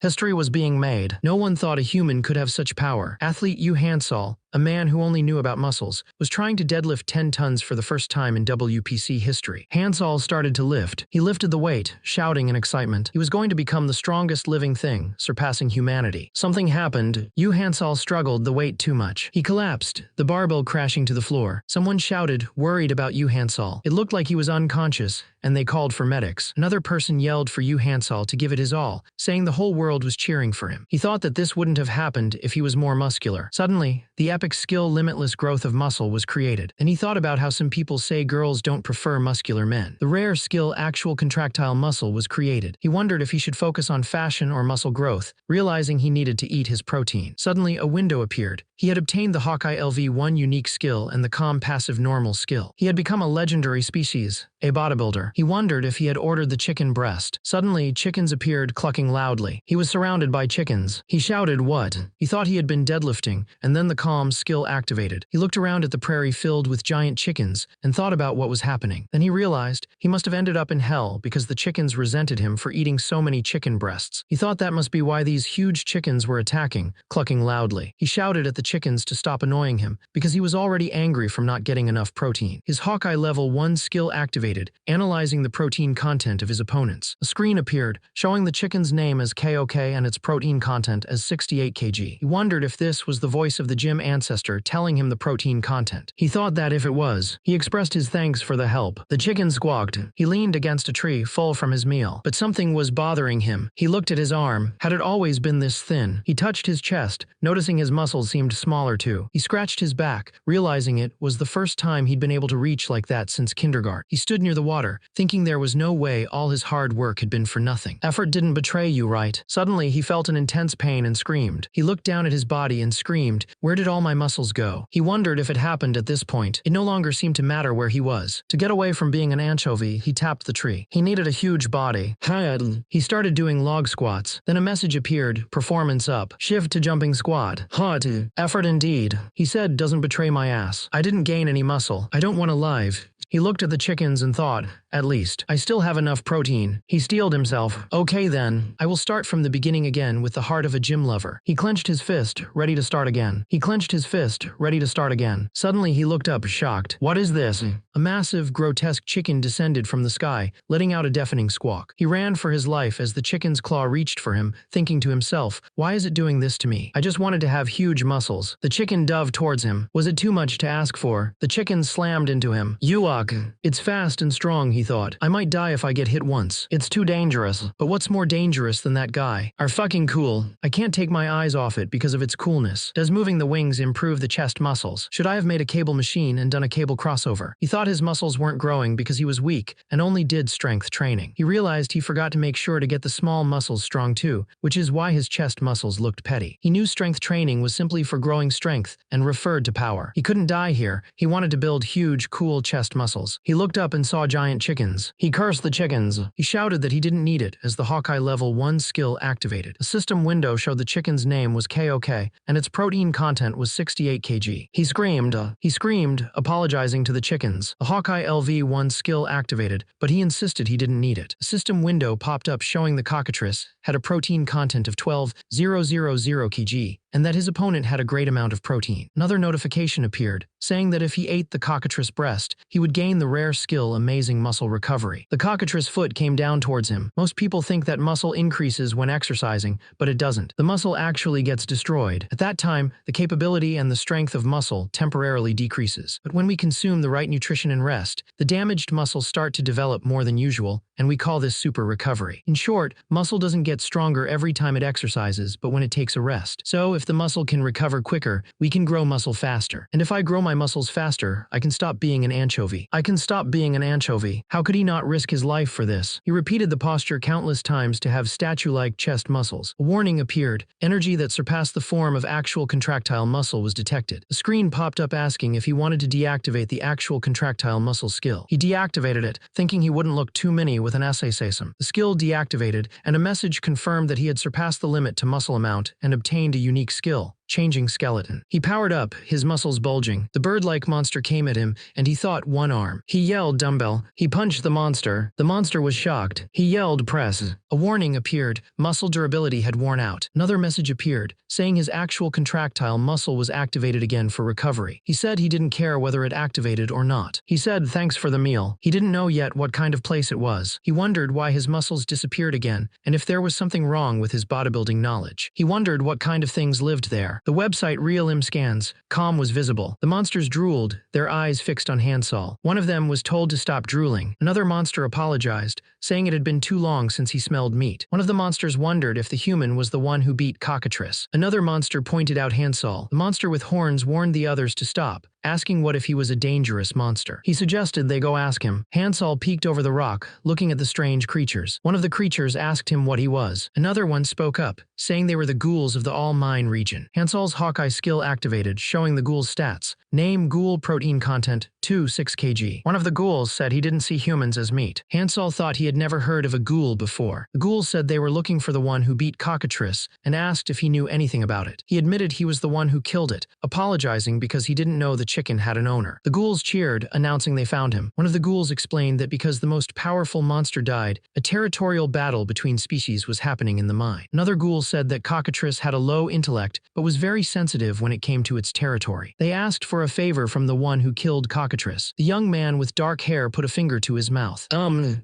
History was being made. No one thought a human could have such power. Athlete Yu Hansol, a man who only knew about muscles, was trying to deadlift 10 tons for the first time in WPC history. Hansol started to lift. He lifted the weight, shouting in excitement. He was going to become the strongest living thing, surpassing humanity. Something happened. Yu Hansol struggled the weight too much. He collapsed, the barbell crashing to the floor. Someone shouted, worried about Yu Hansol. It looked like he was unconscious, and they called for medics. Another person yelled for Yu Hansol to give it his all, saying the whole world was cheering for him. He thought that this wouldn't have happened if he was more muscular. Suddenly, the epic skill limitless growth of muscle was created, and he thought about how some people say girls don't prefer muscular men. The rare skill actual contractile muscle was created. He wondered if he should focus on fashion or muscle growth, realizing he needed to eat his protein. Suddenly, a window appeared. He had obtained the Hawkeye LV1 unique skill and the calm passive normal skill. He had become a legendary species, a bodybuilder. He wondered if he had ordered the chicken breast. Suddenly, chickens appeared, clucking loudly. He was surrounded by chickens. He shouted, "What?" He thought he had been deadlifting, and then the calm skill activated. He looked around at the prairie filled with giant chickens and thought about what was happening. Then he realized he must have ended up in hell because the chickens resented him for eating so many chicken breasts. He thought that must be why these huge chickens were attacking, clucking loudly. He shouted at the chickens to stop annoying him because he was already angry from not getting enough protein. His Hawkeye level 1 skill activated, analyzing the protein content of his opponents. A screen appeared, showing the chicken's name as KOK and its protein content as 68 kg. He wondered if this was the voice of the gym ancestor telling him the protein content. He thought that if it was, he expressed his thanks for the help. The chicken squawked. He leaned against a tree, full from his meal. But something was bothering him. He looked at his arm. Had it always been this thin? He touched his chest, noticing his muscles seemed smaller too. He scratched his back, realizing it was the first time he'd been able to reach like that since kindergarten. He stood near the water, thinking there was no way all his hard work had been for nothing. Effort didn't betray you, right? Suddenly, he felt an intense pain and screamed. He looked down at his body and screamed, "Where did all my muscles go?" He wondered if it happened at this point. It no longer seemed to matter where he was. To get away from being an anchovy, he tapped the tree. He needed a huge body. He started doing log squats. Then a message appeared, performance up. Shift to jumping squat. Effort indeed. He said, doesn't betray my ass. I didn't gain any muscle. I don't want to live. He looked at the chickens and thought, at least, I still have enough protein. He steeled himself. Okay then, I will start from the beginning again with the heart of a gym lover. He clenched his fist, ready to start again. He clenched his fist, ready to start again. Suddenly he looked up, shocked. What is this? A massive, grotesque chicken descended from the sky, letting out a deafening squawk. He ran for his life as the chicken's claw reached for him, thinking to himself, why is it doing this to me? I just wanted to have huge muscles. The chicken dove towards him. Was it too much to ask for? The chicken slammed into him. It's fast and strong, he thought. I might die if I get hit once. It's too dangerous. But what's more dangerous than that guy? Are fucking cool. I can't take my eyes off it because of its coolness. Does moving the wings improve the chest muscles? Should I have made a cable machine and done a cable crossover? He thought his muscles weren't growing because he was weak and only did strength training. He realized he forgot to make sure to get the small muscles strong too, which is why his chest muscles looked petty. He knew strength training was simply for growing strength and referred to power. He couldn't die here. He wanted to build huge, cool chest muscles. He looked up and saw giant chickens. He cursed the chickens. He shouted that he didn't need it as the Hawkeye level 1 skill activated. A system window showed the chicken's name was KOK and its protein content was 68 kg. He screamed, apologizing to the chickens. The Hawkeye LV1 skill activated, but he insisted he didn't need it. A system window popped up showing the cockatrice had a protein content of 12,000 kg, and that his opponent had a great amount of protein. Another notification appeared, saying that if he ate the cockatrice breast, he would gain the rare skill Amazing Muscle Recovery. The cockatrice foot came down towards him. Most people think that muscle increases when exercising, but it doesn't. The muscle actually gets destroyed. At that time, the capability and the strength of muscle temporarily decreases. But when we consume the right nutrition and rest, the damaged muscles start to develop more than usual, and we call this super recovery. In short, muscle doesn't get stronger every time it exercises, but when it takes a rest. So, if the muscle can recover quicker, we can grow muscle faster. And if I grow my muscles faster, I can stop being an anchovy. I can stop being an anchovy. How could he not risk his life for this? He repeated the posture countless times to have statue-like chest muscles. A warning appeared. Energy that surpassed the form of actual contractile muscle was detected. A screen popped up asking if he wanted to deactivate the actual contractile muscle skill. He deactivated it, thinking he wouldn't look too many with an assassism. The skill deactivated, and a message confirmed that he had surpassed the limit to muscle amount and obtained a unique skill. changing skeleton. He powered up, his muscles bulging. The bird-like monster came at him, and he thought one arm. He yelled dumbbell. He punched the monster. The monster was shocked. He yelled press. A warning appeared. Muscle durability had worn out. Another message appeared, saying his actual contractile muscle was activated again for recovery. He said he didn't care whether it activated or not. He said thanks for the meal. He didn't know yet what kind of place it was. He wondered why his muscles disappeared again, and if there was something wrong with his bodybuilding knowledge. He wondered what kind of things lived there. The website Realim scans. Calm was visible. The monsters drooled, their eyes fixed on Hansol. One of them was told to stop drooling. Another monster apologized, saying it had been too long since he smelled meat. One of the monsters wondered if the human was the one who beat Cockatrice. Another monster pointed out Hansol. The monster with horns warned the others to stop, asking what if he was a dangerous monster. He suggested they go ask him. Hansol peeked over the rock, looking at the strange creatures. One of the creatures asked him what he was. Another one spoke up, saying they were the ghouls of the All-Mine region. Hansol's Hawkeye skill activated, showing the ghoul's stats. Name: ghoul protein content, 6 kg. One of the ghouls said he didn't see humans as meat. Hansol thought he had never heard of a ghoul before. The ghouls said they were looking for the one who beat Cockatrice and asked if he knew anything about it. He admitted he was the one who killed it, apologizing because he didn't know the chicken had an owner. The ghouls cheered, announcing they found him. One of the ghouls explained that because the most powerful monster died, a territorial battle between species was happening in the mine. Another ghoul said that Cockatrice had a low intellect but was very sensitive when it came to its territory. They asked for a favor from the one who killed Cockatrice. The young man with dark hair put a finger to his mouth.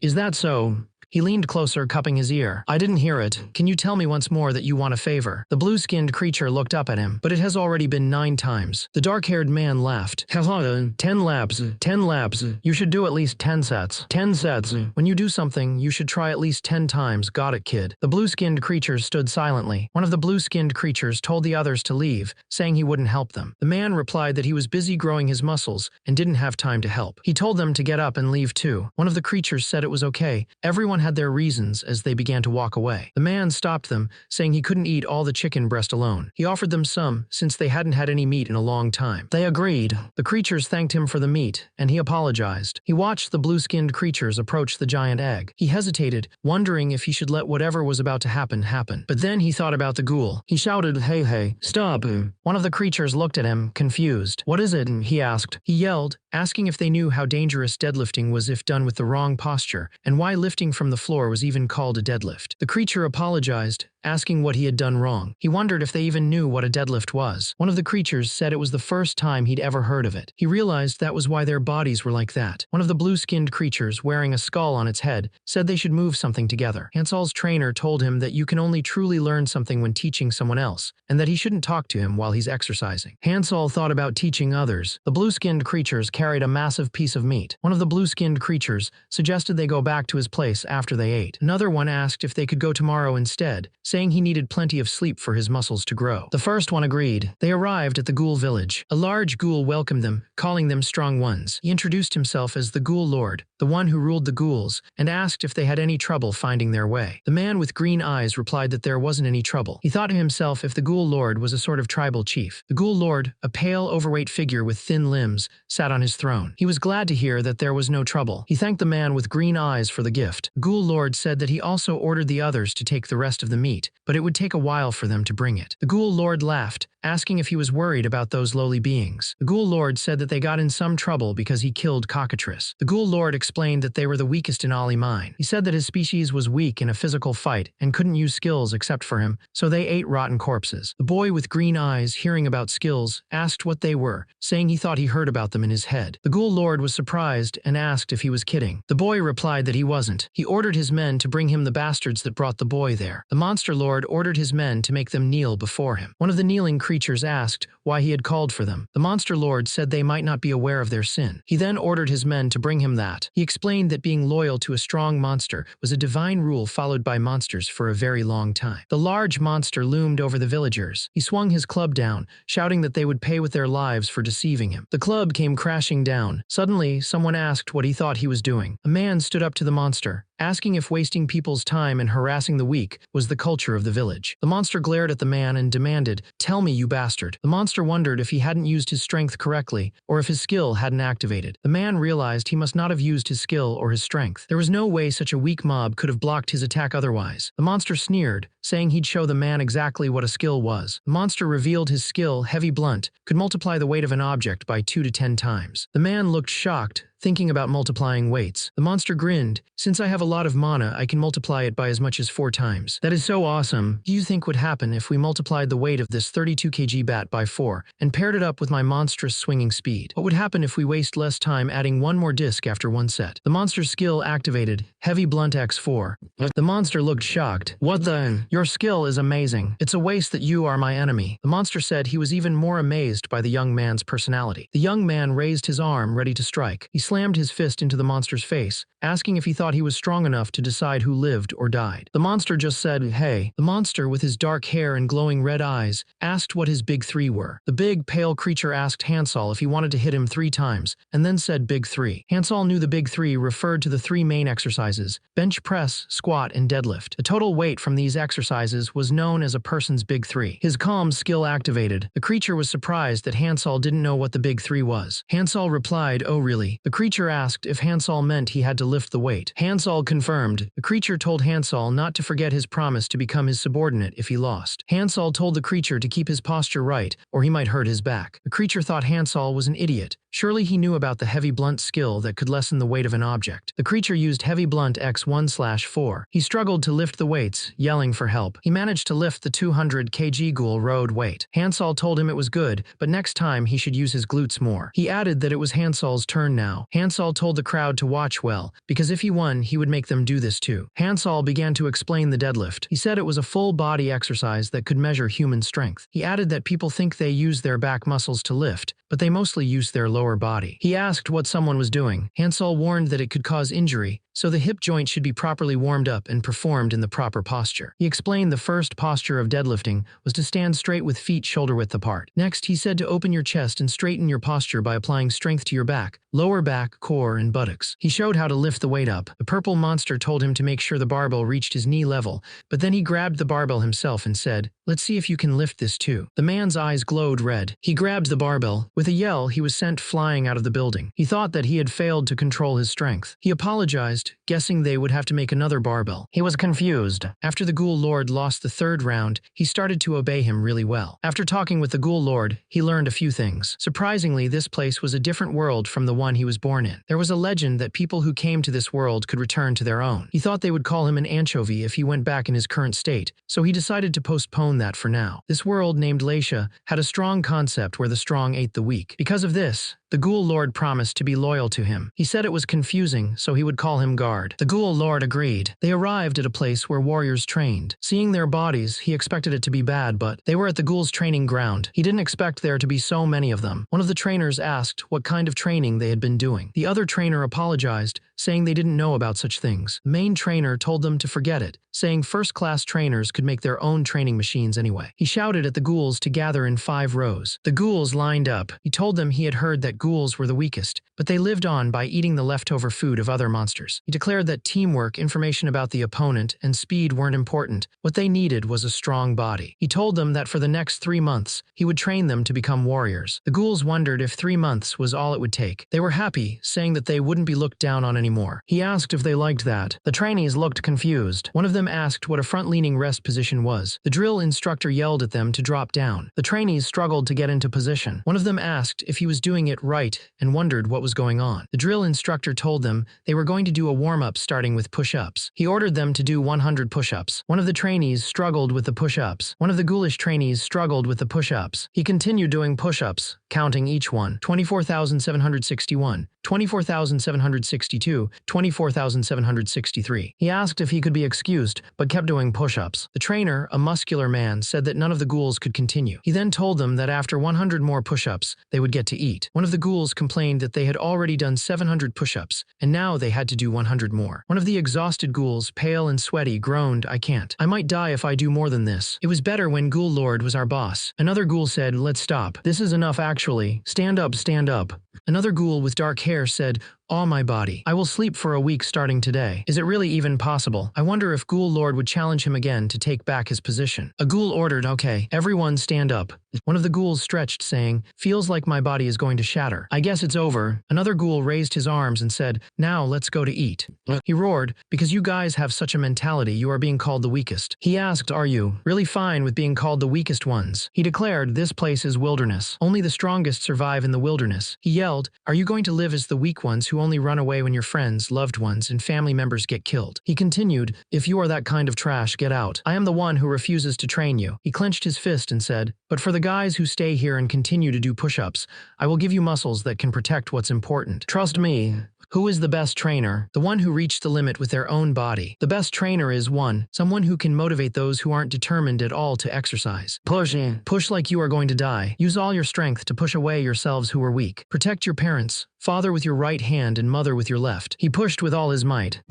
Is that so? He leaned closer, cupping his ear. I didn't hear it. Can you tell me once more that you want a favor? The blue-skinned creature looked up at him, but it has already been 9 times. The dark-haired man laughed. 10 laps. 10 laps. You should do at least 10 sets. 10 sets. When you do something, you should try at least 10 times. Got it, kid. The blue-skinned creatures stood silently. One of the blue-skinned creatures told the others to leave, saying he wouldn't help them. The man replied that he was busy growing his muscles and didn't have time to help. He told them to get up and leave too. One of the creatures said it was okay. Everyone had their reasons as they began to walk away. The man stopped them, saying he couldn't eat all the chicken breast alone. He offered them some, since they hadn't had any meat in a long time. They agreed. The creatures thanked him for the meat, and he apologized. He watched the blue-skinned creatures approach the giant egg. He hesitated, wondering if he should let whatever was about to happen. But then he thought about the ghoul. He shouted, hey, stop. One of the creatures looked at him, confused. What is it? He asked. He yelled, asking if they knew how dangerous deadlifting was if done with the wrong posture, and why lifting from the floor was even called a deadlift. The creature apologized, asking what he had done wrong. He wondered if they even knew what a deadlift was. One of the creatures said it was the first time he'd ever heard of it. He realized that was why their bodies were like that. One of the blue-skinned creatures, wearing a skull on its head, said they should move something together. Hansol's trainer told him that you can only truly learn something when teaching someone else, and that he shouldn't talk to him while he's exercising. Hansol thought about teaching others. The blue-skinned creatures carried a massive piece of meat. One of the blue-skinned creatures suggested they go back to his place after they ate. Another one asked if they could go tomorrow instead, saying he needed plenty of sleep for his muscles to grow. The first one agreed. They arrived at the ghoul village. A large ghoul welcomed them, calling them strong ones. He introduced himself as the Ghoul Lord, the one who ruled the ghouls, and asked if they had any trouble finding their way. The man with green eyes replied that there wasn't any trouble. He thought to himself if the Ghoul Lord was a sort of tribal chief. The Ghoul Lord, a pale, overweight figure with thin limbs, sat on his throne. He was glad to hear that there was no trouble. He thanked the man with green eyes for the gift. The Ghoul Lord said that he also ordered the others to take the rest of the meat, but it would take a while for them to bring it. The Ghoul Lord laughed, asking if he was worried about those lowly beings. The Ghoul Lord said that they got in some trouble because he killed Cockatrice. The Ghoul Lord explained that they were the weakest in Ollie Mine. He said that his species was weak in a physical fight and couldn't use skills except for him, so they ate rotten corpses. The boy with green eyes, hearing about skills, asked what they were, saying he thought he heard about them in his head. The Ghoul Lord was surprised and asked if he was kidding. The boy replied that he wasn't. He ordered his men to bring him the bastards that brought the boy there. The Monster Lord ordered his men to make them kneel before him. One of the kneeling creatures asked why he had called for them. The Monster Lord said they might not be aware of their sin. He then ordered his men to bring him that. He explained that being loyal to a strong monster was a divine rule followed by monsters for a very long time. The large monster loomed over the villagers. He swung his club down, shouting that they would pay with their lives for deceiving him. The club came crashing down. Suddenly, someone asked what he thought he was doing. A man stood up to the monster, asking if wasting people's time and harassing the weak was the culture of the village. The monster glared at the man and demanded, "Tell me, you bastard." The monster wondered if he hadn't used his strength correctly, or if his skill hadn't activated. The man realized he must not have used his skill or his strength. There was no way such a weak mob could have blocked his attack otherwise. The monster sneered, saying he'd show the man exactly what a skill was. The monster revealed his skill, Heavy Blunt, could multiply the weight of an object by 2 to 10 times. The man looked shocked, thinking about multiplying weights. The monster grinned, "Since I have a lot of mana, I can multiply it by as much as 4 times. That is so awesome. Do you think would happen if we multiplied the weight of this 32 kg bat by 4 and paired it up with my monstrous swinging speed? What would happen if we waste less time adding 1 more disc after 1 set?" The monster's skill activated, Heavy Blunt X4. The monster looked shocked. "What the? Your skill is amazing. It's a waste that you are my enemy." The monster said he was even more amazed by the young man's personality. The young man raised his arm, ready to strike. He slammed his fist into the monster's face, asking if he thought he was strong enough to decide who lived or died. The monster just said, "Hey." The monster, with his dark hair and glowing red eyes, asked what his big 3 were. The big, pale creature asked Hansol if he wanted to hit him 3 times, and then said Big 3. Hansol knew the Big 3 referred to the 3 main exercises: bench press, squat, and deadlift. The total weight from these exercises was known as a person's Big 3. His calm skill activated. The creature was surprised that Hansol didn't know what the Big 3 was. Hansol replied, "Oh really?" The creature asked if Hansol meant he had to lift the weight. Hansol confirmed. The creature told Hansol not to forget his promise to become his subordinate if he lost. Hansol told the creature to keep his posture right, or he might hurt his back. The creature thought Hansol was an idiot. Surely he knew about the Heavy Blunt skill that could lessen the weight of an object. The creature used Heavy Blunt X1/4. He struggled to lift the weights, yelling for help. He managed to lift the 200 kg ghoul road weight. Hansol told him it was good, but next time he should use his glutes more. He added that it was Hansol's turn now. Hansol told the crowd to watch well, because if he won, he would make them do this too. Hansol began to explain the deadlift. He said it was a full-body exercise that could measure human strength. He added that people think they use their back muscles to lift, but they mostly use their lower body. He asked what someone was doing. Hansol warned that it could cause injury, so the hip joint should be properly warmed up and performed in the proper posture. He explained the first posture of deadlifting was to stand straight with feet shoulder-width apart. Next, he said to open your chest and straighten your posture by applying strength to your back, lower back, core, and buttocks. He showed how to lift the weight up. The purple monster told him to make sure the barbell reached his knee level, but then he grabbed the barbell himself and said, "Let's see if you can lift this too." The man's eyes glowed red. He grabbed the barbell. With a yell, he was sent flying out of the building. He thought that he had failed to control his strength. He apologized, guessing they would have to make another barbell. He was confused. After the Ghoul Lord lost the 3rd round, he started to obey him really well. After talking with the Ghoul Lord, he learned a few things. Surprisingly, this place was a different world from the one he was born in. There was a legend that people who came to this world could return to their own. He thought they would call him an anchovy if he went back in his current state, so he decided to postpone that for now. This world, named Latia, had a strong concept where the strong ate the weak. Because of this, the Ghoul Lord promised to be loyal to him. He said it was confusing, so he would call him guard. The Ghoul Lord agreed. They arrived at a place where warriors trained. Seeing their bodies, he expected it to be bad, but they were at the ghouls' training ground. He didn't expect there to be so many of them. One of the trainers asked what kind of training they had been doing. The other trainer apologized, saying they didn't know about such things. The main trainer told them to forget it, saying first-class trainers could make their own training machines anyway. He shouted at the ghouls to gather in 5 rows. The ghouls lined up. He told them he had heard that ghouls were the weakest, but they lived on by eating the leftover food of other monsters. He declared that teamwork, information about the opponent, and speed weren't important. What they needed was a strong body. He told them that for the next 3 months, he would train them to become warriors. The ghouls wondered if 3 months was all it would take. They were happy, saying that they wouldn't be looked down on anymore. He asked if they liked that. The trainees looked confused. One of them asked what a front-leaning rest position was. The drill instructor yelled at them to drop down. The trainees struggled to get into position. One of them asked if he was doing it right and wondered what was going on. The drill instructor told them they were going to do a warm-up starting with push-ups. He ordered them to do 100 push-ups. One of the trainees struggled with the push-ups. One of the ghoulish trainees struggled with the push-ups. He continued doing push-ups, counting each one. 24,761, 24,762, 24,763. He asked if he could be excused, but kept doing push-ups. The trainer, a muscular man, said that none of the ghouls could continue. He then told them that after 100 more push-ups, they would get to eat. One of the ghouls complained that they had already done 700 push-ups, and now they had to do 100 more. One of the exhausted ghouls, pale and sweaty, groaned, "I can't. I might die if I do more than this. It was better when Ghoul Lord was our boss." Another ghoul said, "Let's stop. This is enough actually. Stand up, stand up." Another ghoul with dark hair said, Awe my body. I will sleep for a week starting today. Is it really even possible? I wonder if Ghoul Lord would challenge him again to take back his position. A ghoul ordered, okay, everyone stand up. One of the ghouls stretched, saying, feels like my body is going to shatter. I guess it's over. Another ghoul raised his arms and said, now let's go to eat. He roared, because you guys have such a mentality, you are being called the weakest. He asked, are you really fine with being called the weakest ones? He declared, this place is wilderness. Only the strongest survive in the wilderness. He yelled, are you going to live as the weak ones who only run away when your friends, loved ones, and family members get killed? He continued, if you are that kind of trash, get out. I am the one who refuses to train you. He clenched his fist and said, but for the guys who stay here and continue to do push-ups, I will give you muscles that can protect what's important. Trust me. Who is the best trainer? The one who reached the limit with their own body. The best trainer is someone who can motivate those who aren't determined at all to exercise. Push like you are going to die. Use all your strength to push away yourselves who are weak. Protect your parents. Father with your right hand and mother with your left. He pushed with all his might.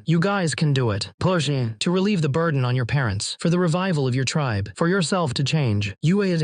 You guys can do it. To relieve the burden on your parents. For the revival of your tribe. For yourself to change. With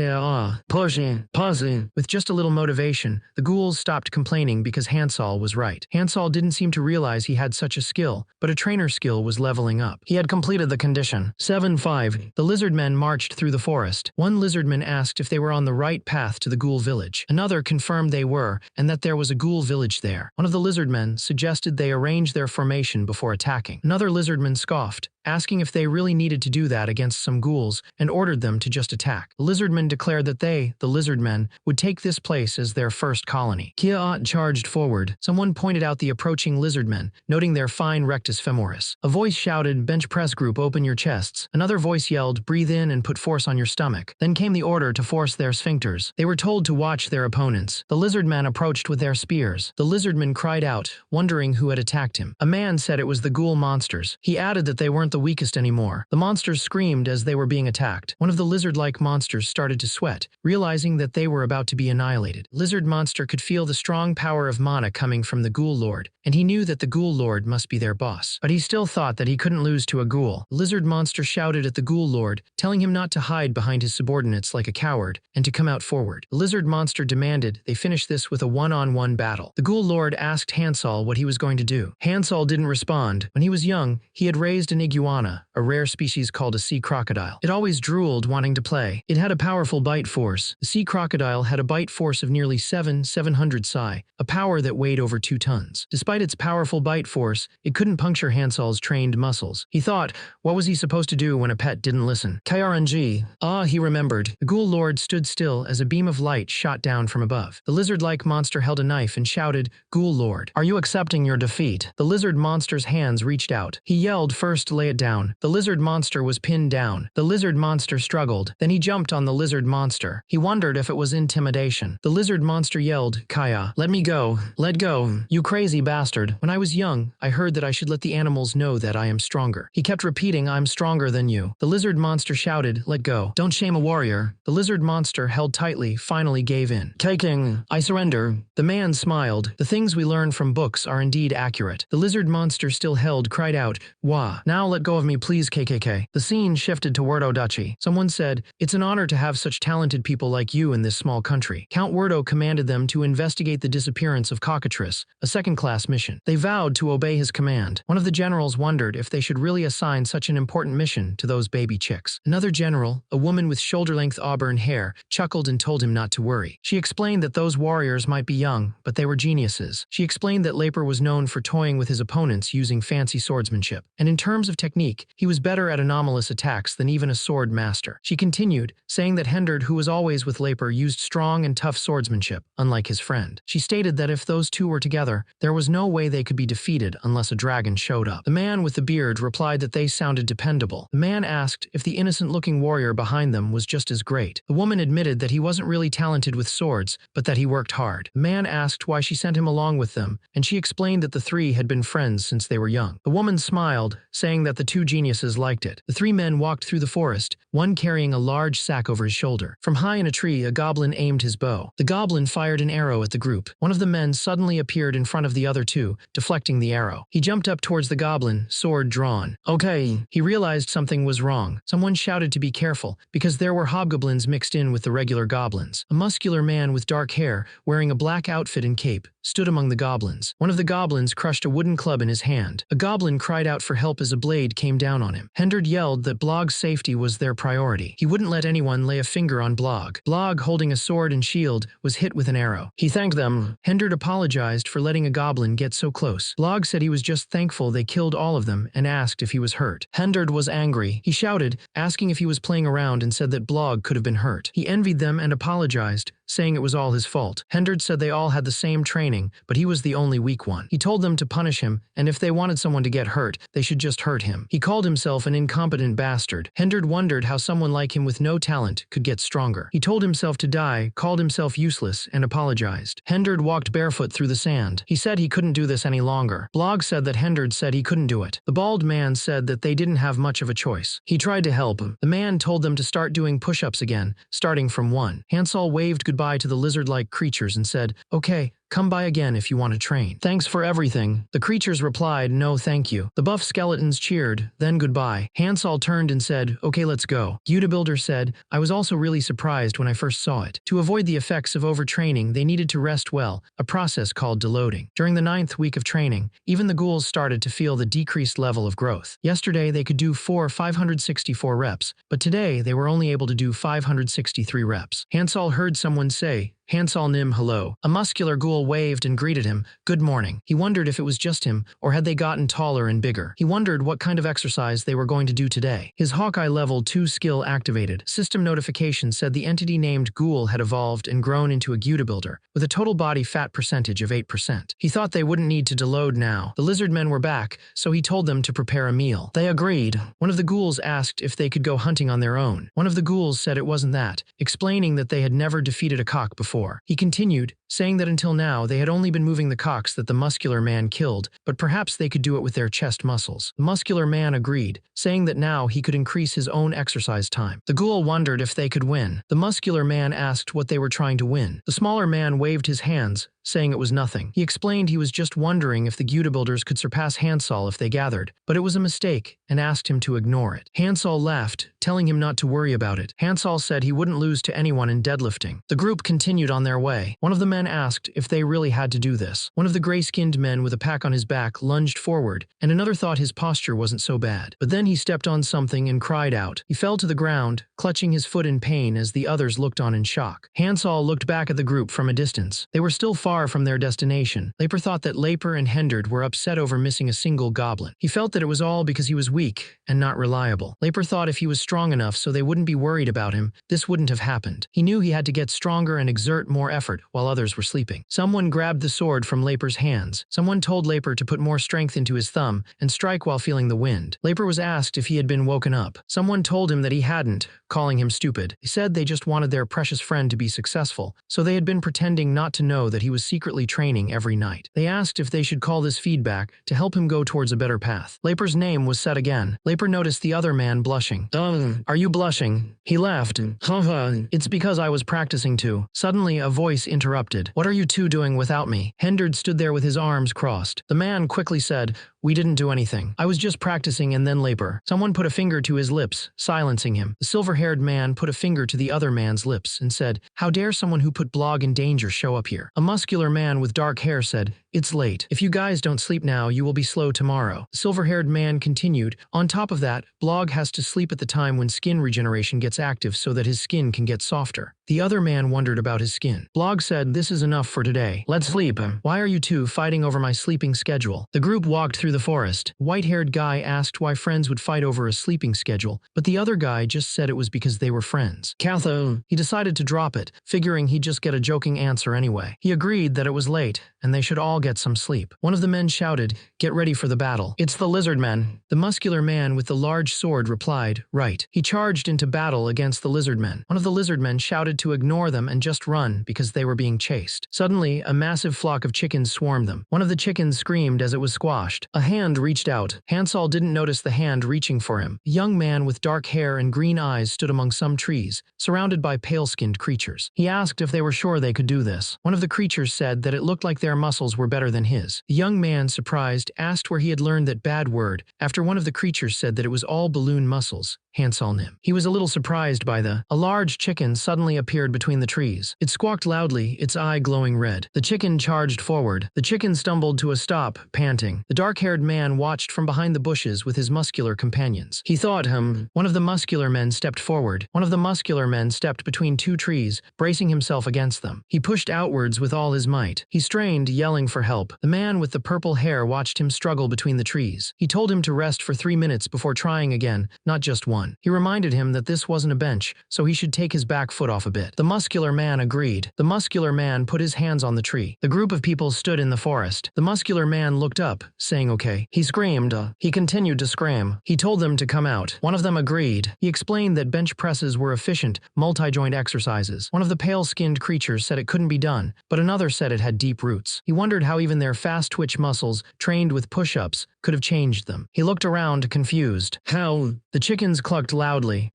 just a little motivation, the ghouls stopped complaining because Hansol was right. Hansol didn't seem to realize he had such a skill, but a trainer skill was leveling up. He had completed the condition. 7-5. The lizardmen marched through the forest. One lizardman asked if they were on the right path to the ghoul village. Another confirmed they were, and that there was a ghoul village there. One of the lizardmen suggested they arrange their formation before attacking. Another lizardman scoffed, asking if they really needed to do that against some ghouls, and ordered them to just attack. The lizardmen declared that they, the lizardmen, would take this place as their first colony. Kia charged forward. Someone pointed out the approaching lizardmen, noting their fine rectus femoris. A voice shouted, bench press group, open your chests. Another voice yelled, breathe in and put force on your stomach. Then came the order to force their sphincters. They were told to watch their opponents. The lizardmen approached with their spears. The lizardman cried out, wondering who had attacked him. A man said it was the ghoul monsters. He added that they weren't the weakest anymore. The monsters screamed as they were being attacked. One of the lizard-like monsters started to sweat, realizing that they were about to be annihilated. Lizard monster could feel the strong power of mana coming from the ghoul lord, and he knew that the ghoul lord must be their boss. But he still thought that he couldn't lose to a ghoul. Lizard monster shouted at the ghoul lord, telling him not to hide behind his subordinates like a coward, and to come out forward. The lizard monster demanded they finish this with a one-on-one battle. The ghoul lord asked Hansol what he was going to do. Hansol didn't respond. When he was young, he had raised an iguana, a rare species called a sea crocodile. It always drooled, wanting to play. It had a powerful bite force. The sea crocodile had a bite force of nearly 700 psi, a power that weighed over 2 tons. Despite its powerful bite force, it couldn't puncture Hansol's trained muscles. He thought, what was he supposed to do when a pet didn't listen? KRNG. He remembered. The ghoul lord stood still as a beam of light shot down from above. The lizard-like monster held a knife and shouted, Ghoul Lord, are you accepting your defeat? The lizard monster's hands reached out. He yelled, first lay it down. The lizard monster was pinned down. The lizard monster struggled. Then he jumped on the lizard monster. He wondered if it was intimidation. The lizard monster yelled, Kaya, let me go. Let go. You crazy bastard. When I was young, I heard that I should let the animals know that I am stronger. He kept repeating, I'm stronger than you. The lizard monster shouted, let go. Don't shame a warrior. The lizard monster held tightly, finally gave in. King, I surrender. The man smiled. The things we learn from books are indeed accurate. The lizard monster still held, cried out, Wah. Now let go of me please KKK. The scene shifted to Wordodachi. Someone said, it's an honor to have such talented people like you in this small country. Count Wordo commanded them to investigate the disappearance of Cockatrice, a second-class mission. They vowed to obey his command. One of the generals wondered if they should really assign such an important mission to those baby chicks. Another general, a woman with shoulder-length auburn hair, chuckled and told him not to worry. She explained that those warriors might be young, but they were geniuses. She explained that Laper was known for toying with his opponents using fancy swordsmanship. And in terms of technique, he was better at anomalous attacks than even a sword master. She continued, saying that Hendard, who was always with Laper, used strong and tough swordsmanship, unlike his friend. She stated that if those two were together, there was no way they could be defeated unless a dragon showed up. The man with the beard replied that they sounded dependable. The man asked if the innocent-looking warrior behind them was just as great. The woman admitted that he wasn't really talented with swords, but that he worked hard. The man asked why she sent him along with them, and she explained that the three had been friends since they were young. The woman smiled, saying that the two geniuses liked it. The three men walked through the forest, one carrying a large sack over his shoulder. From high in a tree, a goblin aimed his bow. The goblin fired an arrow at the group. One of the men suddenly appeared in front of the other two, deflecting the arrow. He jumped up towards the goblin, sword drawn. Okay. He realized something was wrong. Someone shouted to be careful, because there were hobgoblins mixed in with the regular goblins. A muscular man with dark hair, wearing a black outfit and cape, stood among the goblins. One of the goblins crushed a wooden club in his hand. A goblin cried out for help as a blade came down on him. Hendard yelled that Blog's safety was their priority. He wouldn't let anyone lay a finger on Blog. Blog, holding a sword and shield, was hit with an arrow. He thanked them. Hendard apologized for letting a goblin get so close. Blog said he was just thankful they killed all of them and asked if he was hurt. Hendard was angry. He shouted, asking if he was playing around, and said that Blog could have been hurt. He envied them and apologized, saying it was all his fault. Hendard said they all had the same training, but he was the only weak one. He told them to punish him, and if they wanted someone to get hurt, they should just hurt him. He called himself an incompetent bastard. Hendard wondered how someone like him with no talent could get stronger. He told himself to die, called himself useless, and apologized. Hendard walked barefoot through the sand. He said he couldn't do this any longer. Blog said that Hendard said he couldn't do it. The bald man said that they didn't have much of a choice. He tried to help him. The man told them to start doing push-ups again, starting from 1. Hansol waved goodbye to the lizard-like creatures and said, "Okay, come by again if you want to train. Thanks for everything." The creatures replied, "No, thank you." The buff skeletons cheered, then goodbye. Hansol turned and said, "Okay, let's go." AUDIOBOOK said, "I was also really surprised when I first saw it. To avoid the effects of overtraining, they needed to rest well, a process called deloading. During the 9th week of training, even the ghouls started to feel the decreased level of growth. Yesterday, they could do 564 reps, but today they were only able to do 563 reps. Hansol heard someone say, "Hansol Nim, hello." A muscular ghoul waved and greeted him, "Good morning." He wondered if it was just him, or had they gotten taller and bigger. He wondered what kind of exercise they were going to do today. His Hawkeye level 2 skill activated. System notification said the entity named Ghoul had evolved and grown into a AUDIOBOOK, with a total body fat percentage of 8%. He thought they wouldn't need to deload now. The lizard men were back, so he told them to prepare a meal. They agreed. One of the ghouls asked if they could go hunting on their own. One of the ghouls said it wasn't that, explaining that they had never defeated a cock before. He continued, saying that until now they had only been moving the cocks that the muscular man killed, but perhaps they could do it with their chest muscles. The muscular man agreed, saying that now he could increase his own exercise time. The ghoul wondered if they could win. The muscular man asked what they were trying to win. The smaller man waved his hands, saying it was nothing. He explained he was just wondering if the AUDIOBOOKers could surpass Hansol if they gathered, but it was a mistake, and asked him to ignore it. Hansol laughed, telling him not to worry about it. Hansol said he wouldn't lose to anyone in deadlifting. The group continued on their way. One of the men asked if they really had to do this. One of the gray-skinned men with a pack on his back lunged forward, and another thought his posture wasn't so bad. But then he stepped on something and cried out. He fell to the ground, clutching his foot in pain as the others looked on in shock. Hansol looked back at the group from a distance. They were still far from their destination. Leper thought that Leper and Hendard were upset over missing a single goblin. He felt that it was all because he was weak and not reliable. Leper thought if he was strong enough so they wouldn't be worried about him, this wouldn't have happened. He knew he had to get stronger and exert more effort while others were sleeping. Someone grabbed the sword from Leper's hands. Someone told Leper to put more strength into his thumb and strike while feeling the wind. Leper was asked if he had been woken up. Someone told him that he hadn't, calling him stupid. He said they just wanted their precious friend to be successful, so they had been pretending not to know that he was secretly training every night. They asked if they should call this feedback to help him go towards a better path. Leper's name was said again. Leper noticed the other man blushing. Are you blushing?" He laughed. "It's because I was practicing too." Suddenly, a voice interrupted. "What are you two doing without me?" Hendard stood there with his arms crossed. The man quickly said, "We didn't do anything. I was just practicing." And then Leper. Someone put a finger to his lips, silencing him. The silver-haired man put a finger to the other man's lips and said, "How dare someone who put Blog in danger show up here?" A muscular man with dark hair said, "It's late. If you guys don't sleep now, you will be slow tomorrow." The silver-haired man continued, "On top of that, Blog has to sleep at the time when skin regeneration gets active so that his skin can get softer." The other man wondered about his skin. Blog said, "This is enough for today. Let's sleep." "Why are you two fighting over my sleeping schedule?" The group walked through the forest. White-haired guy asked why friends would fight over a sleeping schedule, but the other guy just said it was because they were friends. He decided to drop it, figuring he'd just get a joking answer anyway. He agreed that it was late, and they should all get some sleep. One of the men shouted, "Get ready for the battle." "It's the lizard men." The muscular man with the large sword replied, "Right." He charged into battle against the lizard men. One of the lizard men shouted to ignore them and just run because they were being chased. Suddenly, a massive flock of chickens swarmed them. One of the chickens screamed as it was squashed. A hand reached out. Hansol didn't notice the hand reaching for him. A young man with dark hair and green eyes stood among some trees, surrounded by pale-skinned creatures. He asked if they were sure they could do this. One of the creatures said that it looked like their muscles were better than his. The young man, surprised, asked where he had learned that bad word, after one of the creatures said that it was all balloon muscles, Hansalnim. He was a little surprised by a large chicken suddenly appeared between the trees. It squawked loudly, its eye glowing red. The chicken charged forward. The chicken stumbled to a stop, panting. The dark-haired man watched from behind the bushes with his muscular companions. He thought, One of the muscular men stepped forward. One of the muscular men stepped between two trees, bracing himself against them. He pushed outwards with all his might. He strained, yelling for help. The man with the purple hair watched him struggle between the trees. He told him to rest for 3 minutes before trying again, not just one. He reminded him that this wasn't a bench, so he should take his back foot off a bit. The muscular man agreed. The muscular man put his hands on the tree. The group of people stood in the forest. The muscular man looked up, saying okay. He screamed. He continued to scream. He told them to come out. One of them agreed. He explained that bench presses were efficient, multi-joint exercises. One of the pale-skinned creatures said it couldn't be done, but another said it had deep roots. He wondered how even their fast-twitch muscles, trained with push-ups, could have changed them. He looked around, confused. How? The chickens clucked loudly.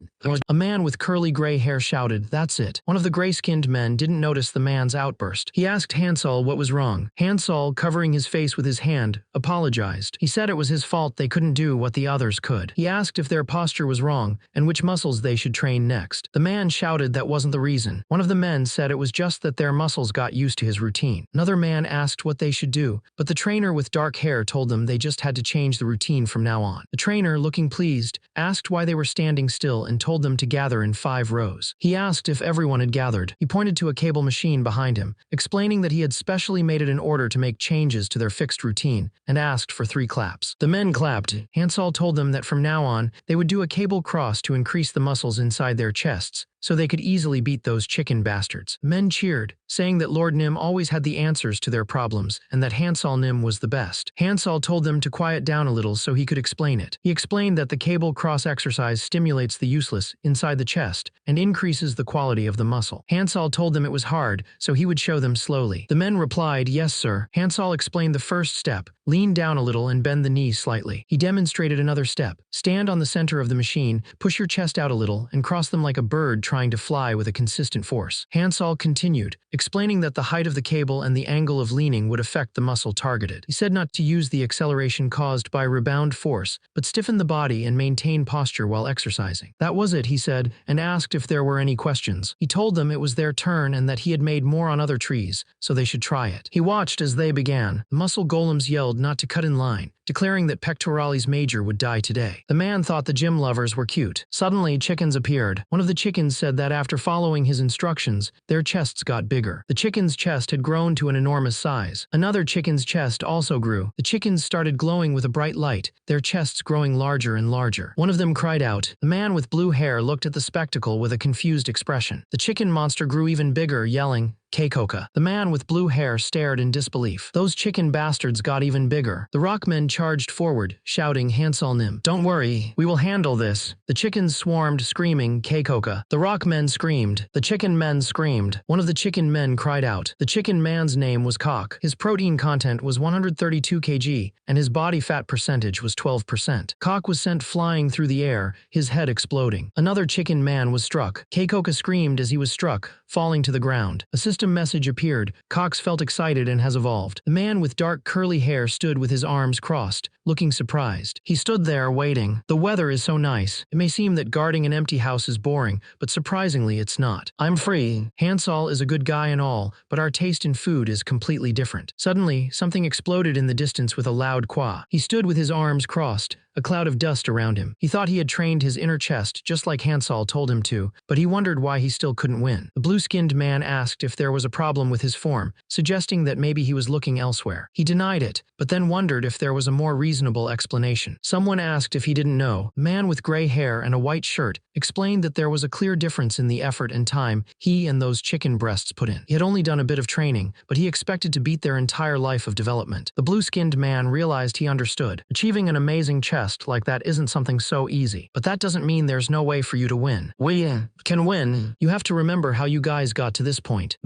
A man with curly gray hair shouted, "That's it." One of the gray-skinned men didn't notice the man's outburst. He asked Hansal what was wrong. Hansal, covering his face with his hand, apologized. He said it was his fault they couldn't do what the others could. He asked if their posture was wrong and which muscles they should train next. The man shouted that wasn't the reason. One of the men said it was just that their muscles got used to his routine. Another man asked what they should do, but the trainer with dark hair told them they just had to change the routine from now on. The trainer, looking pleased, asked why they were standing still and told them to gather in 5 rows. He asked if everyone had gathered. He pointed to a cable machine behind him, explaining that he had specially made it in order to make changes to their fixed routine, and asked for 3 claps. The men clapped. Hansal told them that from now on, they would do a cable cross to increase the muscles inside their chests, so they could easily beat those chicken bastards. Men cheered, saying that Lord Nim always had the answers to their problems and that Hansal Nim was the best. Hansal told them to quiet down a little so he could explain it. He explained that the cable cross exercise stimulates the useless inside the chest and increases the quality of the muscle. Hansal told them it was hard, so he would show them slowly. The men replied, "Yes, sir." Hansal explained the first step. Lean down a little and bend the knees slightly. He demonstrated another step. Stand on the center of the machine, push your chest out a little, and cross them like a bird trying to fly with a consistent force. Hansal continued, explaining that the height of the cable and the angle of leaning would affect the muscle targeted. He said not to use the acceleration caused by rebound force, but stiffen the body and maintain posture while exercising. That was it, he said, and asked if there were any questions. He told them it was their turn and that he had made more on other trees, so they should try it. He watched as they began. The muscle golems yelled not to cut in line, declaring that Pectoralis Major would die today. The man thought the gym lovers were cute. Suddenly, chickens appeared. One of the chickens said that after following his instructions, their chests got bigger. The chicken's chest had grown to an enormous size. Another chicken's chest also grew. The chickens started glowing with a bright light, their chests growing larger and larger. One of them cried out. The man with blue hair looked at the spectacle with a confused expression. The chicken monster grew even bigger, yelling, "Keikoka." The man with blue hair stared in disbelief. Those chicken bastards got even bigger. The rockmen charged forward, shouting, "Hansal Nim, don't worry, we will handle this." The chickens swarmed, screaming, "Keikoka." The rockmen screamed. The chicken men screamed. One of the chicken men cried out. The chicken man's name was Cock. His protein content was 132 kg, and his body fat percentage was 12%. Cock was sent flying through the air, his head exploding. Another chicken man was struck. Keikoka screamed as he was struck, falling to the ground. A system message appeared. Cox felt excited and has evolved. The man with dark curly hair stood with his arms crossed, looking surprised. He stood there waiting. The weather is so nice. It may seem that guarding an empty house is boring, but surprisingly it's not. I'm free. Hansal is a good guy and all, but our taste in food is completely different. Suddenly, something exploded in the distance with a loud qua. He stood with his arms crossed, a cloud of dust around him. He thought he had trained his inner chest just like Hansal told him to, but he wondered why he still couldn't win. The blue-skinned man asked if there was a problem with his form, suggesting that maybe he was looking elsewhere. He denied it, but then wondered if there was a more reasonable explanation. Someone asked if he didn't know. A man with gray hair and a white shirt explained that there was a clear difference in the effort and time he and those chicken breasts put in. He had only done a bit of training, but he expected to beat their entire life of development. The blue-skinned man realized he understood. Achieving an amazing chest like that isn't something so easy, but that doesn't mean there's no way for you to win. We can win. You have to remember how you guys got to this point.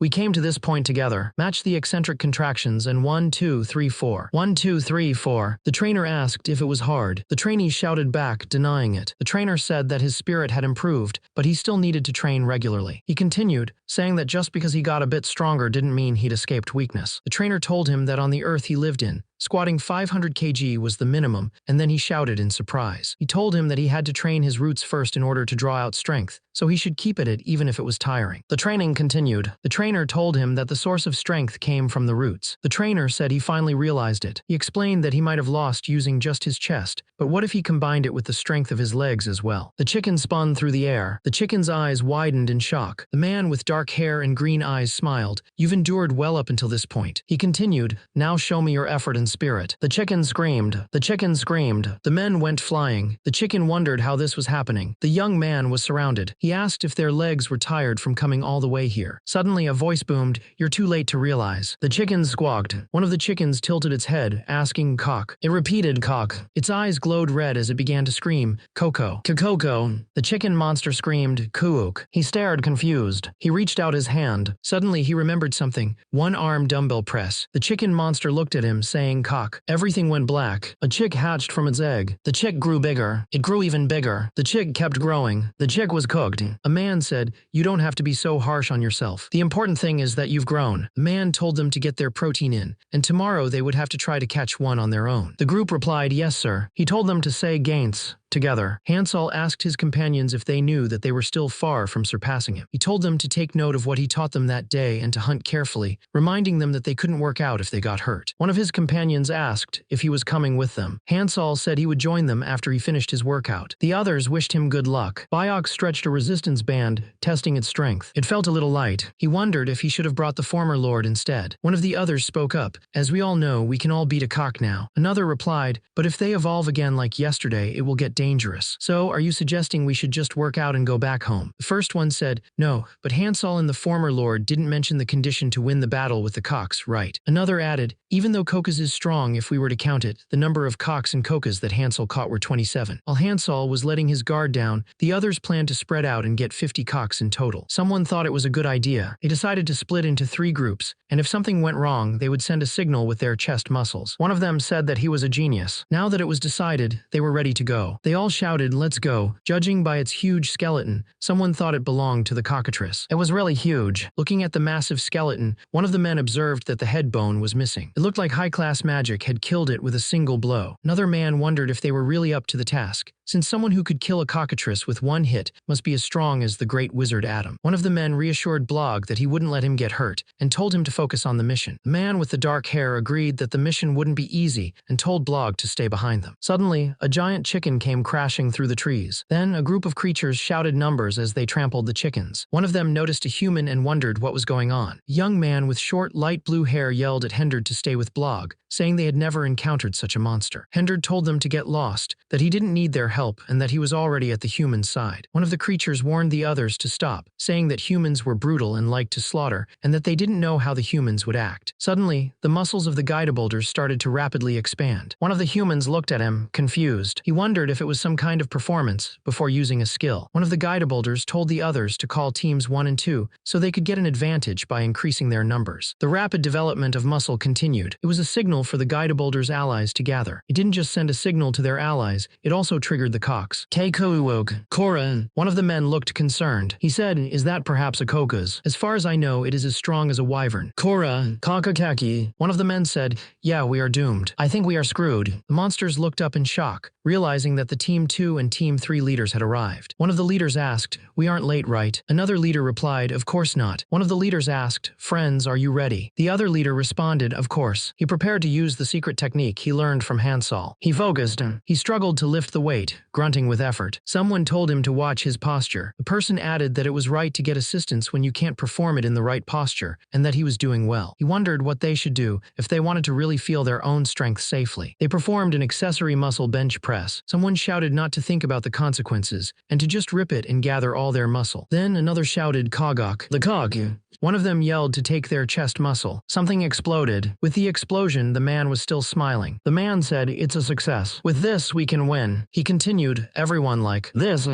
We came to this point together. Match the eccentric contractions and 1, 2, 3, 4. 1, 2, 3, 4. The trainer asked if it was hard. The trainee shouted back, denying it. The trainer said that his spirit had improved, but he still needed to train regularly. He continued, saying that just because he got a bit stronger didn't mean he'd escaped weakness. The trainer told him that on the earth he lived in, Squatting 500 kg was the minimum, and then he shouted in surprise. He told him that he had to train his roots first in order to draw out strength, so he should keep at it even if it was tiring. The training continued. The trainer told him that the source of strength came from the roots. The trainer said he finally realized it. He explained that he might have lost using just his chest, but what if he combined it with the strength of his legs as well? The chicken spun through the air. The chicken's eyes widened in shock. The man with dark hair and green eyes smiled. You've endured well up until this point. He continued, now show me your effort and spirit. The chicken screamed. The chicken screamed. The men went flying. The chicken wondered how this was happening. The young man was surrounded. He asked if their legs were tired from coming all the way here. Suddenly a voice boomed, you're too late to realize. The chickens squawked. One of the chickens tilted its head, asking cock. It repeated cock. Its eyes glowed red as it began to scream, Coco. Coco. The chicken monster screamed, Kuuk. He stared confused. He reached out his hand. Suddenly he remembered something. One-arm dumbbell press. The chicken monster looked at him, saying cock. Everything went black. A chick hatched from its egg. The chick grew bigger. It grew even bigger. The chick kept growing. The chick was cooked. A man said, you don't have to be so harsh on yourself. The important thing is that you've grown. The man told them to get their protein in, and tomorrow they would have to try to catch one on their own. The group replied, yes sir. He told them to say gains. Together, Hansol asked his companions if they knew that they were still far from surpassing him. He told them to take note of what he taught them that day and to hunt carefully, reminding them that they couldn't work out if they got hurt. One of his companions asked if he was coming with them. Hansol said he would join them after he finished his workout. The others wished him good luck. Biok stretched a resistance band, testing its strength. It felt a little light. He wondered if he should have brought the former lord instead. One of the others spoke up. As we all know, we can all beat a cock now. Another replied, but if they evolve again like yesterday, it will get dangerous. So, are you suggesting we should just work out and go back home? The first one said, no, but Hansol and the former lord didn't mention the condition to win the battle with the cocks, right? Another added, even though Kokas is strong if we were to count it, the number of cocks and Kokas that Hansol caught were 27. While Hansol was letting his guard down, the others planned to spread out and get 50 cocks in total. Someone thought it was a good idea. They decided to split into 3 groups, and if something went wrong, they would send a signal with their chest muscles. One of them said that he was a genius. Now that it was decided, they were ready to go. They all shouted, let's go. Judging by its huge skeleton, someone thought it belonged to the cockatrice. It was really huge. Looking at the massive skeleton, one of the men observed that the head bone was missing. It looked like high-class magic had killed it with a single blow. Another man wondered if they were really up to the task, since someone who could kill a cockatrice with one hit must be as strong as the great wizard Adam. One of the men reassured Blog that he wouldn't let him get hurt, and told him to focus on the mission. The man with the dark hair agreed that the mission wouldn't be easy, and told Blog to stay behind them. Suddenly, a giant chicken came crashing through the trees. Then, a group of creatures shouted numbers as they trampled the chickens. One of them noticed a human and wondered what was going on. A young man with short, light blue hair yelled at Hendard to stay with Blog, saying they had never encountered such a monster. Hendard told them to get lost, that he didn't need their help, and that he was already at the human side. One of the creatures warned the others to stop, saying that humans were brutal and liked to slaughter, and that they didn't know how the humans would act. Suddenly, the muscles of the guideboulders started to rapidly expand. One of the humans looked at him, confused. He wondered if it was some kind of performance, before using a skill. One of the guideboulders told the others to call teams 1 and 2, so they could get an advantage by increasing their numbers. The rapid development of muscle continued. It was a signal for the guideboulders' allies to gather. It didn't just send a signal to their allies, it also triggered the cocks. Keikuwog, Koran. One of the men looked concerned. He said, is that perhaps a kokas? As far as I know, it is as strong as a wyvern. Kora, Kakakaki. One of the men said, yeah, we are doomed. I think we are screwed. The monsters looked up in shock, realizing that the Team 2 and Team 3 leaders had arrived. One of the leaders asked, we aren't late, right? Another leader replied, of course not. One of the leaders asked, friends, are you ready? The other leader responded, of course. He prepared to use the secret technique he learned from Hansol. He focused. He struggled to lift the weight, grunting with effort. Someone told him to watch his posture. The person added that it was right to get assistance when you can't perform it in the right posture, and that he was doing well. He wondered what they should do if they wanted to really feel their own strength safely. They performed an accessory muscle bench press. Someone shouted not to think about the consequences, and to just rip it and gather all their muscle. Then another shouted, Kogok, the cog. One of them yelled to take their chest muscle. Something exploded. With the explosion, the man was still smiling. The man said, it's a success. With this, we can win. He continued, everyone like, this.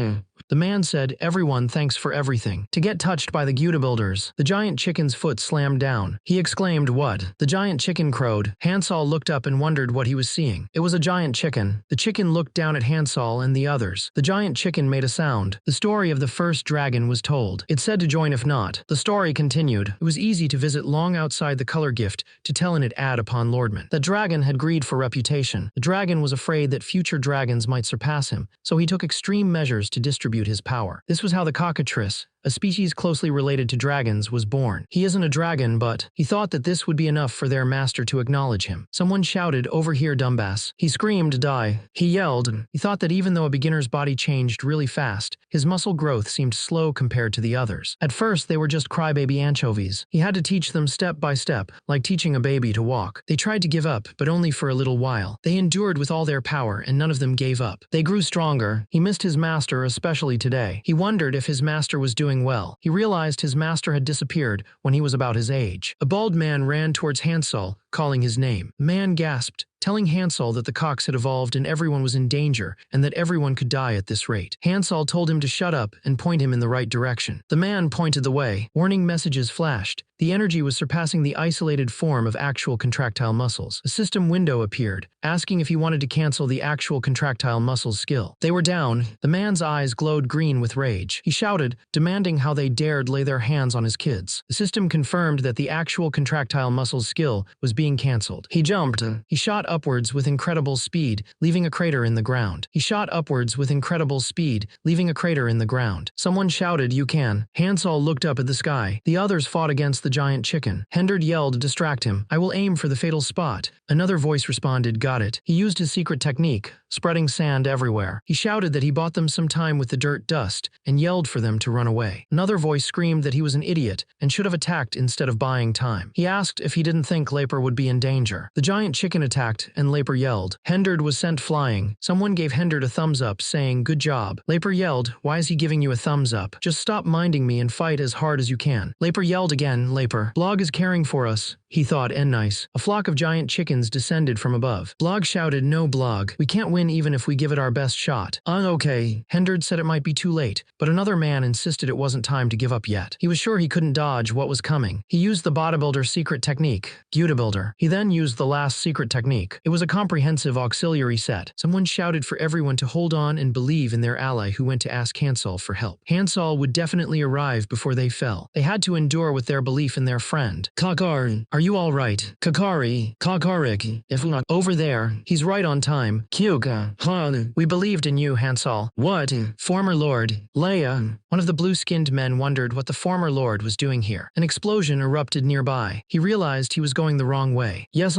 The man said, "Everyone, thanks for everything." To get touched by the bodybuilders, the giant chicken's foot slammed down. He exclaimed, "What?" The giant chicken crowed. Hansol looked up and wondered what he was seeing. It was a giant chicken. The chicken looked down at Hansol and the others. The giant chicken made a sound. The story of the first dragon was told. It said to join if not. The story continued. It was easy to visit long outside the color gift to tell in it ad upon Lordman. The dragon had greed for reputation. The dragon was afraid that future dragons might surpass him, so he took extreme measures to distribute his power. This was how the cockatrice, a species closely related to dragons, was born. He isn't a dragon, but he thought that this would be enough for their master to acknowledge him. Someone shouted, "Over here, dumbass." He screamed, "Die." He yelled. He thought that even though a beginner's body changed really fast, his muscle growth seemed slow compared to the others. At first, they were just crybaby anchovies. He had to teach them step by step, like teaching a baby to walk. They tried to give up, but only for a little while. They endured with all their power, and none of them gave up. They grew stronger. He missed his master, especially today. He wondered if his master was doing well. He realized his master had disappeared when he was about his age. A bald man ran towards Hansol, calling his name. The man gasped, telling Hansol that the cocks had evolved and everyone was in danger and that everyone could die at this rate. Hansol told him to shut up and point him in the right direction. The man pointed the way. Warning messages flashed. The energy was surpassing the isolated form of actual contractile muscles. A system window appeared, asking if he wanted to cancel the actual contractile muscles skill. They were down. The man's eyes glowed green with rage. He shouted, demanding how they dared lay their hands on his kids. The system confirmed that the actual contractile muscles skill was being cancelled. He jumped. He shot upwards with incredible speed, leaving a crater in the ground. He shot upwards with incredible speed, leaving a crater in the ground. Someone shouted, "You can." Hansol looked up at the sky. The others fought against the giant chicken. Hendard yelled to distract him, "I will aim for the fatal spot." Another voice responded, "Got it." He used his secret technique, spreading sand everywhere. He shouted that he bought them some time with the dirt dust and yelled for them to run away. Another voice screamed that he was an idiot and should have attacked instead of buying time. He asked if he didn't think Laper would be in danger. The giant chicken attacked and Laper yelled. Hendard was sent flying. Someone gave Hendard a thumbs up, saying, "Good job." Laper yelled, "Why is he giving you a thumbs up? Just stop minding me and fight as hard as you can." Laper yelled again, "Laper, Blog is caring for us," he thought, and nice. A flock of giant chickens descended from above. Blog shouted, "No, Blog. We can't win even if we give it our best shot." Okay. Hendard said it might be too late, but another man insisted it wasn't time to give up yet. He was sure he couldn't dodge what was coming. He used the bodybuilder secret technique, BODYBUILDER. He then used the last secret technique. It was a comprehensive auxiliary set. Someone shouted for everyone to hold on and believe in their ally who went to ask Hansol for help. Hansol would definitely arrive before they fell. They had to endure with their belief in their friend. "Kakar, are you all right? Kakari, Kakarik, if not over there, he's right on time. Kyuga, Han, we believed in you, Hansol." "What? Former Lord, Leia." One of the blue-skinned men wondered what the former Lord was doing here. An explosion erupted nearby. He realized he was going the wrong way. "Yes,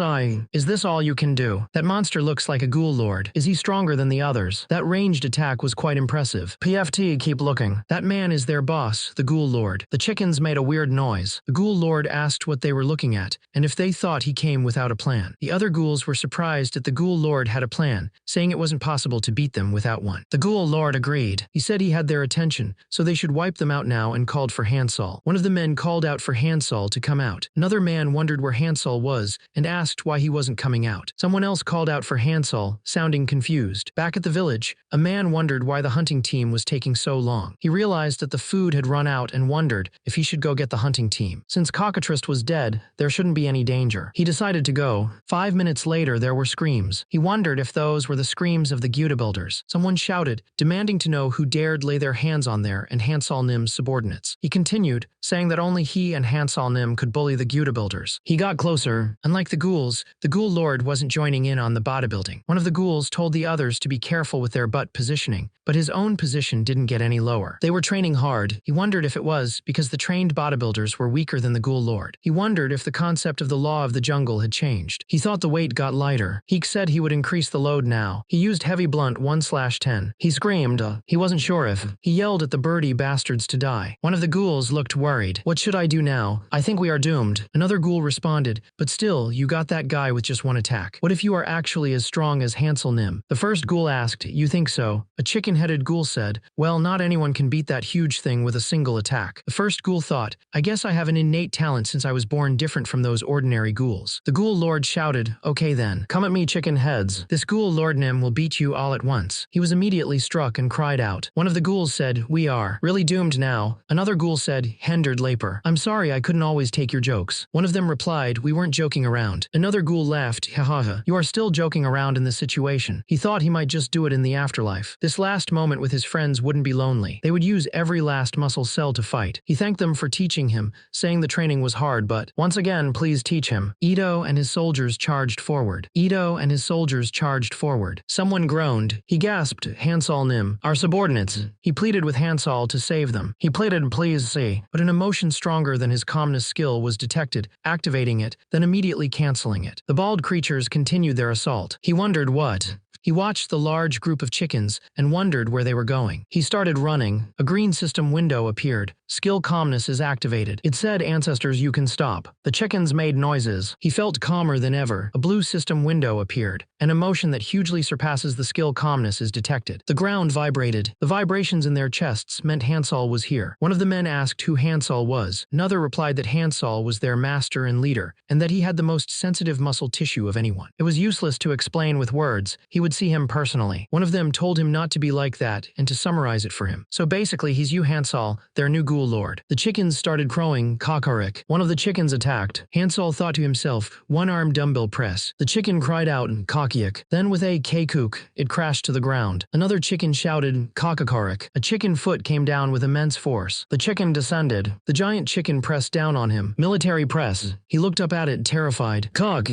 Is this all you can do? That monster looks like a ghoul lord. Is he stronger than the others?" That ranged attack was quite impressive. "PFT, keep looking. That man is their boss, the ghoul lord." The chickens made a weird noise. The ghoul lord asked what they were looking at, and if they thought he came without a plan. The other ghouls were surprised that the ghoul lord had a plan, saying it wasn't possible to beat them without one. The ghoul lord agreed. He said he had their attention, so they should wipe them out now, and called for Hansol. One of the men called out for Hansol to come out. Another man wondered where Hansol was and asked why he wasn't coming out. Someone else called out for Hansol, sounding confused. Back at the village, a man wondered why the hunting team was taking so long. He realized that the food had run out and wondered if he should go get the hunting team. Since Cockatrice was dead, there shouldn't be any danger. He decided to go. 5 minutes later, there were screams. He wondered if those were the screams of the bodybuilders. Someone shouted, demanding to know who dared lay their hands on their and Hansol Nim's subordinates. He continued, saying that only he and Hansol Nim could bully the bodybuilders. He got closer. Unlike the ghouls, the ghoul lord wasn't joining in on the bodybuilding. One of the ghouls told the others to be careful with their butt positioning, but his own position didn't get any lower. They were training hard. He wondered if it was because the trained bodybuilders were weaker than the ghoul lord. He wondered if the concept of the law of the jungle had changed. He thought the weight got lighter. He said he would increase the load now. He used heavy blunt 1/10. He screamed. He wasn't sure if. He yelled at the birdie bastards to die. One of the ghouls looked worried. "What should I do now? I think we are doomed." Another ghoul responded, "But still, you got that guy with just one attack." attack. What if you are actually as strong as Hansel Nim? The first ghoul asked, you think so? A chicken-headed ghoul said, well, not anyone can beat that huge thing with a single attack. The first ghoul thought, I guess I have an innate talent since I was born different from those ordinary ghouls. The ghoul lord shouted, okay then, come at me chicken heads. This ghoul Lord Nim will beat you all at once. He was immediately struck and cried out. One of the ghouls said, we are really doomed now. Another ghoul said, hindered Laper. I'm sorry I couldn't always take your jokes. One of them replied, we weren't joking around. Another ghoul laughed, hahaha. You are still joking around in this situation. He thought he might just do it in the afterlife. This last moment with his friends wouldn't be lonely. They would use every last muscle cell to fight. He thanked them for teaching him, saying the training was hard, but once again, please teach him. Ito and his soldiers charged forward. Ito and his soldiers charged forward. Someone groaned. He gasped, Hansol Nim, our subordinates. He pleaded with Hansol to save them. He pleaded, please see, but an emotion stronger than his calmness skill was detected, activating it, then immediately canceling it. The bald creatures continued their assault. He wondered what. He watched the large group of chickens and wondered where they were going. He started running. A green system window appeared. Skill calmness is activated. It said, ancestors, you can stop. The chickens made noises. He felt calmer than ever. A blue system window appeared. An emotion that hugely surpasses the skill calmness is detected. The ground vibrated. The vibrations in their chests meant Hansol was here. One of the men asked who Hansol was. Another replied that Hansol was their master and leader, and that he had the most sensitive muscle tissue of anyone. It was useless to explain with words. He would see him personally. One of them told him not to be like that and to summarize it for him. So basically, he's you Hansol, their new ghoul lord. The chickens started crowing, kakarik. One of the chickens attacked. Hansol thought to himself, one-arm dumbbell press. The chicken cried out, kakiak. Then with a kakuk, it crashed to the ground. Another chicken shouted, kakakarik. A chicken foot came down with immense force. The chicken descended. The giant chicken pressed down on him. Military press. He looked up at it, terrified. Kak.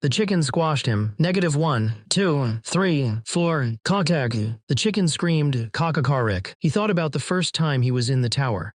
The chicken squashed him. -1, 2, 3, 4, kakak. The chicken screamed, kakakarik. He thought about the first time he was in the tower.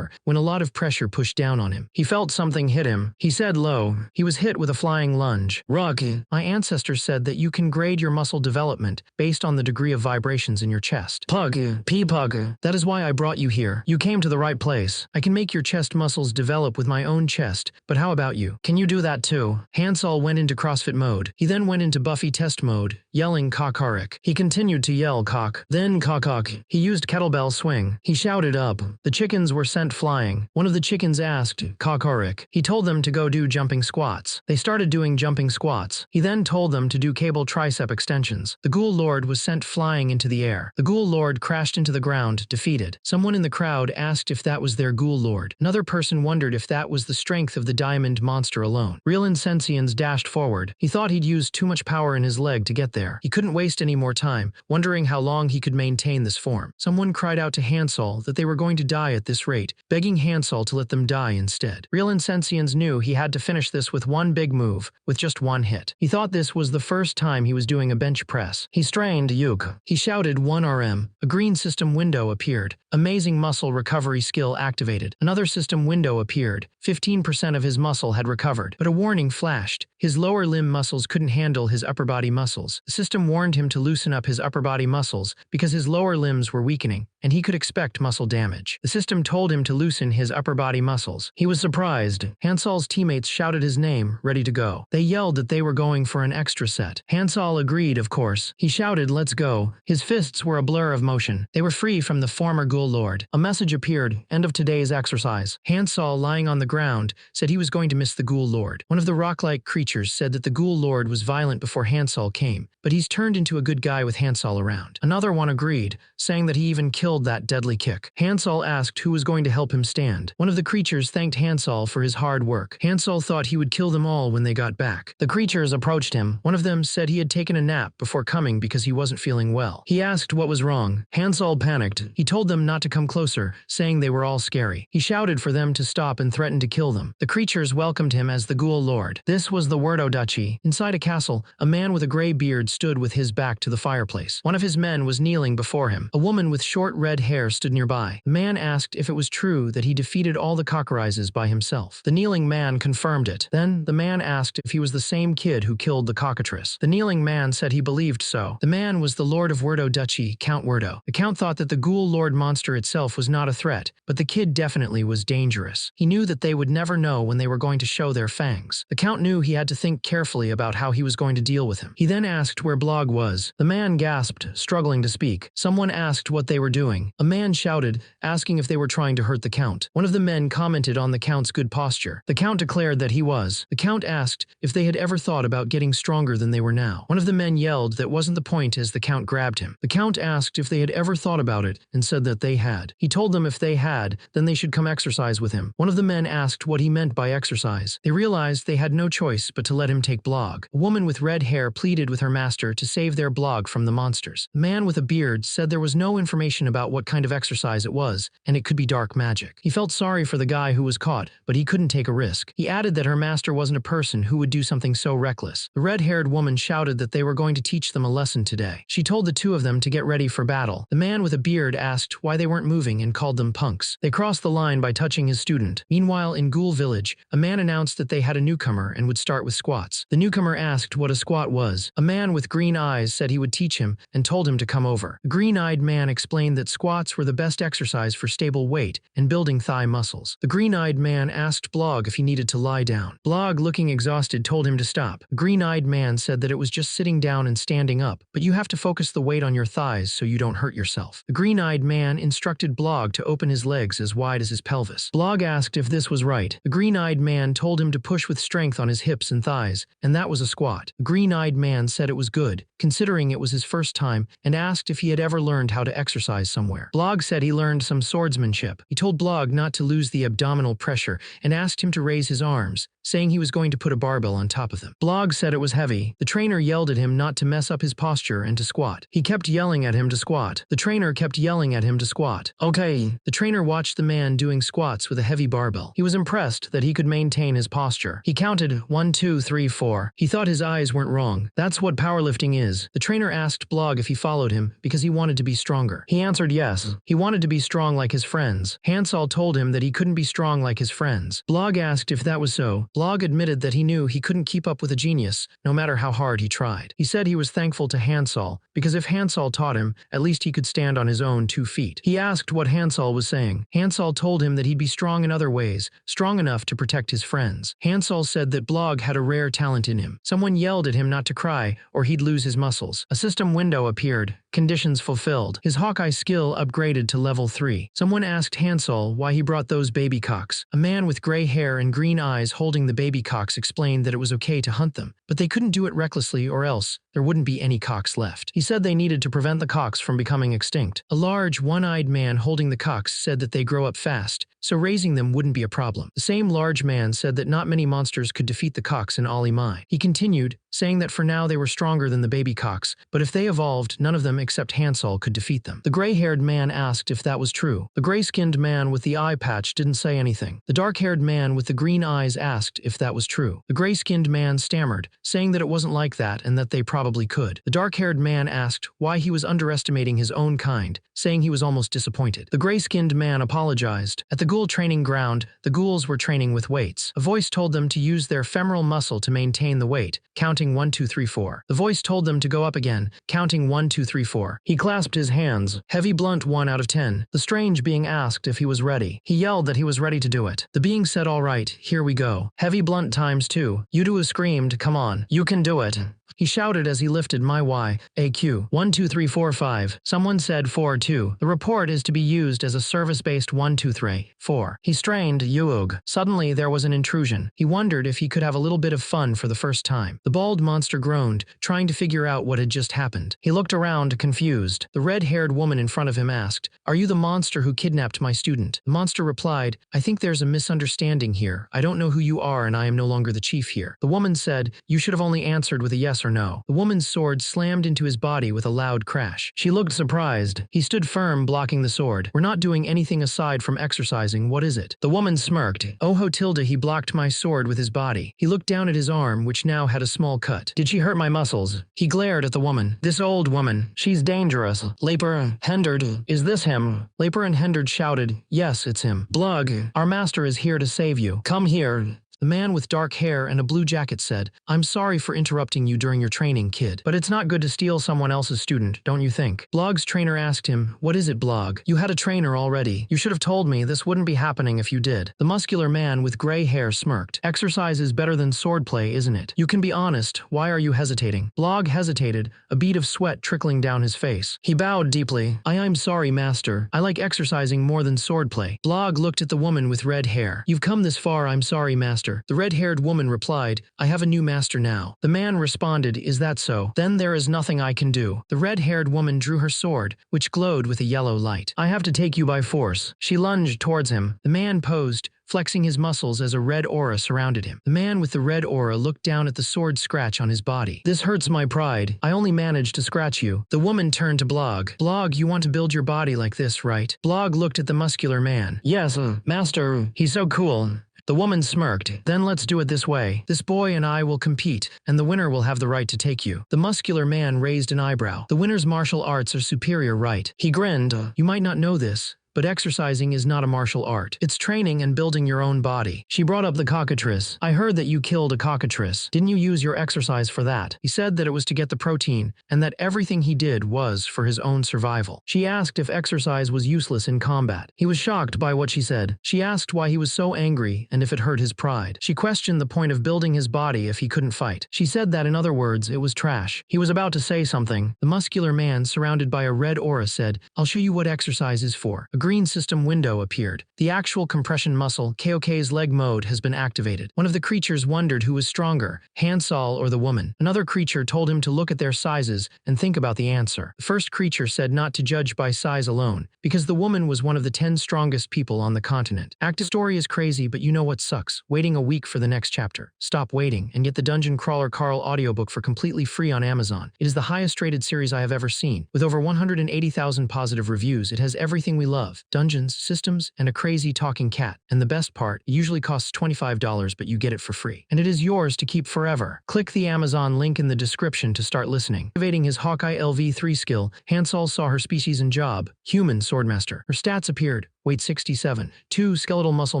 When a lot of pressure pushed down on him. He felt something hit him. He said low. He was hit with a flying lunge. Rocky. My ancestors said that you can grade your muscle development based on the degree of vibrations in your chest. Pug. P-pug. That is why I brought you here. You came to the right place. I can make your chest muscles develop with my own chest, but how about you? Can you do that too? Hansol went into CrossFit mode. He then went into Buffy test mode, yelling kakarik. He continued to yell cock, then kakak. He used kettlebell swing. He shouted up. The chickens were sent flying. One of the chickens asked, kakarik. He told them to go do jumping squats. They started doing jumping squats. He then told them to do cable tricep extensions. The ghoul lord was sent flying into the air. The ghoul lord crashed into the ground, defeated. Someone in the crowd asked if that was their ghoul lord. Another person wondered if that was the strength of the diamond monster alone. Real Insensians dashed forward. He thought he'd used too much power in his leg to get there. He couldn't waste any more time, wondering how long he could maintain this form. Someone cried out to Hansol that they were going to die at this rate, begging Hansol to let them die instead. Real Insensians knew he had to finish this with one big move, with just one hit. He thought this was the first time he was doing a bench press. He strained Yuk. He shouted 1 RM. A green system window appeared. Amazing muscle recovery skill activated. Another system window appeared. 15% of his muscle had recovered, but a warning flashed. His lower limb muscles couldn't handle his upper body muscles. The system warned him to loosen up his upper body muscles because his lower limbs were weakening, and he could expect muscle damage. The system told him to loosen his upper body muscles. He was surprised. Hansol's teammates shouted his name, ready to go. They yelled that they were going for an extra set. Hansol agreed, of course. He shouted, let's go. His fists were a blur of motion. They were free from the former ghoul lord. A message appeared, end of today's exercise. Hansol, lying on the ground, said he was going to miss the ghoul lord. One of the rock-like creatures said that the ghoul lord was violent before Hansol came, but he's turned into a good guy with Hansol around. Another one agreed, saying that he even killed that deadly kick. Hansol asked who was going to help him stand. One of the creatures thanked Hansol for his hard work. Hansol thought he would kill them all when they got back. The creatures approached him. One of them said he had taken a nap before coming because he wasn't feeling well. He asked what was wrong. Hansol panicked. He told them not to come closer, saying they were all scary. He shouted for them to stop and threatened to kill them. The creatures welcomed him as the ghoul lord. This was the Wordo Duchy. Inside a castle, a man with a gray beard stood with his back to the fireplace. One of his men was kneeling before him. A woman with short red hair stood nearby. The man asked if it was true that he defeated all the cockarizes by himself. The kneeling man confirmed it. Then, the man asked if he was the same kid who killed the cockatrice. The kneeling man said he believed so. The man was the Lord of Wordo Duchy, Count Wordo. The Count thought that the ghoul lord monster itself was not a threat, but the kid definitely was dangerous. He knew that they would never know when they were going to show their fangs. lungs. The Count knew he had to think carefully about how he was going to deal with him. He then asked where Blog was. The man gasped, struggling to speak. Someone asked what they were doing. A man shouted, asking if they were trying to hurt the Count. One of the men commented on the Count's good posture. The Count declared that he was. The Count asked if they had ever thought about getting stronger than they were now. One of the men yelled that wasn't the point as the Count grabbed him. The Count asked if they had ever thought about it and said that they had. He told them if they had, then they should come exercise with him. One of the men asked what he meant by exercise. They realized they had no choice but to let him take Blog. A woman with red hair pleaded with her master to save their Blog from the monsters. The man with a beard said there was no information about what kind of exercise it was, and it could be dark magic. He felt sorry for the guy who was caught, but he couldn't take a risk. He added that her master wasn't a person who would do something so reckless. The red-haired woman shouted that they were going to teach them a lesson today. She told the two of them to get ready for battle. The man with a beard asked why they weren't moving and called them punks. They crossed the line by touching his student. Meanwhile, in Ghoul Village, a man announced that they had a newcomer and would start with squats. The newcomer asked what a squat was. A man with green eyes said he would teach him and told him to come over. The green-eyed man explained that squats were the best exercise for stable weight and building thigh muscles. The green-eyed man asked Blog if he needed to lie down. Blog, looking exhausted, told him to stop. The green-eyed man said that it was just sitting down and standing up, but you have to focus the weight on your thighs so you don't hurt yourself. The green-eyed man instructed Blog to open his legs as wide as his pelvis. Blog asked if this was right. The green-eyed man told him to push with strength on his hips and thighs, and that was a squat. The green-eyed man said it was good, considering it was his first time, and asked if he had ever learned how to exercise somewhere. Blog said he learned some swordsmanship. He told Blog not to lose the abdominal pressure and asked him to raise his arms, saying he was going to put a barbell on top of them. Blog said it was heavy. The trainer yelled at him not to mess up his posture and to squat. He kept yelling at him to squat. The trainer kept yelling at him to squat. Okay. The trainer watched the man doing squats with a heavy barbell. He was impressed that he could maintain his posture. He counted 1, 2, 3, 4. He thought his eyes weren't wrong. That's what powerlifting is. The trainer asked Blog if he followed him because he wanted to be stronger. He answered yes. He wanted to be strong like his friends. Hansol told him that he couldn't be strong like his friends. Blog asked if that was so. Blog admitted that he knew he couldn't keep up with a genius, no matter how hard he tried. He said he was thankful to Hansol, because if Hansol taught him, at least he could stand on his own 2 feet. He asked what Hansol was saying. Hansol told him that he'd be strong in other ways, strong enough to protect his friends. Hansol said that Blog had a rare talent in him. Someone yelled at him not to cry, or he'd lose his muscles. A system window appeared. Conditions fulfilled. His Hawkeye skill upgraded to level 3. Someone asked Hansol why he brought those baby cocks. A man with gray hair and green eyes holding the baby cocks explained that it was okay to hunt them, but they couldn't do it recklessly or else there wouldn't be any cocks left. He said they needed to prevent the cocks from becoming extinct. A large, one-eyed man holding the cocks said that they grow up fast, so raising them wouldn't be a problem. The same large man said that not many monsters could defeat the cocks in Ollie Mine. He continued, saying that for now they were stronger than the baby cocks, but if they evolved, none of them except Hansol could defeat them. The gray-haired man asked if that was true. The gray-skinned man with the eye patch didn't say anything. The dark-haired man with the green eyes asked if that was true. The gray-skinned man stammered, saying that it wasn't like that and that they probably could. The dark-haired man asked why he was underestimating his own kind, saying he was almost disappointed. The gray-skinned man apologized. At the ghoul training ground, the ghouls were training with weights. A voice told them to use their femoral muscle to maintain the weight, counting 1, 2, 3, 4. The voice told them to go up again, counting 1, 2, 3, 4. He clasped his hands. Heavy blunt 1 out of 10. The strange being asked if he was ready. He yelled that he was ready to do it. The being said, all right, here we go. Heavy blunt times 2. Yudu screamed, come on, you can do it. He shouted as he lifted my Y, AQ. 1, 2, 3, 4, 5. Someone said 4, 2. The report is to be used as a service-based 1, 2, 3, 4. He strained, Yuug. Suddenly there was an intrusion. He wondered if he could have a little bit of fun for the first time. The bald monster groaned, trying to figure out what had just happened. He looked around, confused. The red-haired woman in front of him asked, are you the monster who kidnapped my student? The monster replied, I think there's a misunderstanding here. I don't know who you are and I am no longer the chief here. The woman said, you should have only answered with a yes or no. The woman's sword slammed into his body with a loud crash. She looked surprised. He stood firm, blocking the sword. We're not doing anything aside from exercising. What is it? The woman smirked. Oh Tilda, he blocked my sword with his body. He looked down at his arm, which now had a small cut. Did she hurt my muscles? He glared at the woman. This old woman. She's dangerous. Leper, Hendard, is this him? Leper and Hendard shouted, yes, it's him. Blug, our master is here to save you. Come here. The man with dark hair and a blue jacket said, "I'm sorry for interrupting you during your training, kid. But it's not good to steal someone else's student, don't you think?" Blog's trainer asked him, "What is it, Blog? You had a trainer already. You should have told me this wouldn't be happening if you did." The muscular man with gray hair smirked. "Exercise is better than swordplay, isn't it? You can be honest. Why are you hesitating?" Blog hesitated, a bead of sweat trickling down his face. He bowed deeply. I'm sorry, master. I like exercising more than swordplay." Blog looked at the woman with red hair. "You've come this far, I'm sorry, master." The red-haired woman replied, "I have a new master now." The man responded, "Is that so? Then there is nothing I can do." The red-haired woman drew her sword, which glowed with a yellow light. "I have to take you by force." She lunged towards him. The man posed, flexing his muscles as a red aura surrounded him. The man with the red aura looked down at the sword scratch on his body. "This hurts my pride. I only managed to scratch you." The woman turned to Blog. "Blog, you want to build your body like this, right?" Blog looked at the muscular man. "Yes, master. He's so cool." The woman smirked. "Then let's do it this way. This boy and I will compete, and the winner will have the right to take you." The muscular man raised an eyebrow. "The winner's martial arts are superior, right?" He grinned. "You might not know this, but exercising is not a martial art. It's training and building your own body." She brought up the cockatrice. "I heard that you killed a cockatrice. Didn't you use your exercise for that?" He said that it was to get the protein, and that everything he did was for his own survival. She asked if exercise was useless in combat. He was shocked by what she said. She asked why he was so angry and if it hurt his pride. She questioned the point of building his body if he couldn't fight. She said that, in other words, it was trash. He was about to say something. The muscular man, surrounded by a red aura, said, "I'll show you what exercise is for." A green system window appeared. The actual compression muscle, KOK's leg mode, has been activated. One of the creatures wondered who was stronger, Hansol or the woman. Another creature told him to look at their sizes and think about the answer. The first creature said not to judge by size alone, because the woman was one of the 10 strongest people on the continent. Active story is crazy, but you know what sucks? Waiting a week for the next chapter. Stop waiting and get the Dungeon Crawler Carl audiobook for completely free on Amazon. It is the highest rated series I have ever seen. With over 180,000 positive reviews, it has everything we love. Dungeons, systems, and a crazy talking cat. And the best part, it usually costs $25, but you get it for free. And it is yours to keep forever. Click the Amazon link in the description to start listening. Activating his Hawkeye LV3 skill, Hansol saw her species and job, human swordmaster. Her stats appeared. Weight 67, 2 skeletal muscle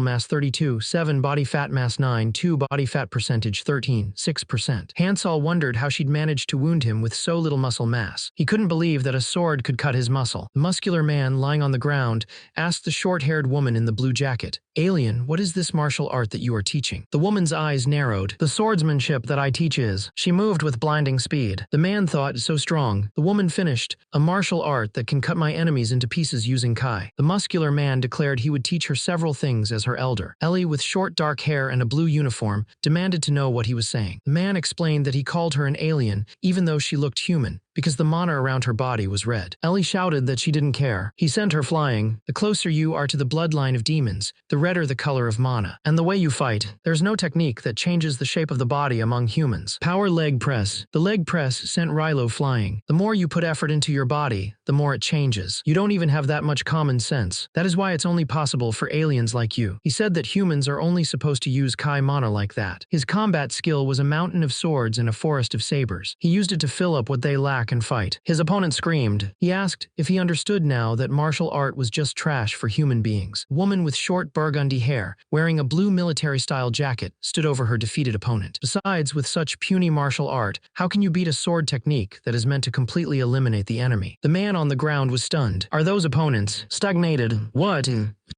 mass 32, 7 body fat mass 9, 2 body fat percentage 13, 6%. Hansol wondered how she'd managed to wound him with so little muscle mass. He couldn't believe that a sword could cut his muscle. The muscular man, lying on the ground, asked the short-haired woman in the blue jacket, "Alien, what is this martial art that you are teaching?" The woman's eyes narrowed. "The swordsmanship that I teach is." She moved with blinding speed. The man thought, "So strong." The woman finished, "A martial art that can cut my enemies into pieces using Kai." The muscular man declared he would teach her several things as her elder. Ellie, with short dark hair and a blue uniform, demanded to know what he was saying. The man explained that he called her an alien, even though she looked human, because the mana around her body was red. Ellie shouted that she didn't care. He sent her flying. "The closer you are to the bloodline of demons, the redder the color of mana. And the way you fight, there's no technique that changes the shape of the body among humans. Power leg press." The leg press sent Rilo flying. "The more you put effort into your body, the more it changes. You don't even have that much common sense. That is why it's only possible for aliens like you." He said that humans are only supposed to use Kai mana like that. His combat skill was a mountain of swords and a forest of sabers. He used it to fill up what they lack and fight. His opponent screamed. He asked if he understood now that martial art was just trash for human beings. A woman with short burgundy hair, wearing a blue military-style jacket, stood over her defeated opponent. "Besides, with such puny martial art, how can you beat a sword technique that is meant to completely eliminate the enemy?" The man on the ground was stunned. "Are those opponents stagnated?" "What?"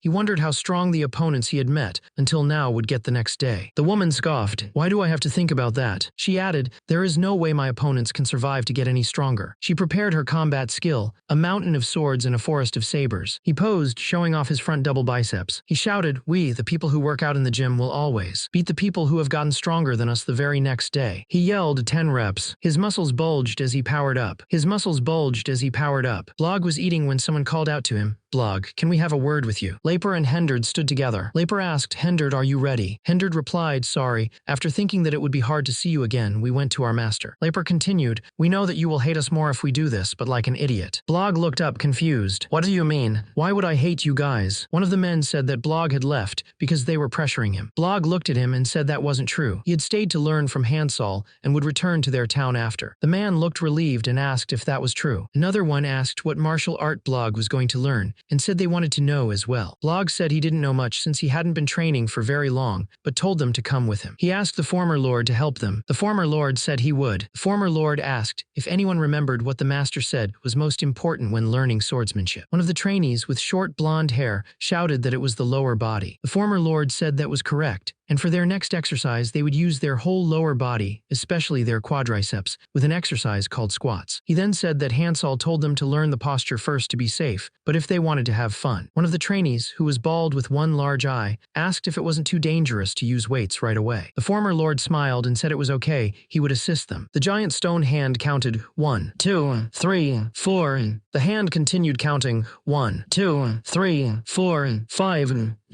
He wondered how strong the opponents he had met until now would get the next day. The woman scoffed. "Why do I have to think about that?" She added, "There is no way my opponents can survive to get any stronger." She prepared her combat skill, a mountain of swords and a forest of sabers. He posed, showing off his front double biceps. He shouted, "We, the people who work out in the gym, will always beat the people who have gotten stronger than us the very next day." He yelled 10 reps. His muscles bulged as he powered up. Blog was eating when someone called out to him, "Blog, can we have a word with you?" Leper and Hendard stood together. Leper asked, "Hendard, are you ready?" Hendard replied, "Sorry. After thinking that it would be hard to see you again, we went to our master." Leper continued, "We know that you will hate us more if we do this, but like an idiot." Blog looked up confused. "What do you mean? Why would I hate you guys?" One of the men said that Blog had left because they were pressuring him. Blog looked at him and said that wasn't true. He had stayed to learn from Hansol and would return to their town after. The man looked relieved and asked if that was true. Another one asked what martial art Blog was going to learn and said they wanted to know as well. Blog said he didn't know much since he hadn't been training for very long, but told them to come with him. He asked the former lord to help them. The former lord said he would. The former lord asked if anyone remembered what the master said was most important when learning swordsmanship. One of the trainees with short blonde hair shouted that it was the lower body. The former lord said that was correct, and for their next exercise they would use their whole lower body, especially their quadriceps, with an exercise called squats. He then said that Hansol told them to learn the posture first to be safe, but if they wanted to have fun. One of the trainees, who was bald with one large eye, asked if it wasn't too dangerous to use weights right away. The former lord smiled and said it was okay, he would assist them. The giant stone hand counted 1, 2, 3, 4. The hand continued counting 1, 2, 3, 4, 5.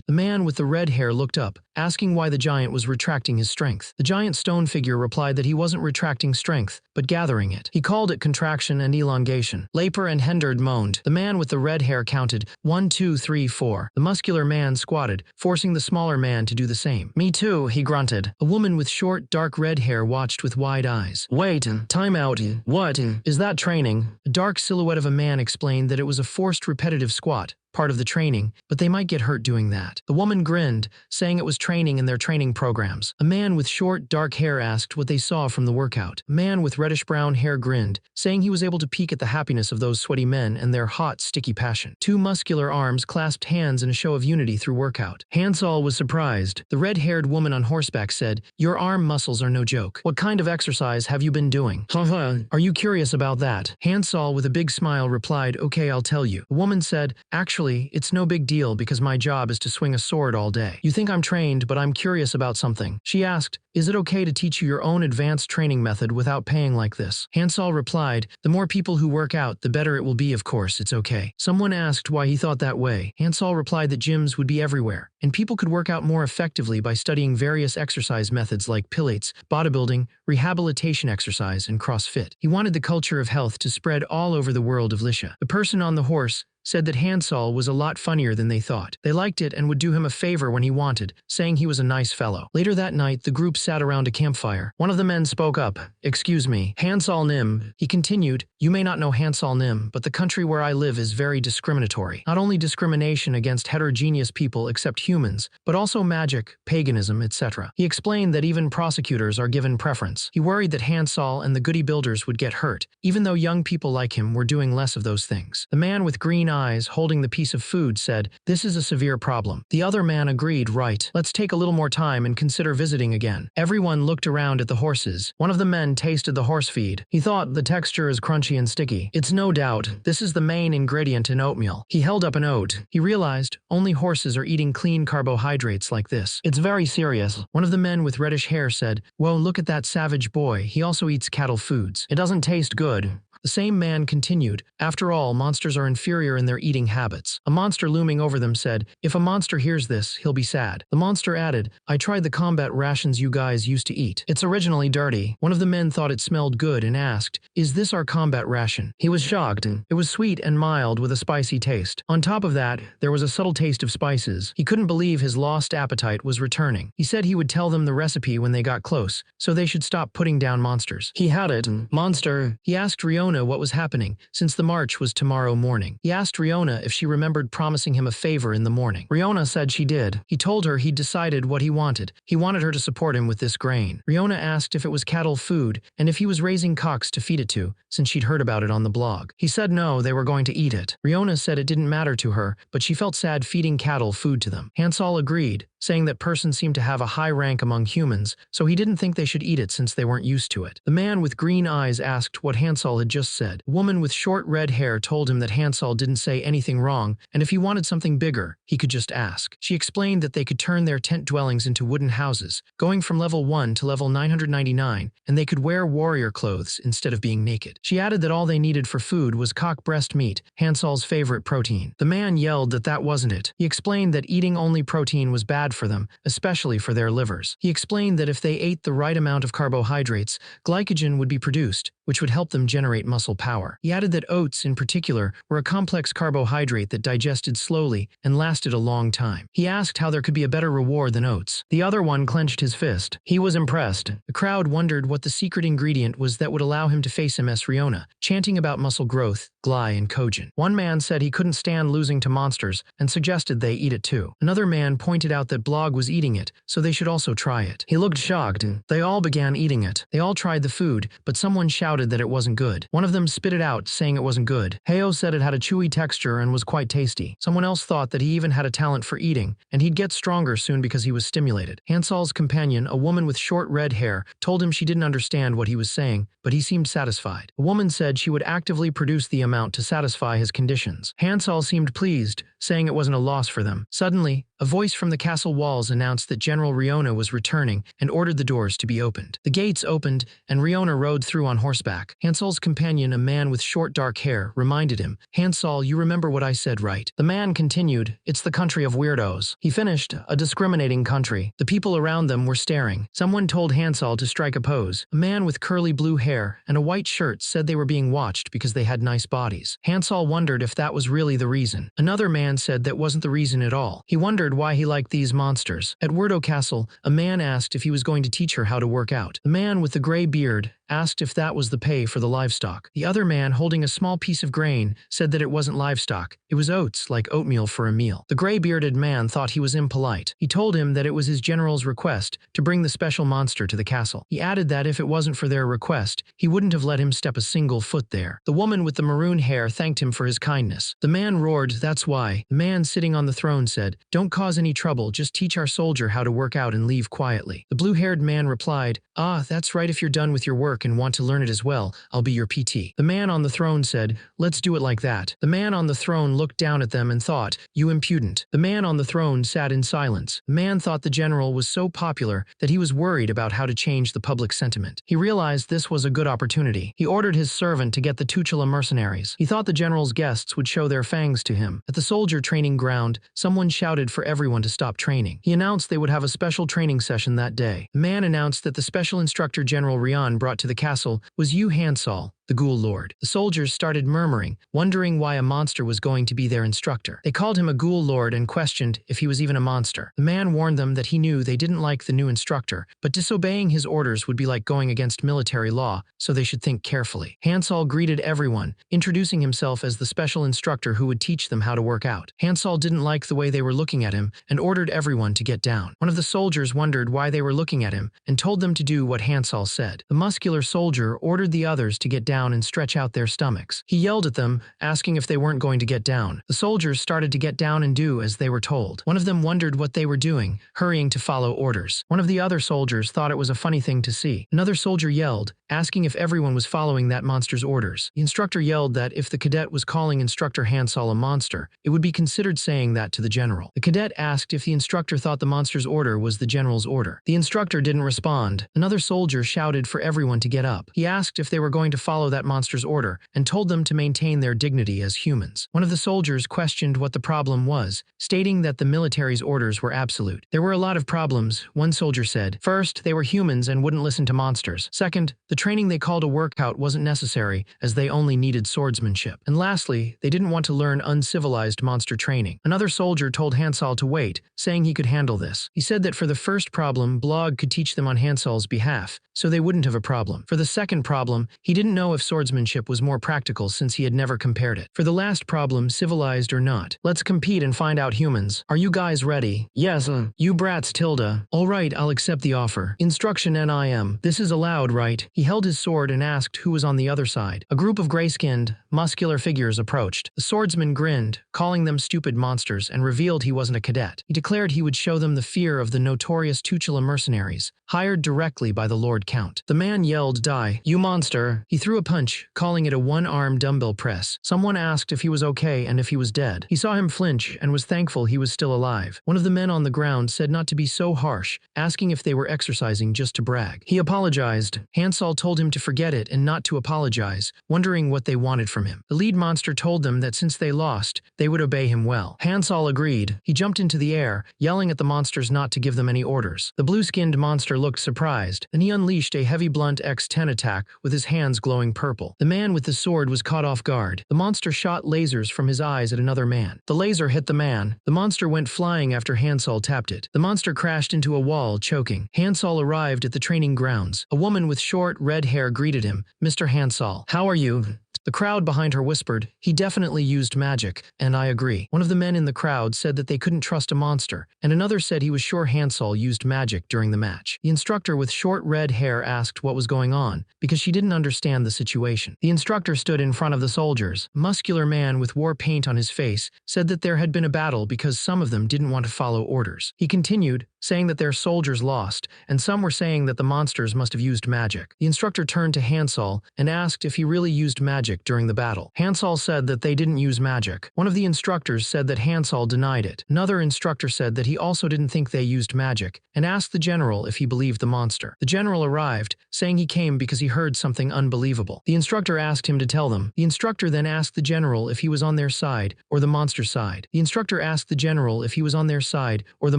The man with the red hair looked up, asking why the giant was retracting his strength. The giant stone figure replied that he wasn't retracting strength, but gathering it. He called it contraction and elongation. Laper and Hendard moaned. The man with the red hair counted 1, 2, 3, 4. The muscular man squatted, forcing the smaller man to do the same. Me too, he grunted. A woman with short, dark red hair watched with wide eyes. Wait, time out. What? Is that training? A dark silhouette of a man explained that it was a forced repetitive squat, part of the training, but they might get hurt doing that. The woman grinned, saying it was training in their training programs. A man with short, dark hair asked what they saw from the workout. A man with reddish-brown hair grinned, saying he was able to peek at the happiness of those sweaty men and their hot, sticky passion. Two muscular arms clasped hands in a show of unity through workout. Hansol was surprised. The red-haired woman on horseback said, "Your arm muscles are no joke. What kind of exercise have you been doing? Haha, are you curious about that?" Hansol, with a big smile, replied, "Okay, I'll tell you." The woman said, "Actually, it's no big deal because my job is to swing a sword all day. You think I'm trained, but I'm curious about something." She asked, "Is it okay to teach you your own advanced training method without paying like this?" Hansol replied, "The more people who work out, the better it will be, of course, it's okay." Someone asked why he thought that way. Hansol replied that gyms would be everywhere, and people could work out more effectively by studying various exercise methods like pilates, bodybuilding, rehabilitation exercise, and CrossFit. He wanted the culture of health to spread all over the world of Lisha. The person on the horse said that Hansol was a lot funnier than they thought. They liked it and would do him a favor when he wanted, saying he was a nice fellow. Later that night, the group sat around a campfire. One of the men spoke up. "Excuse me, Hansol Nim." He continued, "You may not know Hansol Nim, but the country where I live is very discriminatory. Not only discrimination against heterogeneous people except humans, but also magic, paganism, etc." He explained that even prosecutors are given preference. He worried that Hansol and the goody builders would get hurt, even though young people like him were doing less of those things. The man with green eyes, holding the piece of food, said, "This is a severe problem." The other man agreed, "Right. Let's take a little more time and consider visiting again." Everyone looked around at the horses. One of the men tasted the horse feed. He thought the texture is crunchy and sticky. "It's no doubt. This is the main ingredient in oatmeal." He held up an oat. He realized only horses are eating clean carbohydrates like this. "It's very serious." One of the men with reddish hair said, "Whoa, look at that savage boy. He also eats cattle foods. It doesn't taste good." The same man continued, "After all, monsters are inferior in their eating habits." A monster looming over them said, "If a monster hears this, he'll be sad." The monster added, "I tried the combat rations you guys used to eat. It's originally dirty." One of the men thought it smelled good and asked, "Is this our combat ration?" He was shocked. It was sweet and mild with a spicy taste. On top of that, there was a subtle taste of spices. He couldn't believe his lost appetite was returning. He said he would tell them the recipe when they got close, so they should stop putting down monsters. He had it. "Monster." He asked Riona what was happening, since the march was tomorrow morning. He asked Riona if she remembered promising him a favor in the morning. Riona said she did. He told her he'd decided what he wanted. He wanted her to support him with this grain. Riona asked if it was cattle food and if he was raising cocks to feed it to, since she'd heard about it on the blog. He said no, they were going to eat it. Riona said it didn't matter to her, but she felt sad feeding cattle food to them. Hansol agreed, saying that persons seemed to have a high rank among humans, so he didn't think they should eat it since they weren't used to it. The man with green eyes asked what Hansol had just said. A woman with short red hair told him that Hansol didn't say anything wrong, and if he wanted something bigger, he could just ask. She explained that they could turn their tent dwellings into wooden houses, going from level 1 to level 999, and they could wear warrior clothes instead of being naked. She added that all they needed for food was cock breast meat, Hansol's favorite protein. The man yelled that that wasn't it. He explained that eating only protein was bad for them, especially for their livers. He explained that if they ate the right amount of carbohydrates, glycogen would be produced, which would help them generate muscle power. He added that oats, in particular, were a complex carbohydrate that digested slowly and lasted a long time. He asked how there could be a better reward than oats. The other one clenched his fist. He was impressed. The crowd wondered what the secret ingredient was that would allow him to face MS Riona, chanting about muscle growth, Gly, and Kojin. One man said he couldn't stand losing to monsters and suggested they eat it too. Another man pointed out that Blog was eating it, so they should also try it. He looked shocked. They all began eating it. They all tried the food, but someone shouted that it wasn't good. One of them spit it out, saying it wasn't good. Heo said it had a chewy texture and was quite tasty. Someone else thought that he even had a talent for eating, and he'd get stronger soon because he was stimulated. Hansol's companion, a woman with short red hair, told him she didn't understand what he was saying, but he seemed satisfied. A woman said she would actively produce the amount to satisfy his conditions. Hansol seemed pleased, saying it wasn't a loss for them. Suddenly, a voice from the castle walls announced that General Riona was returning and ordered the doors to be opened. The gates opened, and Riona rode through on horseback. Hansol's companion, a man with short dark hair, reminded him, "Hansol, you remember what I said, right?" The man continued, "It's the country of weirdos." He finished, "A discriminating country." The people around them were staring. Someone told Hansol to strike a pose. A man with curly blue hair and a white shirt said they were being watched because they had nice bodies. Hansol wondered if that was really the reason. Another man said that wasn't the reason at all. He wondered why he liked these monsters. At Werdo Castle, a man asked if he was going to teach her how to work out. The man with the gray beard asked if that was the pay for the livestock. The other man, holding a small piece of grain, said that it wasn't livestock. It was oats, like oatmeal for a meal. The gray-bearded man thought he was impolite. He told him that it was his general's request to bring the special monster to the castle. He added that if it wasn't for their request, he wouldn't have let him step a single foot there. The woman with the maroon hair thanked him for his kindness. The man roared, "That's why." The man sitting on the throne said, "Don't cause any trouble, just teach our soldier how to work out and leave quietly." The blue-haired man replied, "Ah, that's right, if you're done with your work and want to learn it as well, I'll be your PT." The man on the throne said, "Let's do it like that." The man on the throne looked down at them and thought, "You impudent." The man on the throne sat in silence. The man thought the general was so popular that he was worried about how to change the public sentiment. He realized this was a good opportunity. He ordered his servant to get the Tuchula mercenaries. He thought the general's guests would show their fangs to him. At the soldier training ground, someone shouted for everyone to stop training. He announced they would have a special training session that day. The man announced that the special instructor General Rion brought to the castle was Yu Hansol, the Ghoul Lord. The soldiers started murmuring, wondering why a monster was going to be their instructor. They called him a Ghoul Lord and questioned if he was even a monster. The man warned them that he knew they didn't like the new instructor, but disobeying his orders would be like going against military law, so they should think carefully. Hansol greeted everyone, introducing himself as the special instructor who would teach them how to work out. Hansol didn't like the way they were looking at him and ordered everyone to get down. One of the soldiers wondered why they were looking at him and told them to do what Hansol said. The muscular soldier ordered the others to get down and stretch out their stomachs. He yelled at them, asking if they weren't going to get down. The soldiers started to get down and do as they were told. One of them wondered what they were doing, hurrying to follow orders. One of the other soldiers thought it was a funny thing to see. Another soldier yelled, asking if everyone was following that monster's orders. The instructor yelled that if the cadet was calling Instructor Hansol a monster, it would be considered saying that to the general. The cadet asked if the instructor thought the monster's order was the general's order. The instructor didn't respond. Another soldier shouted for everyone to get up. He asked if they were going to follow that monster's order and told them to maintain their dignity as humans. One of the soldiers questioned what the problem was, stating that the military's orders were absolute. There were a lot of problems, one soldier said. First, they were humans and wouldn't listen to monsters. Second, the training they called a workout wasn't necessary, as they only needed swordsmanship. And lastly, they didn't want to learn uncivilized monster training. Another soldier told Hansol to wait, saying he could handle this. He said that for the first problem, Blog could teach them on Hansol's behalf, so they wouldn't have a problem. For the second problem, he didn't know if swordsmanship was more practical since he had never compared it. For the last problem, civilized or not, let's compete and find out humans. Are you guys ready? Yes, you brats Tilda. All right, I'll accept the offer. Instruction NIM. This is allowed, right? He held his sword and asked who was on the other side. A group of gray-skinned, muscular figures approached. The swordsman grinned, calling them stupid monsters, and revealed he wasn't a cadet. He declared he would show them the fear of the notorious Tuchula mercenaries, hired directly by the Lord Count. The man yelled, "Die, you monster!" He threw a punch, calling it a one-arm dumbbell press. Someone asked if he was okay and if he was dead. He saw him flinch and was thankful he was still alive. One of the men on the ground said not to be so harsh, asking if they were exercising just to brag. He apologized. Hansol told him to forget it and not to apologize, wondering what they wanted from him. The lead monster told them that since they lost, they would obey him well. Hansol agreed. He jumped into the air, yelling at the monsters not to give them any orders. The blue-skinned monster looked surprised. Then he unleashed a heavy blunt X-10 attack with his hands glowing purple. The man with the sword was caught off guard. The monster shot lasers from his eyes at another man. The laser hit the man. The monster went flying after Hansol tapped it. The monster crashed into a wall, choking. Hansol arrived at the training grounds. A woman with short, red hair greeted him. "Mr. Hansol, how are you?" The crowd behind her whispered, "He definitely used magic, and I agree." One of the men in the crowd said that they couldn't trust a monster, and another said he was sure Hansol used magic during the match. The instructor with short red hair asked what was going on, because she didn't understand the situation. The instructor stood in front of the soldiers. A muscular man with war paint on his face said that there had been a battle because some of them didn't want to follow orders. He continued, saying that their soldiers lost, and some were saying that the monsters must have used magic. The instructor turned to Hansol and asked if he really used magic during the battle. Hansol said that they didn't use magic. One of the instructors said that Hansol denied it. Another instructor said that he also didn't think they used magic, and asked the general if he believed the monster. The general arrived, saying he came because he heard something unbelievable. The instructor asked him to tell them. The instructor then asked the general if he was on their side or the monster's side. The instructor asked the general if he was on their side or the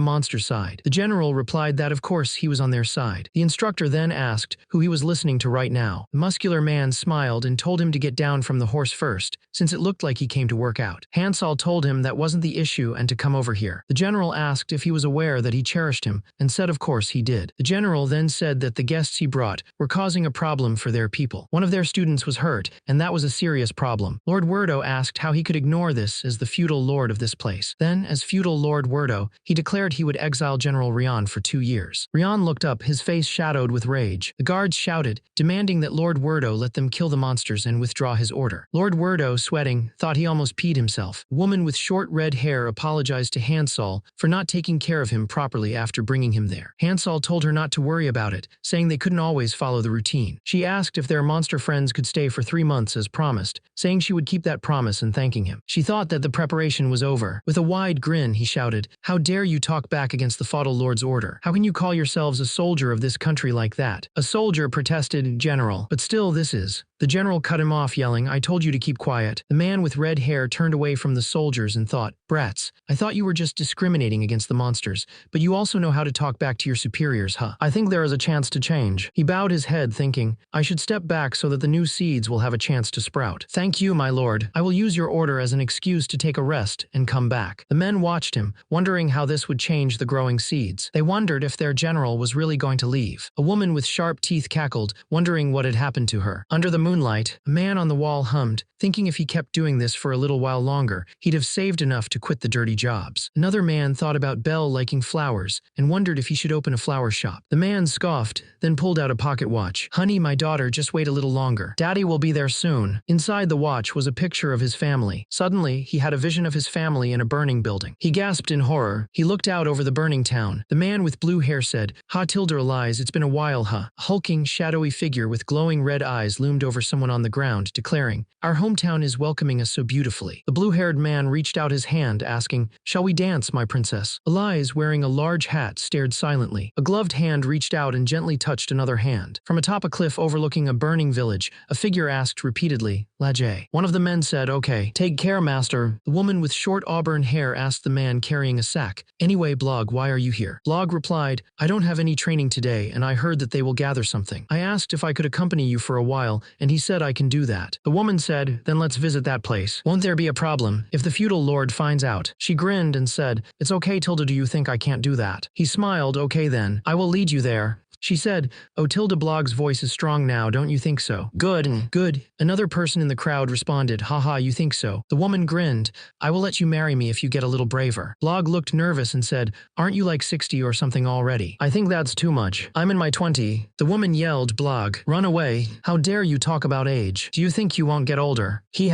monster's side. The general replied that of course he was on their side. The instructor then asked who he was listening to right now. The muscular man smiled and told him to get down from the horse first, since it looked like he came to work out. Hansol told him that wasn't the issue and to come over here. The general asked if he was aware that he cherished him, and said of course he did. The general then said that the guests he brought were causing a problem for their people. One of their students was hurt, and that was a serious problem. Lord Werdo asked how he could ignore this as the feudal lord of this place. Then, as feudal Lord Werdo, he declared he would exile General Rion for 2 years. Rion looked up, his face shadowed with rage. The guards shouted, demanding that Lord Werdo let them kill the monsters and withdraw his order. Lord Werdo, sweating, thought he almost peed himself. A woman with short red hair apologized to Hansol for not taking care of him properly after bringing him there. Hansol told her not to worry about it, saying they couldn't always follow the routine. She asked if their monster friends could stay for 3 months as promised, saying she would keep that promise and thanking him. She thought that the preparation was over. With a wide grin, he shouted, "How dare you talk back against the feudal lord's order? How can you call yourselves a soldier of this country like that?" A soldier protested, "General, but still this is..." The general cut him off, yelling, "I told you to keep quiet." The man with red hair turned away from the soldiers and thought, "Brats, I thought you were just discriminating against the monsters, but you also know how to talk back to your superiors, huh? I think there is a chance to change." He bowed his head, thinking, "I should step back so that the new seeds will have a chance to sprout." "Thank you, my lord. I will use your order as an excuse to take a rest and come back." The men watched him, wondering how this would change the growing seeds. They wondered if their general was really going to leave. A woman with sharp teeth cackled, wondering what had happened to her. Under the moonlight, a man on the wall hummed, thinking if he kept doing this for a little while longer, he'd have saved enough to quit the dirty jobs. Another man thought about Belle liking flowers and wondered if he should open a flower shop. The man scoffed, then pulled out a pocket watch. "Honey, my daughter, just wait a little longer. Daddy will be there soon." Inside the watch was a picture of his family. Suddenly, he had a vision of his family in a burning building. He gasped in horror. He looked out over the burning town. The man with blue hair said, "Ha Tilder lies, it's been a while, huh?" A hulking, shadowy figure with glowing red eyes loomed over someone on the ground, declaring, "Our hometown is welcoming us so beautifully." The blue-haired man reached out his hand, asking, "Shall we dance, my princess?" Elias, wearing a large hat, stared silently. A gloved hand reached out and gently touched another hand. From atop a cliff overlooking a burning village, a figure asked repeatedly, "Lajay." One of the men said, "Okay, take care, master." The woman with short auburn hair asked the man carrying a sack, "Anyway, Blog, why are you here?" Blog replied, "I don't have any training today, and I heard that they will gather something. I asked if I could accompany you for a while, and he said I can do that." The woman said, "Then let's visit that place. Won't there be a problem if the feudal lord finds out?" She grinned and said, "It's okay, Tilda, do you think I can't do that?" He smiled, "Okay then, I will lead you there." She said, "Oh, Tilda, Blog's voice is strong now, don't you think so?" "Good, good." Another person in the crowd responded, "Haha, you think so?" The woman grinned, "I will let you marry me if you get a little braver." Blog looked nervous and said, "Aren't you like 60 or something already?" "I think that's too much. I'm in my 20s." The woman yelled, "Blog, run away. How dare you talk about age? Do you think you won't get older?" He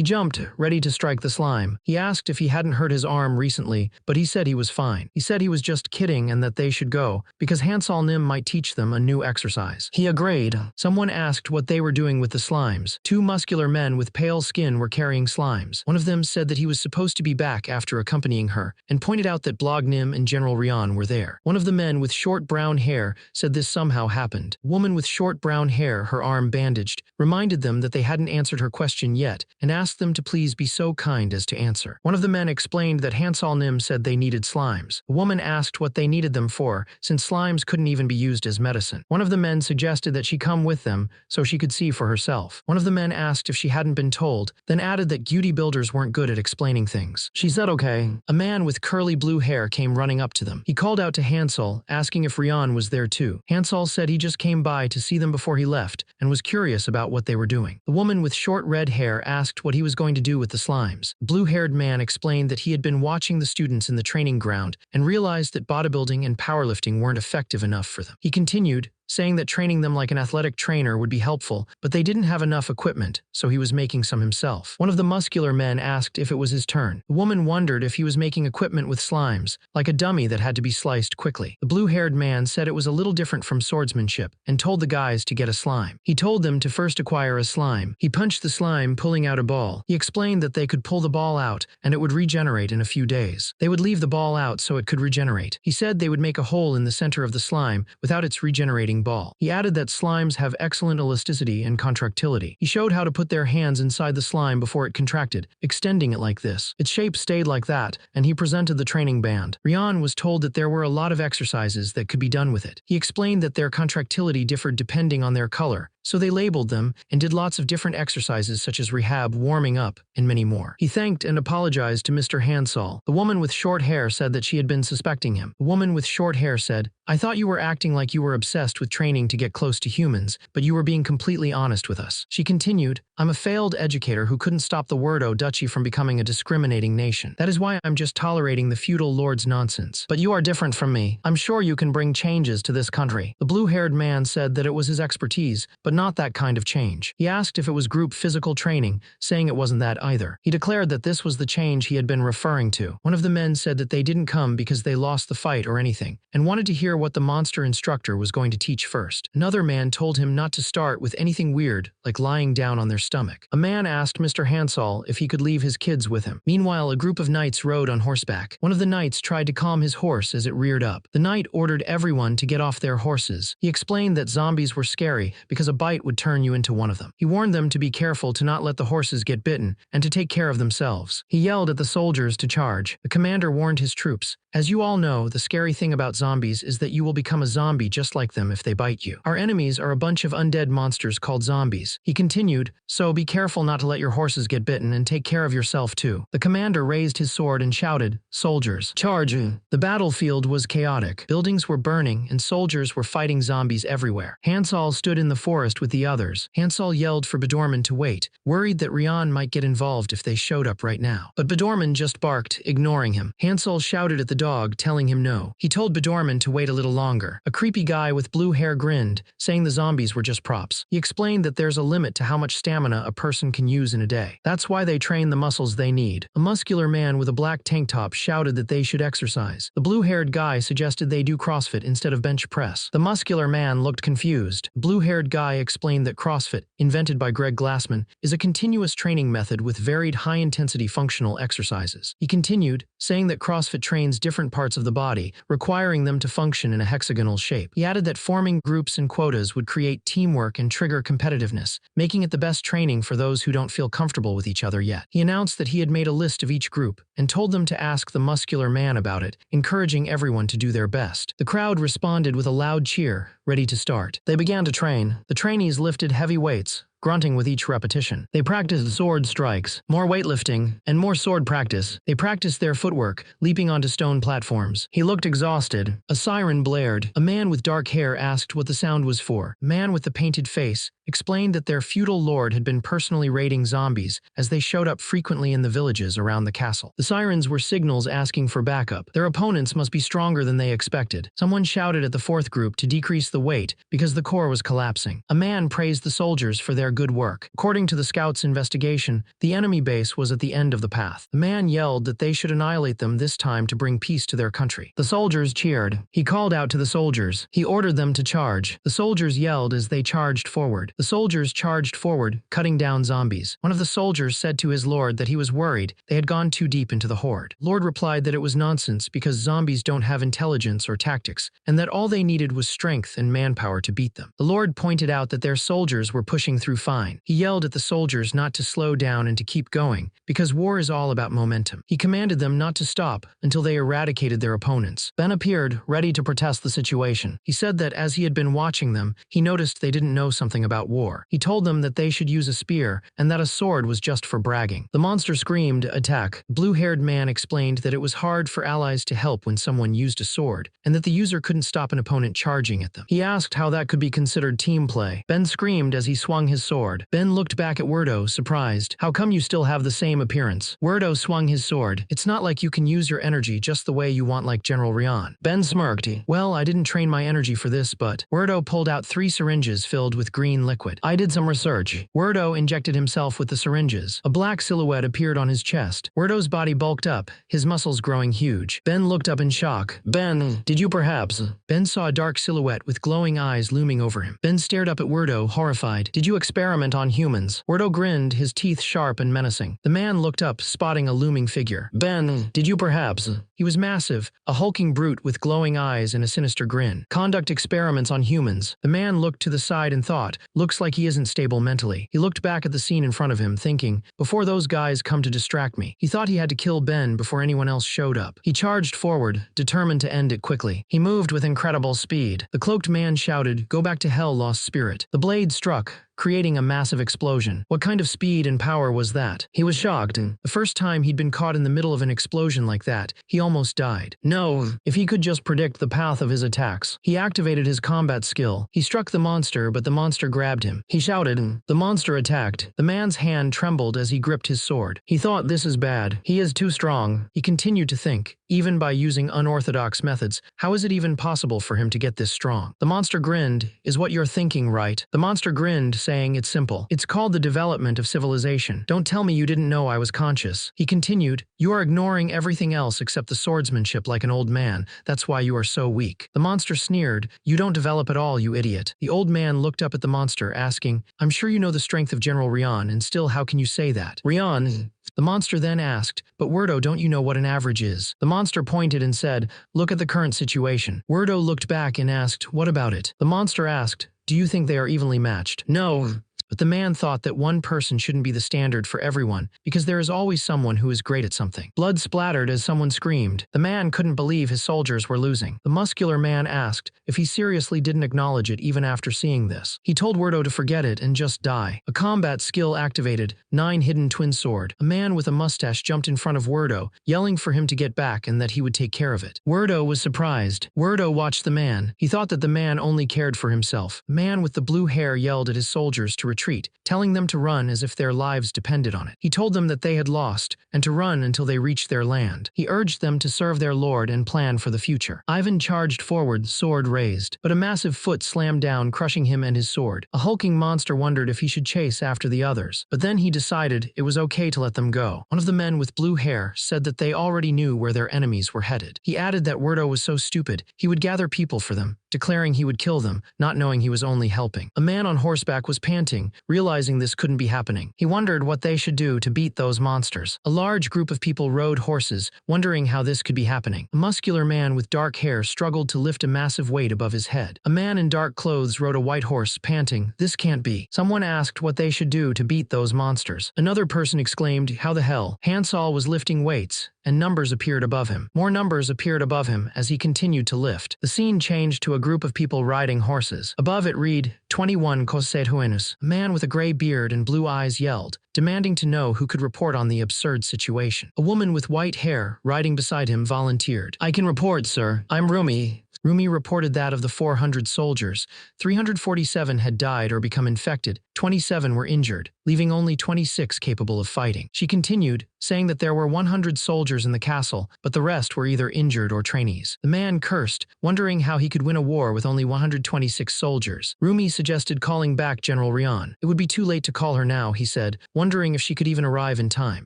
jumped, ready to strike the slime. He asked if he hadn't hurt his arm recently, but he said he was fine. He said he was just kidding and that they should go, because Hansol Nim might teach them a new exercise. He agreed. Someone asked what they were doing with the slimes. 2 muscular men with pale skin were carrying slimes. One of them said that he was supposed to be back after accompanying her, and pointed out that Blog Nim and General Rion were there. One of the men with short brown hair said this somehow happened. A woman with short brown hair, her arm bandaged, reminded them that they hadn't answered her question yet, and asked them to please be so kind as to answer. One of the men explained that Hansol Nim said they needed slimes. A woman asked what they needed them for, since slimes couldn't even be be used as medicine. One of the men suggested that she come with them so she could see for herself. One of the men asked if she hadn't been told, then added that bodybuilders weren't good at explaining things. She said okay. A man with curly blue hair came running up to them. He called out to Hansol, asking if Rian was there too. Hansol said he just came by to see them before he left and was curious about what they were doing. The woman with short red hair asked what he was going to do with the slimes. The blue-haired man explained that he had been watching the students in the training ground and realized that bodybuilding and powerlifting weren't effective enough for them. He continued, saying that training them like an athletic trainer would be helpful, but they didn't have enough equipment, so he was making some himself. One of the muscular men asked if it was his turn. The woman wondered if he was making equipment with slimes, like a dummy that had to be sliced quickly. The blue-haired man said it was a little different from swordsmanship and told the guys to get a slime. He told them to first acquire a slime. He punched the slime, pulling out a ball. He explained that they could pull the ball out and it would regenerate in a few days. They would leave the ball out so it could regenerate. He said they would make a hole in the center of the slime without its regenerating ball. He added that slimes have excellent elasticity and contractility. He showed how to put their hands inside the slime before it contracted, extending it like this. Its shape stayed like that, and he presented the training band. Rian was told that there were a lot of exercises that could be done with it. He explained that their contractility differed depending on their color, so they labeled them and did lots of different exercises such as rehab, warming up, and many more. He thanked and apologized to Mr. Hansol. The woman with short hair said that she had been suspecting him. The woman with short hair said, "I thought you were acting like you were obsessed with training to get close to humans, but you were being completely honest with us." She continued, "I'm a failed educator who couldn't stop the Wordo Duchy from becoming a discriminating nation. That is why I'm just tolerating the feudal lord's nonsense. But you are different from me. I'm sure you can bring changes to this country." The blue-haired man said that it was his expertise, but not that kind of change. He asked if it was group physical training, saying it wasn't that either. He declared that this was the change he had been referring to. One of the men said that they didn't come because they lost the fight or anything, and wanted to hear what the monster instructor was going to teach first. Another man told him not to start with anything weird, like lying down on their stomach. A man asked Mr. Hansol if he could leave his kids with him. Meanwhile, a group of knights rode on horseback. One of the knights tried to calm his horse as it reared up. The knight ordered everyone to get off their horses. He explained that zombies were scary because a bite would turn you into one of them. He warned them to be careful to not let the horses get bitten and to take care of themselves. He yelled at the soldiers to charge. The commander warned his troops, "As you all know, the scary thing about zombies is that you will become a zombie just like them if they bite you. Our enemies are a bunch of undead monsters called zombies." He continued, "So be careful not to let your horses get bitten and take care of yourself too." The commander raised his sword and shouted, "Soldiers, charge!" The battlefield was chaotic. Buildings were burning and soldiers were fighting zombies everywhere. Hansol stood in the forest with the others. Hansol yelled for Bedorman to wait, worried that Rian might get involved if they showed up right now. But Bedorman just barked, ignoring him. Hansol shouted at the dog, telling him no. He told Bedorman to wait a little longer. A creepy guy with blue hair grinned, saying the zombies were just props. He explained that there's a limit to how much stamina a person can use in a day. That's why they train the muscles they need. A muscular man with a black tank top shouted that they should exercise. The blue-haired guy suggested they do CrossFit instead of bench press. The muscular man looked confused. The blue-haired guy explained that CrossFit, invented by Greg Glassman, is a continuous training method with varied high-intensity functional exercises. He continued, saying that CrossFit trains different parts of the body, requiring them to function in a hexagonal shape. He added that forming groups and quotas would create teamwork and trigger competitiveness, making it the best training for those who don't feel comfortable with each other yet. He announced that he had made a list of each group and told them to ask the muscular man about it, encouraging everyone to do their best. The crowd responded with a loud cheer, ready to start. They began to train. The trainees lifted heavy weights, grunting with each repetition. They practiced sword strikes, more weightlifting, and more sword practice. They practiced their footwork, leaping onto stone platforms. He looked exhausted. A siren blared. A man with dark hair asked what the sound was for. A man with the painted face explained that their feudal lord had been personally raiding zombies as they showed up frequently in the villages around the castle. The sirens were signals asking for backup. Their opponents must be stronger than they expected. Someone shouted at the fourth group to decrease the weight because the core was collapsing. A man praised the soldiers for their good work. According to the scouts' investigation, the enemy base was at the end of the path. The man yelled that they should annihilate them this time to bring peace to their country. The soldiers cheered. He called out to the soldiers. He ordered them to charge. The soldiers yelled as they charged forward. sword. The soldiers charged forward, cutting down zombies. One of the soldiers said to his lord that he was worried they had gone too deep into the horde. Lord replied that it was nonsense because zombies don't have intelligence or tactics, and that all they needed was strength and manpower to beat them. The Lord pointed out that their soldiers were pushing through fine. He yelled at the soldiers not to slow down and to keep going, because war is all about momentum. He commanded them not to stop until they eradicated their opponents. Ben appeared, ready to protest the situation. He said that as he had been watching them, he noticed they didn't know something about war. He told them that they should use a spear and that a sword was just for bragging. The monster screamed, "Attack!" The blue-haired man explained that it was hard for allies to help when someone used a sword, and that the user couldn't stop an opponent charging at them. He asked how that could be considered team play. Ben screamed as he swung his sword. Ben looked back at Wordo, surprised. "How come you still have the same appearance?" Wordo swung his sword. "It's not like you can use your energy just the way you want like General Rion." Ben smirked. "Well, I didn't train my energy for this, but..." Wordo pulled out 3 syringes filled with green liquid. "I did some research." Wordo injected himself with the syringes. A black silhouette appeared on his chest. Wordo's body bulked up, his muscles growing huge. Ben looked up in shock. "Ben, did you perhaps..." Ben saw a dark silhouette with glowing eyes looming over him. Ben stared up at Wordo, horrified. "Did you experiment on humans?" Wordo grinned, his teeth sharp and menacing. The man looked up, spotting a looming figure. "Ben, did you perhaps..." He was massive, a hulking brute with glowing eyes and a sinister grin. "Conduct experiments on humans." The man looked to the side and thought, "Looks like he isn't stable mentally." He looked back at the scene in front of him, thinking, "Before those guys come to distract me." He thought he had to kill Ben before anyone else showed up. He charged forward, determined to end it quickly. He moved with incredible speed. The cloaked man shouted, "Go back to hell, lost spirit." The blade struck, creating a massive explosion. What kind of speed and power was that? He was shocked. The first time he'd been caught in the middle of an explosion like that, he almost died. No, if he could just predict the path of his attacks. He activated his combat skill. He struck the monster, but the monster grabbed him. He shouted. The monster attacked. The man's hand trembled as he gripped his sword. He thought, "This is bad. He is too strong." He continued to think, even by using unorthodox methods, how is it even possible for him to get this strong? The monster grinned. "Is what you're thinking right?" The monster grinned, saying, "It's simple. It's called the development of civilization. Don't tell me you didn't know I was conscious." He continued, "You are ignoring everything else except the swordsmanship like an old man. That's why you are so weak." The monster sneered, "You don't develop at all, you idiot." The old man looked up at the monster, asking, "I'm sure you know the strength of General Rion, and still how can you say that?" "Rion..." The monster then asked, "But Wordo, don't you know what an average is?" The monster pointed and said, "Look at the current situation." Wordo looked back and asked, "What about it?" The monster asked, "Do you think they are evenly matched?" "No." But the man thought that one person shouldn't be the standard for everyone, because there is always someone who is great at something. Blood splattered as someone screamed. The man couldn't believe his soldiers were losing. The muscular man asked if he seriously didn't acknowledge it even after seeing this. He told Wordo to forget it and just die. A combat skill activated, 9 hidden twin sword. A man with a mustache jumped in front of Wordo, yelling for him to get back and that he would take care of it. Wordo was surprised. Wordo watched the man. He thought that the man only cared for himself. The man with the blue hair yelled at his soldiers to retreat, telling them to run as if their lives depended on it. He told them that they had lost, and to run until they reached their land. He urged them to serve their lord and plan for the future. Ivan charged forward, sword raised, but a massive foot slammed down, crushing him and his sword. A hulking monster wondered if he should chase after the others, but then he decided it was okay to let them go. One of the men with blue hair said that they already knew where their enemies were headed. He added that Wordo was so stupid, he would gather people for them, declaring he would kill them, not knowing he was only helping. A man on horseback was panting, realizing this couldn't be happening. He wondered what they should do to beat those monsters. A large group of people rode horses, wondering how this could be happening. A muscular man with dark hair struggled to lift a massive weight above his head. A man in dark clothes rode a white horse, panting, "This can't be." Someone asked what they should do to beat those monsters. Another person exclaimed, "How the hell?" Hansol was lifting weights, and numbers appeared above him. More numbers appeared above him as he continued to lift. The scene changed to a group of people riding horses. Above it read, 21 Cosetuenus. A man with a gray beard and blue eyes yelled, demanding to know who could report on the absurd situation. A woman with white hair, riding beside him, volunteered. "I can report, sir. I'm Rumi." Rumi reported that of the 400 soldiers, 347 had died or become infected, 27 were injured, leaving only 26 capable of fighting. She continued, saying that there were 100 soldiers in the castle, but the rest were either injured or trainees. The man cursed, wondering how he could win a war with only 126 soldiers. Rumi suggested calling back General Rian. It would be too late to call her now, he said, wondering if she could even arrive in time.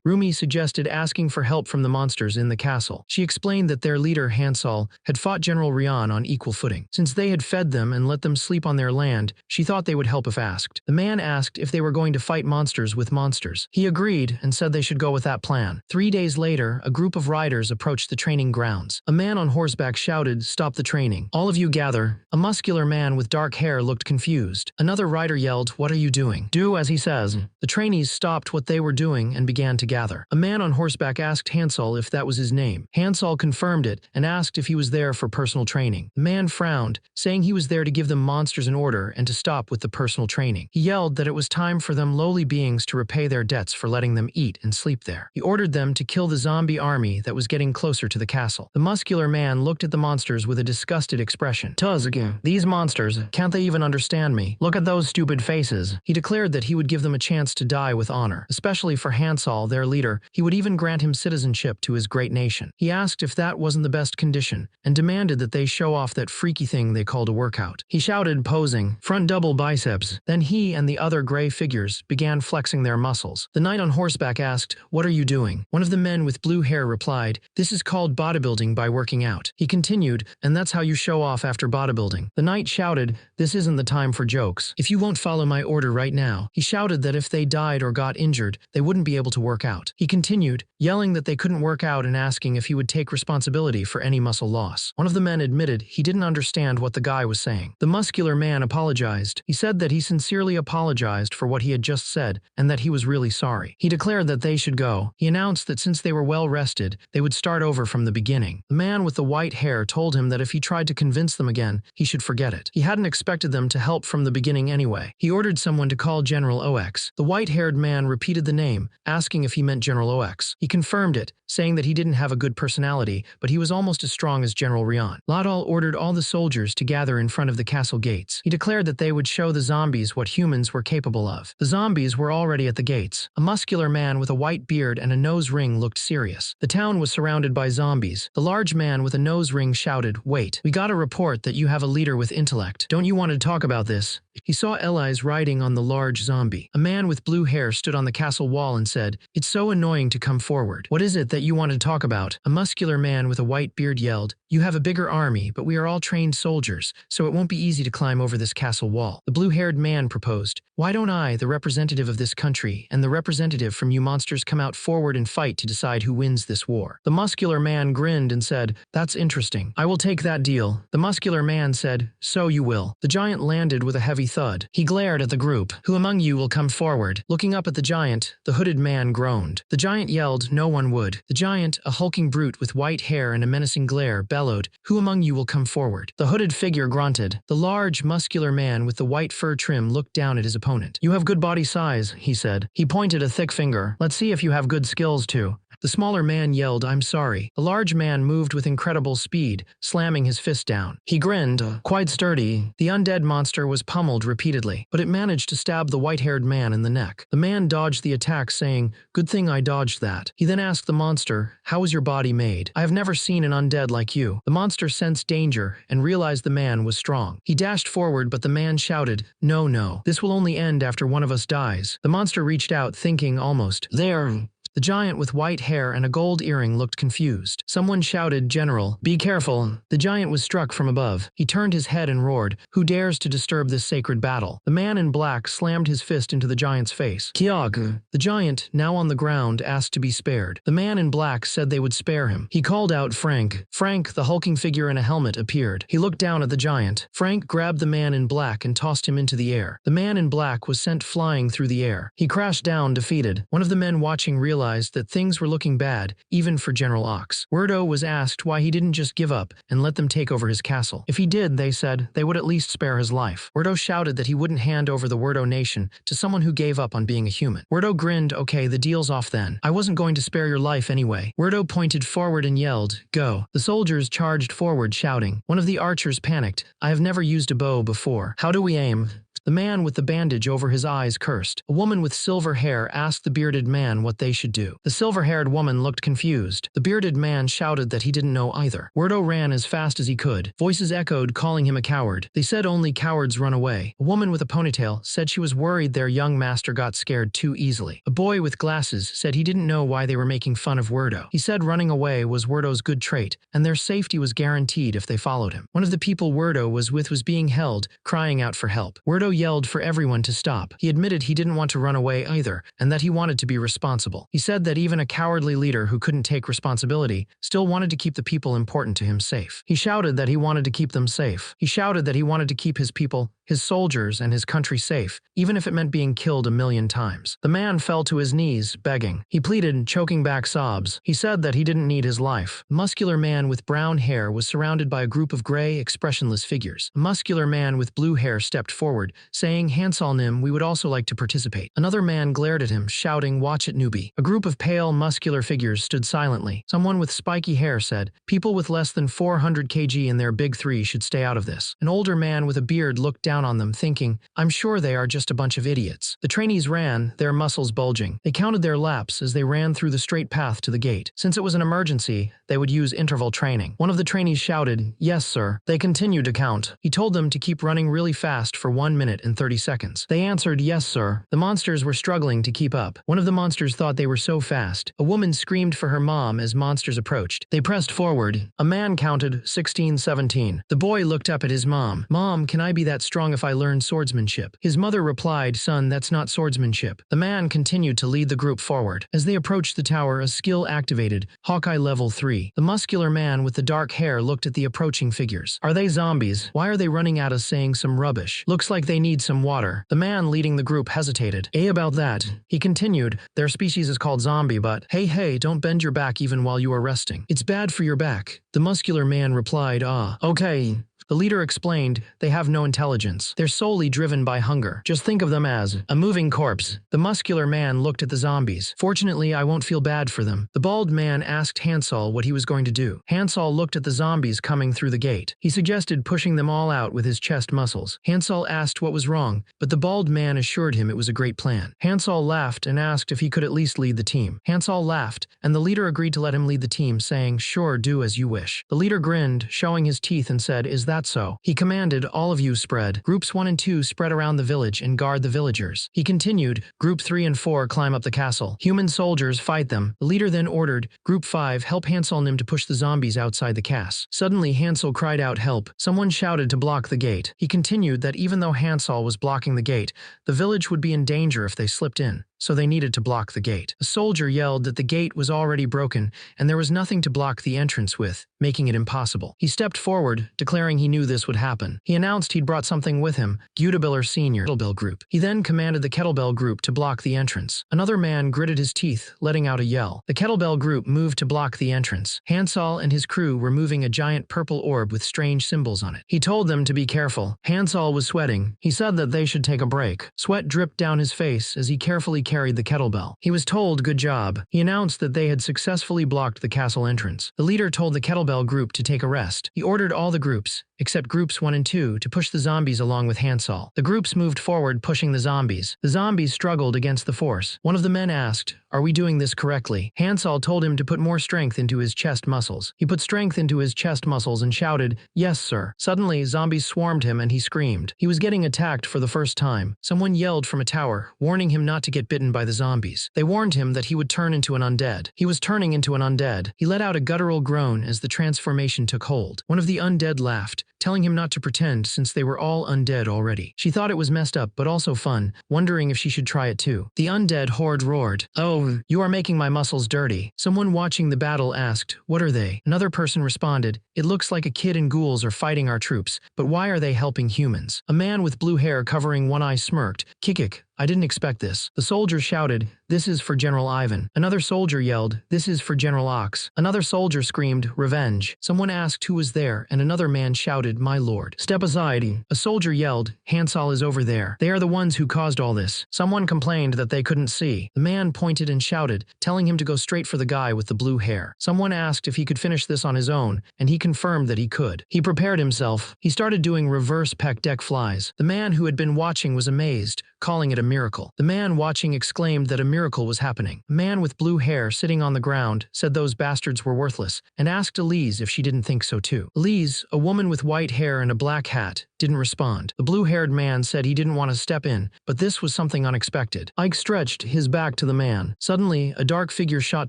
Rumi suggested asking for help from the monsters in the castle. She explained that their leader, Hansol, had fought General Rian on equal footing. Since they had fed them and let them sleep on their land, she thought they would help if asked. The man asked if they were going to fight monsters with monsters. He agreed and said they should go with that plan. 3 days later, a group of riders approached the training grounds. A man on horseback shouted, "Stop the training. All of you gather." A muscular man with dark hair looked confused. Another rider yelled, "What are you doing? Do as he says." The trainees stopped what they were doing and began to gather. A man on horseback asked Hansol if that was his name. Hansol confirmed it and asked if he was there for personal training. The man frowned, saying he was there to give them monsters an order and to stop with the personal training. He yelled that it was time for them lowly beings to repay their debts for letting them eat and sleep there. He ordered them to kill the zombie army that was getting closer to the castle. The muscular man looked at the monsters with a disgusted expression. "Tuzg, these monsters, can't they even understand me? Look at those stupid faces." He declared that he would give them a chance to die with honor, especially for Hansol, their leader. He would even grant him citizenship to his great nation. He asked if that wasn't the best condition and demanded that they show off that freaky thing they called a workout. He shouted, posing, "Front double biceps." Then he and the other gray figures began flexing their muscles. The knight on horseback asked, "What are you doing?" One of the men with blue hair replied, "This is called bodybuilding by working out." He continued, "And that's how you show off after bodybuilding." The knight shouted, "This isn't the time for jokes. If you won't follow my order right now." He shouted that if they died or got injured, they wouldn't be able to work out. He continued, yelling that they couldn't work out and asking if he would take responsibility for any muscle loss. One of the men admitted he didn't understand what the guy was saying. The muscular man apologized. He said that he sincerely apologized for what he had just said and that he was really sorry. He declared that they should go. He announced that since they were well rested, they would start over from the beginning. The man with the white hair told him that if he tried to convince them again, he should forget it. He hadn't expected them to help from the beginning anyway. He ordered someone to call General Ox. The white-haired man repeated the name, asking if he meant General Ox. He confirmed it, saying that he didn't have a good personality, but he was almost as strong as General Rian. Ladal ordered all the soldiers to gather in front of the castle gates. He declared that they would show the zombies what humans were capable of. The zombies were already at the gates. A muscular man with a white beard and a nose ring looked serious. The town was surrounded by zombies. The large man with a nose ring shouted, "Wait, we got a report that you have a leader with intellect. Don't you want to talk about this?" He saw Elias riding on the large zombie. A man with blue hair stood on the castle wall and said, "It's so annoying to come forward. What is it that you want to talk about?" A muscular man with a white beard yelled, "You have a bigger army, but we are all trained soldiers, so it won't be easy to climb over this castle wall." The blue-haired man proposed, "Why don't I, the representative of this country, and the representative from you monsters come out forward and fight to decide who wins this war?" The muscular man grinned and said, "That's interesting. I will take that deal." The muscular man said, "So you will." The giant landed with a heavy thud. He glared at the group. "Who among you will come forward?" Looking up at the giant, the hooded man groaned. The giant yelled, "No one would." The giant, a hulking brute with white hair and a menacing glare, bellowed, "Who among you will come forward?" The hooded figure grunted. The large, muscular man with the white fur trim looked down at his opponent. "You have good body size," he said. He pointed a thick finger. "Let's see if you have good skills too." The smaller man yelled, "I'm sorry." The large man moved with incredible speed, slamming his fist down. He grinned, quite sturdy. The undead monster was pummeled repeatedly, but it managed to stab the white-haired man in the neck. The man dodged the attack, saying, "Good thing I dodged that." He then asked the monster, "How was your body made? I have never seen an undead like you." The monster sensed danger and realized the man was strong. He dashed forward, but the man shouted, "No, no. This will only end after one of us dies." The monster reached out, thinking almost, "There." The giant with white hair and a gold earring looked confused. Someone shouted, "General, be careful." The giant was struck from above. He turned his head and roared, "Who dares to disturb this sacred battle?" The man in black slammed his fist into the giant's face. "Kiag." The giant, now on the ground, asked to be spared. The man in black said they would spare him. He called out Frank. Frank, the hulking figure in a helmet, appeared. He looked down at the giant. Frank grabbed the man in black and tossed him into the air. The man in black was sent flying through the air. He crashed down, defeated. One of the men watching realized that things were looking bad, even for General Ox. Werdo was asked why he didn't just give up and let them take over his castle. If he did, they said, they would at least spare his life. Werdo shouted that he wouldn't hand over the Werdo nation to someone who gave up on being a human. Werdo grinned, "Okay, the deal's off then. I wasn't going to spare your life anyway." Werdo pointed forward and yelled, "Go." The soldiers charged forward, shouting. One of the archers panicked. "I have never used a bow before. How do we aim?" The man with the bandage over his eyes cursed. A woman with silver hair asked the bearded man what they should do. The silver-haired woman looked confused. The bearded man shouted that he didn't know either. Werdo ran as fast as he could. Voices echoed, calling him a coward. They said only cowards run away. A woman with a ponytail said she was worried their young master got scared too easily. A boy with glasses said he didn't know why they were making fun of Werdo. He said running away was Werdo's good trait, and their safety was guaranteed if they followed him. One of the people Werdo was with was being held, crying out for help. Werdo yelled for everyone to stop. He admitted he didn't want to run away either, and that he wanted to be responsible. He said that even a cowardly leader who couldn't take responsibility still wanted to keep the people important to him safe. He shouted that he wanted to keep them safe. He shouted that he wanted to keep his people, his soldiers, and his country safe, even if it meant being killed 1,000,000 times. The man fell to his knees, begging. He pleaded, choking back sobs. He said that he didn't need his life. A muscular man with brown hair was surrounded by a group of gray, expressionless figures. A muscular man with blue hair stepped forward, saying, Hansalnim, we would also like to participate. Another man glared at him, shouting, watch it, newbie. A group of pale, muscular figures stood silently. Someone with spiky hair said, people with less than 400 kg in their big three should stay out of this. An older man with a beard looked down on them, thinking, I'm sure they are just a bunch of idiots. The trainees ran, their muscles bulging. They counted their laps as they ran through the straight path to the gate. Since it was an emergency, they would use interval training. One of the trainees shouted, yes, sir. They continued to count. He told them to keep running really fast for 1 minute and 30 seconds. They answered, yes, sir. The monsters were struggling to keep up. One of the monsters thought they were so fast. A woman screamed for her mom as monsters approached. They pressed forward. A man counted 16, 17. The boy looked up at his mom. Mom, can I be that strong if I learn swordsmanship? His mother replied, son, that's not swordsmanship. The man continued to lead the group forward. As they approached the tower, a skill activated, Hawkeye level 3. The muscular man with the dark hair looked at the approaching figures. Are they zombies? Why are they running at us saying some rubbish? Looks like they need some water. The man leading the group hesitated. About that. He continued, their species is called zombie, but hey, don't bend your back even while you are resting. It's bad for your back. The muscular man replied, okay. The leader explained, they have no intelligence. They're solely driven by hunger. Just think of them as a moving corpse. The muscular man looked at the zombies. Fortunately, I won't feel bad for them. The bald man asked Hansel what he was going to do. Hansel looked at the zombies coming through the gate. He suggested pushing them all out with his chest muscles. Hansel asked what was wrong, but the bald man assured him it was a great plan. Hansel laughed and asked if he could at least lead the team. Hansel laughed, and the leader agreed to let him lead the team, saying, sure, do as you wish. The leader grinned, showing his teeth, and said, is that so? He commanded, all of you spread. Groups 1 and 2 spread around the village and guard the villagers. He continued, Group 3 and 4 climb up the castle. Human soldiers fight them. The leader then ordered, Group 5 help Hanselnim to push the zombies outside the castle. Suddenly Hansel cried out help. Someone shouted to block the gate. He continued that even though Hansel was blocking the gate, the village would be in danger if they slipped in. So they needed to block the gate. A soldier yelled that the gate was already broken and there was nothing to block the entrance with, making it impossible. He stepped forward, declaring he knew this would happen. He announced he'd brought something with him, Gudabiller Senior Kettlebell Group. He then commanded the Kettlebell Group to block the entrance. Another man gritted his teeth, letting out a yell. The Kettlebell Group moved to block the entrance. Hansel and his crew were moving a giant purple orb with strange symbols on it. He told them to be careful. Hansel was sweating. He said that they should take a break. Sweat dripped down his face as he carefully carried the kettlebell. He was told, good job. He announced that they had successfully blocked the castle entrance. The leader told the Kettlebell Group to take a rest. He ordered all the groups, except groups 1 and 2, to push the zombies along with Hansel. The groups moved forward, pushing the zombies. The zombies struggled against the force. One of the men asked, are we doing this correctly? Hansel told him to put more strength into his chest muscles. He put strength into his chest muscles and shouted, yes, sir. Suddenly, zombies swarmed him and he screamed. He was getting attacked for the first time. Someone yelled from a tower, warning him not to get bitten by the zombies. They warned him that he would turn into an undead. He was turning into an undead. He let out a guttural groan as the transformation took hold. One of the undead laughed, telling him not to pretend since they were all undead already. She thought it was messed up but also fun, wondering if she should try it too. The undead horde roared, oh, you are making my muscles dirty. Someone watching the battle asked, what are they? Another person responded, it looks like a kid and ghouls are fighting our troops, but why are they helping humans? A man with blue hair covering one eye smirked, Kikik, I didn't expect this. The soldier shouted, "This is for General Ivan." Another soldier yelled, "This is for General Ox." Another soldier screamed, "Revenge." Someone asked who was there, and another man shouted, "My lord." "Step aside." A soldier yelled, "Hansol is over there. They are the ones who caused all this." Someone complained that they couldn't see. The man pointed and shouted, telling him to go straight for the guy with the blue hair. Someone asked if he could finish this on his own, and he confirmed that he could. He prepared himself. He started doing reverse pec deck flies. The man who had been watching was amazed, calling it a miracle. The man watching exclaimed that a miracle was happening. A man with blue hair sitting on the ground said those bastards were worthless, and asked Elise if she didn't think so too. Elise, a woman with white hair and a black hat, didn't respond. The blue-haired man said he didn't want to step in, but this was something unexpected. Ike stretched his back to the man. Suddenly, a dark figure shot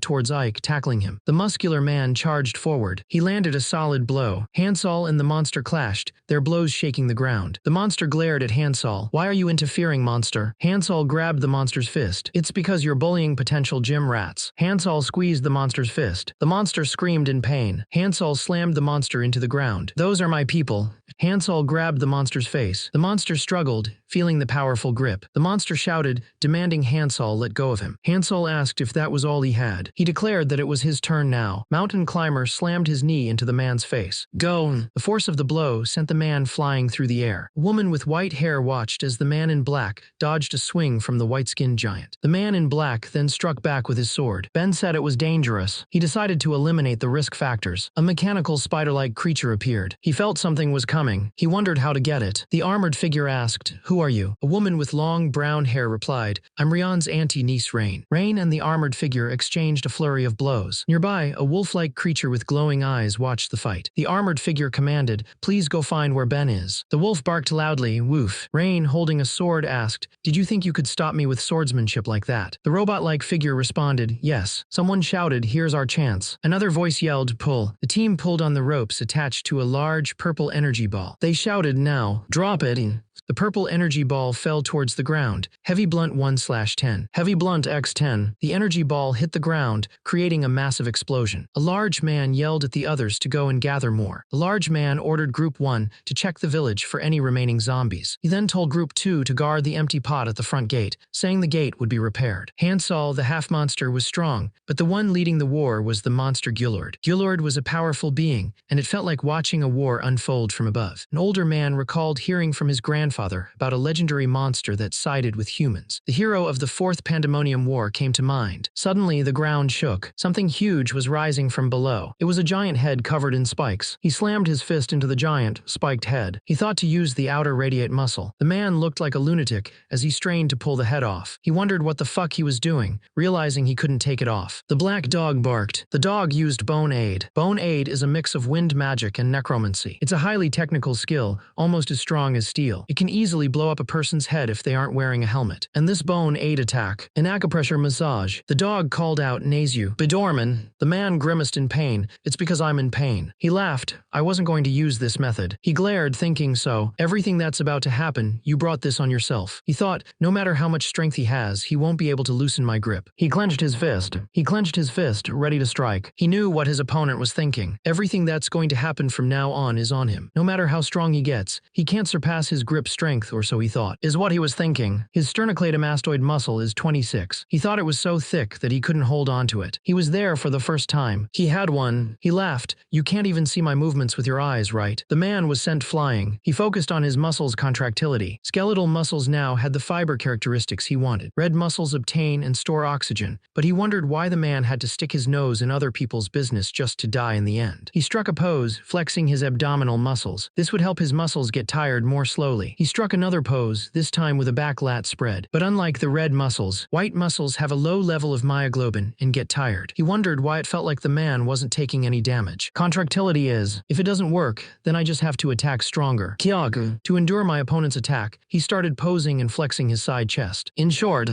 towards Ike, tackling him. The muscular man charged forward. He landed a solid blow. Hansol and the monster clashed, their blows shaking the ground. The monster glared at Hansol. "Why are you interfering, monster?" Hansol grabbed the monster's fist. "It's because you're bullying potential gym rats." Hansol squeezed the monster's fist. The monster screamed in pain. Hansol slammed the monster into the ground. "Those are my people." Hansol grabbed the monster's face. The monster struggled, feeling the powerful grip. The monster shouted, demanding Hansol let go of him. Hansol asked if that was all he had. He declared that it was his turn now. Mountain Climber slammed his knee into the man's face. "Go!" The force of the blow sent the man flying through the air. A woman with white hair watched as the man in black dodged a swing from the white-skinned giant. The man in black then struck back with his sword. Ben said it was dangerous. He decided to eliminate the risk factors. A mechanical spider-like creature appeared. He felt something was coming. He wondered how to get it. The armored figure asked, "Who are you?" A woman with long brown hair replied, "I'm Rion's auntie-niece Rain." Rain and the armored figure exchanged a flurry of blows. Nearby, a wolf-like creature with glowing eyes watched the fight. The armored figure commanded, "Please go find where Ben is." The wolf barked loudly, "Woof." Rain, holding a sword, asked, "Did you think you could stop me with swordsmanship like that?" The robot-like figure responded, "Yes." Someone shouted, "Here's our chance." Another voice yelled, "Pull." The team pulled on the ropes attached to a large purple energy ball. They shouted, "Now, drop it." The purple energy ball fell towards the ground. Heavy Blunt 1/10. Heavy Blunt X10. The energy ball hit the ground, creating a massive explosion. A large man yelled at the others to go and gather more. The large man ordered Group 1 to check the village for any remaining zombies. He then told Group 2 to guard the empty pot at the front gate, saying the gate would be repaired. Hansol, the half-monster, was strong, but the one leading the war was the monster Gulord. Gulord was a powerful being, and it felt like watching a war unfold from above. An older man recalled hearing from his grandfather about a legendary monster that sided with humans. The hero of the Fourth Pandemonium War came to mind. Suddenly, the ground shook. Something huge was rising from below. It was a giant head covered in spikes. He slammed his fist into the giant, spiked head. He thought to use the outer radiate muscle. The man looked like a lunatic as he strained to pull the head off. He wondered what the fuck he was doing, realizing he couldn't take it off. The black dog barked. The dog used Bone Aid. Bone Aid is a mix of wind magic and necromancy. It's a highly technical skill, almost as strong as steel. It can easily blow up a person's head if they aren't wearing a helmet. And this Bone Aid attack, an acupressure massage. The dog called out, "Nazu, Bedorman." The man grimaced in pain. "It's because I'm in pain." He laughed. "I wasn't going to use this method." He glared, thinking, "So, everything that's about to happen, you brought this on yourself." He thought, no matter how much strength he has, he won't be able to loosen my grip. He clenched his fist. Ready to strike. He knew what his opponent was thinking. Everything that's going to happen from now on is on him. No matter how strong he gets, he can't surpass his grip strength, or so he thought. Is what he was thinking. His sternocleidomastoid muscle is 26. He thought it was so thick that he couldn't hold on to it. He was there for the first time. He had one. He laughed. "You can't even see my movements with your eyes, right?" The man was sent flying. He focused on his muscles' contractility. Skeletal muscles now had the fiber characteristics he wanted. Red muscles obtain and store oxygen, but he wondered why the man had to stick his nose in other people's business just to die in the end. He struck a pose, flexing his abdominal muscles. This would help his muscles get tired more slowly. He struck another pose, this time with a back lat spread. But unlike the red muscles, white muscles have a low level of myoglobin and get tired. He wondered why it felt like the man wasn't taking any damage. Contractility is, if it doesn't work, then I just have to attack stronger. Kyagu. To endure my opponent's attack, he started posing and flexing his side chest. In short,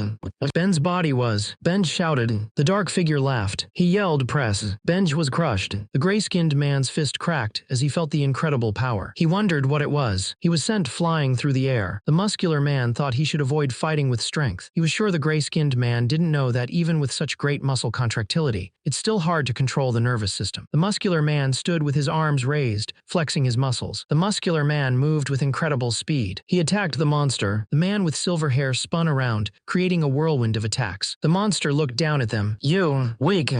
Ben's body was. Benj shouted. The dark figure laughed. He yelled, "Press." Benj was crushed. The gray-skinned man's fist cracked as he felt the incredible power. power. He wondered what it was. He was sent flying through the air. The muscular man thought he should avoid fighting with strength. He was sure the gray-skinned man didn't know that even with such great muscle contractility, it's still hard to control the nervous system. The muscular man stood with his arms raised, flexing his muscles. The muscular man moved with incredible speed. He attacked the monster. The man with silver hair spun around, creating a whirlwind of attacks. The monster looked down at them. "You, weak."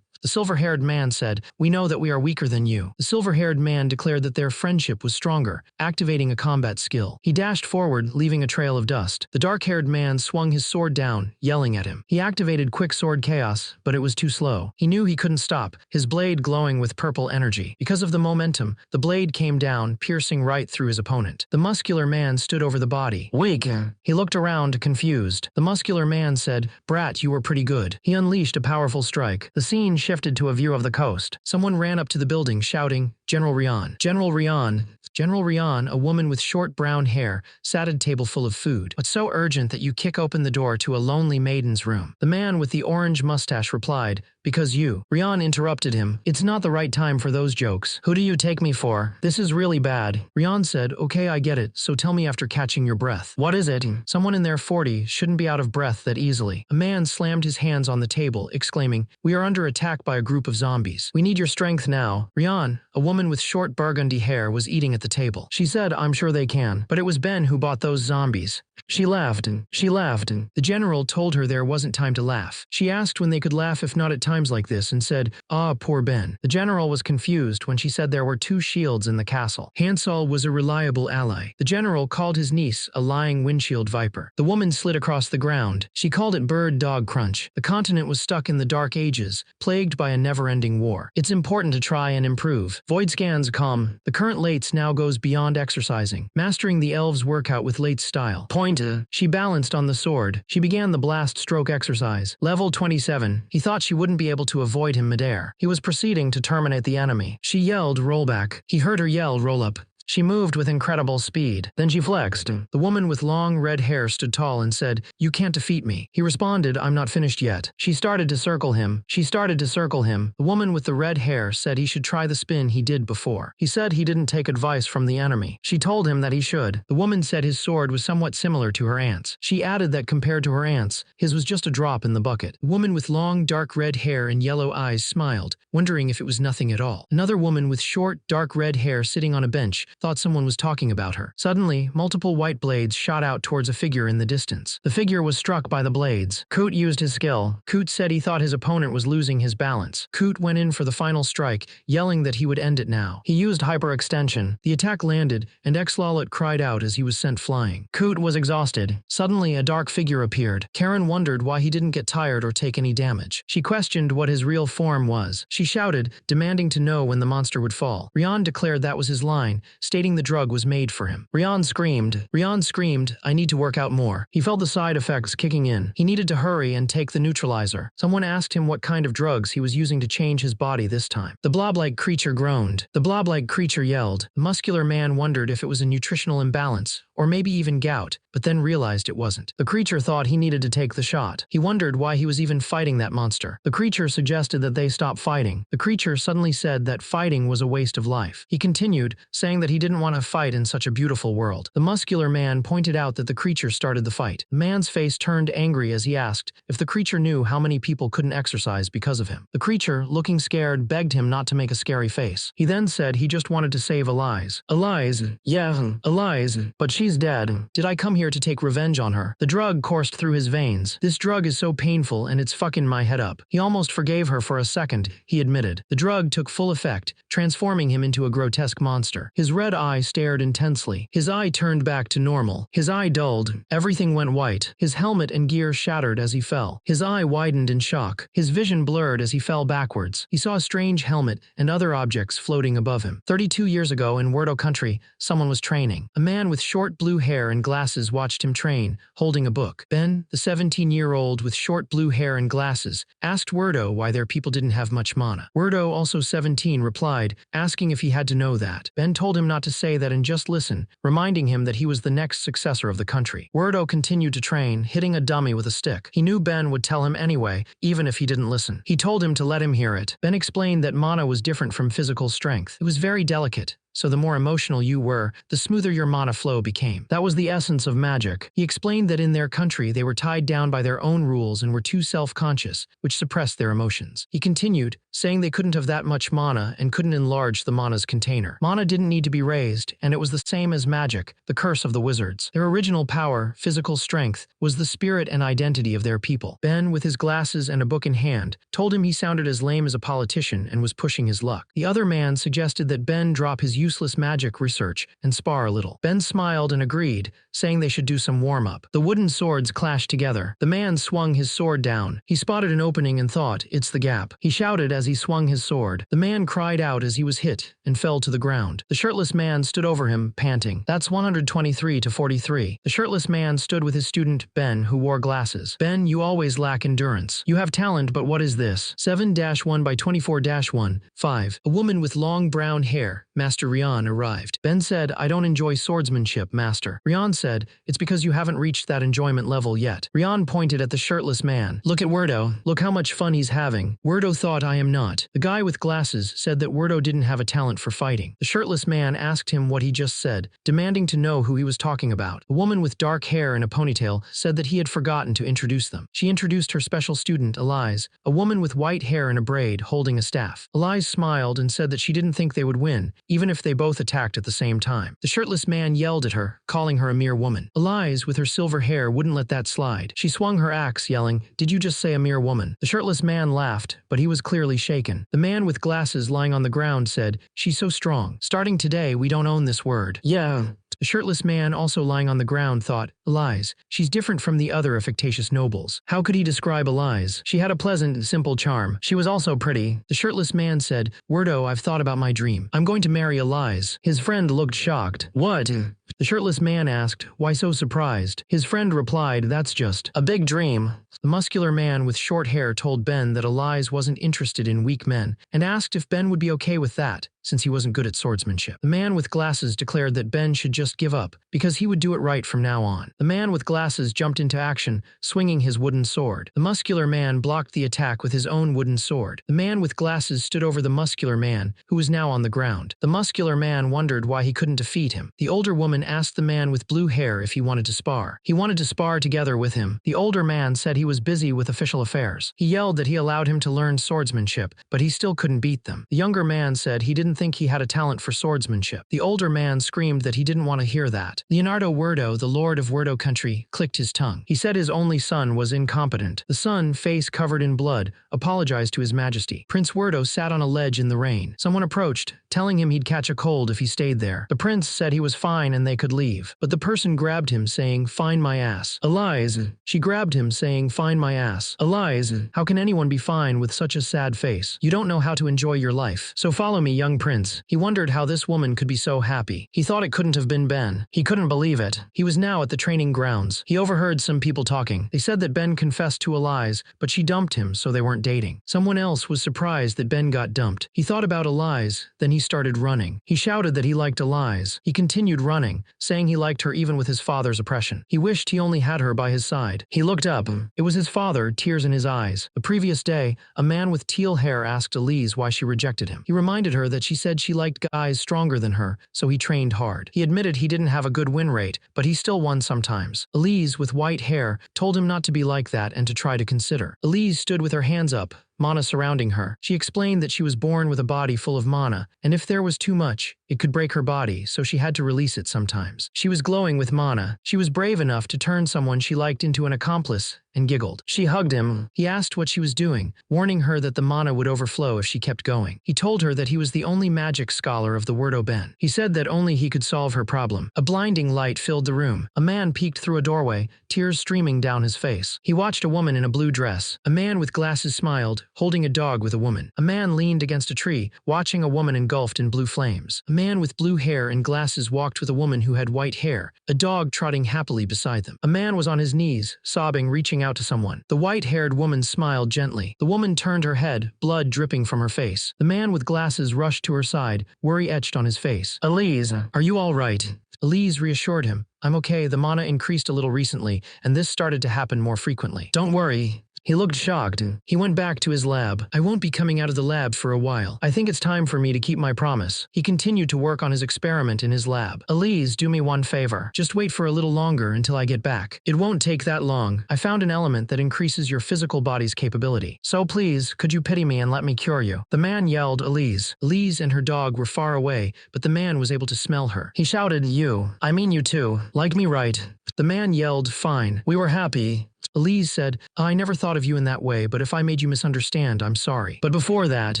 The silver-haired man said, "We know that we are weaker than you." The silver-haired man declared that their friendship was stronger, activating a combat skill. He dashed forward, leaving a trail of dust. The dark-haired man swung his sword down, yelling at him. He activated Quick Sword Chaos, but it was too slow. He knew he couldn't stop, his blade glowing with purple energy. Because of the momentum, the blade came down, piercing right through his opponent. The muscular man stood over the body. "Weak." He looked around, confused. The muscular man said, "Brat, you were pretty good." He unleashed a powerful strike. The scene shifted to a view of the coast. Someone ran up to the building, shouting, "General Rian! General Rian!" General Rian, a woman with short brown hair, sat at a table full of food. "What's so urgent that you kick open the door to a lonely maiden's room?" The man with the orange mustache replied, "Because you." Rian interrupted him. "It's not the right time for those jokes. Who do you take me for? This is really bad." Rian said, "Okay, I get it, so tell me after catching your breath." "What is it?" Someone in their 40s shouldn't be out of breath that easily. A man slammed his hands on the table, exclaiming, "We are under attack by a group of zombies. We need your strength now." Rian, a woman with short burgundy hair, was eating at the table. She said, "I'm sure they can, but it was Ben who bought those zombies." She laughed. The general told her there wasn't time to laugh. She asked when they could laugh if not at times like this and said, "Ah, poor Ben." The general was confused when she said there were 2 shields in the castle. Hansol was a reliable ally. The general called his niece a lying windshield viper. The woman slid across the ground. She called it bird dog crunch. The continent was stuck in the dark ages, plagued by a never-ending war. It's important to try and improve. Void scans come. The current Lates now goes beyond exercising, mastering the elves' workout with Late's style. Pointer. She balanced on the sword. She began the blast stroke exercise. Level 27. He thought she wouldn't be able to avoid him midair. He was proceeding to terminate the enemy. She yelled, "Roll back." He heard her yell, "Roll up." She moved with incredible speed. Then she flexed. The woman with long red hair stood tall and said, "You can't defeat me." He responded, "I'm not finished yet." She started to circle him. The woman with the red hair said he should try the spin he did before. He said he didn't take advice from the enemy. She told him that he should. The woman said his sword was somewhat similar to her aunt's. She added that compared to her aunt's, his was just a drop in the bucket. The woman with long dark red hair and yellow eyes smiled, wondering if it was nothing at all. Another woman with short dark red hair sitting on a bench thought someone was talking about her. Suddenly, multiple white blades shot out towards a figure in the distance. The figure was struck by the blades. Coot used his skill. Coot said he thought his opponent was losing his balance. Coot went in for the final strike, yelling that he would end it now. He used hyperextension. The attack landed, and Xlolet cried out as he was sent flying. Coot was exhausted. Suddenly, a dark figure appeared. Karen wondered why he didn't get tired or take any damage. She questioned what his real form was. She shouted, demanding to know when the monster would fall. Rian declared that was his line, stating the drug was made for him. Rian screamed, "I need to work out more." He felt the side effects kicking in. He needed to hurry and take the neutralizer. Someone asked him what kind of drugs he was using to change his body this time. The blob-like creature groaned. The blob-like creature yelled. The muscular man wondered if it was a nutritional imbalance, or maybe even gout, but then realized it wasn't. The creature thought he needed to take the shot. He wondered why he was even fighting that monster. The creature suggested that they stop fighting. The creature suddenly said that fighting was a waste of life. He continued, saying that he didn't want to fight in such a beautiful world. The muscular man pointed out that the creature started the fight. The man's face turned angry as he asked if the creature knew how many people couldn't exercise because of him. The creature, looking scared, begged him not to make a scary face. He then said he just wanted to save Elize. Elize? Yeah, Elize, but she's dead. Did I come here to take revenge on her? The drug coursed through his veins. This drug is so painful and it's fucking my head up. He almost forgave her for a second, he admitted. The drug took full effect, transforming him into a grotesque monster. His red eye stared intensely. His eye turned back to normal. His eye dulled. Everything went white. His helmet and gear shattered as he fell. His eye widened in shock. His vision blurred as he fell backwards. He saw a strange helmet and other objects floating above him. 32 years ago in Werdo country, someone was training. A man with short blue hair and glasses watched him train, holding a book. Ben, the 17-year-old with short blue hair and glasses, asked Werdo why their people didn't have much mana. Werdo, also 17, replied, asking if he had to know that. Ben told him not to say that and just listen, reminding him that he was the next successor of the country. Werdo continued to train, hitting a dummy with a stick. He knew Ben would tell him anyway, even if he didn't listen. He told him to let him hear it. Ben explained that mana was different from physical strength. It was very delicate, so the more emotional you were, the smoother your mana flow became. That was the essence of magic. He explained that in their country they were tied down by their own rules and were too self-conscious, which suppressed their emotions. He continued, saying they couldn't have that much mana and couldn't enlarge the mana's container. Mana didn't need to be raised, and it was the same as magic, the curse of the wizards. Their original power, physical strength, was the spirit and identity of their people. Ben, with his glasses and a book in hand, told him he sounded as lame as a politician and was pushing his luck. The other man suggested that Ben drop his useless magic research and spar a little. Ben smiled and agreed, saying they should do some warm-up. The wooden swords clashed together. The man swung his sword down. He spotted an opening and thought, "It's the gap." He shouted as he swung his sword. The man cried out as he was hit and fell to the ground. The shirtless man stood over him, panting. That's 123 to 43. The shirtless man stood with his student, Ben, who wore glasses. "Ben, you always lack endurance. You have talent, but what is this?" 7-1 by 24-1, 5. A woman with long brown hair, Master Rian, arrived. Ben said, "I don't enjoy swordsmanship, Master." Rian said, "It's because you haven't reached that enjoyment level yet." Rian pointed at the shirtless man. "Look at Werdo. Look how much fun he's having." Werdo thought, "I am not." The guy with glasses said that Werdo didn't have a talent for fighting. The shirtless man asked him what he just said, demanding to know who he was talking about. A woman with dark hair and a ponytail said that he had forgotten to introduce them. She introduced her special student, Elise, a woman with white hair and a braid, holding a staff. Elise smiled and said that she didn't think they would win, even if they both attacked at the same time. The shirtless man yelled at her, calling her a mere woman. Elise, with her silver hair, wouldn't let that slide. She swung her axe, yelling, "Did you just say a mere woman?" The shirtless man laughed, but he was clearly shaken. The man with glasses lying on the ground said, "She's so strong. Starting today, we don't own this word." "Yeah." The shirtless man, also lying on the ground, thought, "Elise, she's different from the other affectatious nobles." How could he describe Elise? She had a pleasant, simple charm. She was also pretty. The shirtless man said, "Werdo, I've thought about my dream. I'm going to marry Elise." His friend looked shocked. "What?" The shirtless man asked, "Why so surprised?" His friend replied, "That's just a big dream." The muscular man with short hair told Ben that Elise wasn't interested in weak men, and asked if Ben would be okay with that, since he wasn't good at swordsmanship. The man with glasses declared that Ben should just give up, because he would do it right from now on. The man with glasses jumped into action, swinging his wooden sword. The muscular man blocked the attack with his own wooden sword. The man with glasses stood over the muscular man, who was now on the ground. The muscular man wondered why he couldn't defeat him. The older woman asked the man with blue hair if he wanted to spar. He wanted to spar together with him. The older man said he was busy with official affairs. He yelled that he allowed him to learn swordsmanship, but he still couldn't beat them. The younger man said he didn't think he had a talent for swordsmanship. The older man screamed that he didn't want to hear that. Leonardo Werdo, the lord of Werdo country, clicked his tongue. He said his only son was incompetent. The son, face covered in blood, apologized to his majesty. Prince Werdo sat on a ledge in the rain. Someone approached, telling him he'd catch a cold if he stayed there. The prince said he was fine and they could leave. But the person grabbed him, saying, "Find my ass." Elise. She grabbed him, saying, "Find my ass." Elise, how can anyone be fine with such a sad face? You don't know how to enjoy your life. So follow me, young prince. He wondered how this woman could be so happy. He thought it couldn't have been Ben. He couldn't believe it. He was now at the training grounds. He overheard some people talking. They said that Ben confessed to Elise, but she dumped him, so they weren't dating. Someone else was surprised that Ben got dumped. He thought about Elise, then he started running. He shouted that he liked Elise. He continued running, saying he liked her even with his father's oppression. He wished he only had her by his side. He looked up. It was his father, tears in his eyes. The previous day, a man with teal hair asked Elise why she rejected him. He reminded her that she said she liked guys stronger than her, so he trained hard. He admitted he didn't have a good win rate, but he still won sometimes. Elise, with white hair, told him not to be like that and to try to consider. Elise stood with her hands up, mana surrounding her. She explained that she was born with a body full of mana, and if there was too much, it could break her body, so she had to release it sometimes. She was glowing with mana. She was brave enough to turn someone she liked into an accomplice, and giggled. She hugged him. He asked what she was doing, warning her that the mana would overflow if she kept going. He told her that he was the only magic scholar of the Werdo Ben. He said that only he could solve her problem. A blinding light filled the room. A man peeked through a doorway, tears streaming down his face. He watched a woman in a blue dress. A man with glasses smiled, holding a dog with a woman. A man leaned against a tree, watching a woman engulfed in blue flames. A man with blue hair and glasses walked with a woman who had white hair, a dog trotting happily beside them. A man was on his knees, sobbing, reaching out to someone. The white-haired woman smiled gently. The woman turned her head, blood dripping from her face. The man with glasses rushed to her side, worry etched on his face. "Elise, are you all right?" Elise reassured him. "I'm okay, the mana increased a little recently, and this started to happen more frequently." "Don't worry." He looked shocked. He went back to his lab. I won't be coming out of the lab for a while. I think it's time for me to keep my promise. He continued to work on his experiment in his lab. Elise, do me one favor. Just wait for a little longer until I get back. It won't take that long. I found an element that increases your physical body's capability. So please, could you pity me and let me cure you? The man yelled, Elise. Elise and her dog were far away, but the man was able to smell her. He shouted, you. I mean you too. Like me, right? The man yelled, fine. We were happy. Elise said, I never thought of you in that way, but if I made you misunderstand, I'm sorry. But before that,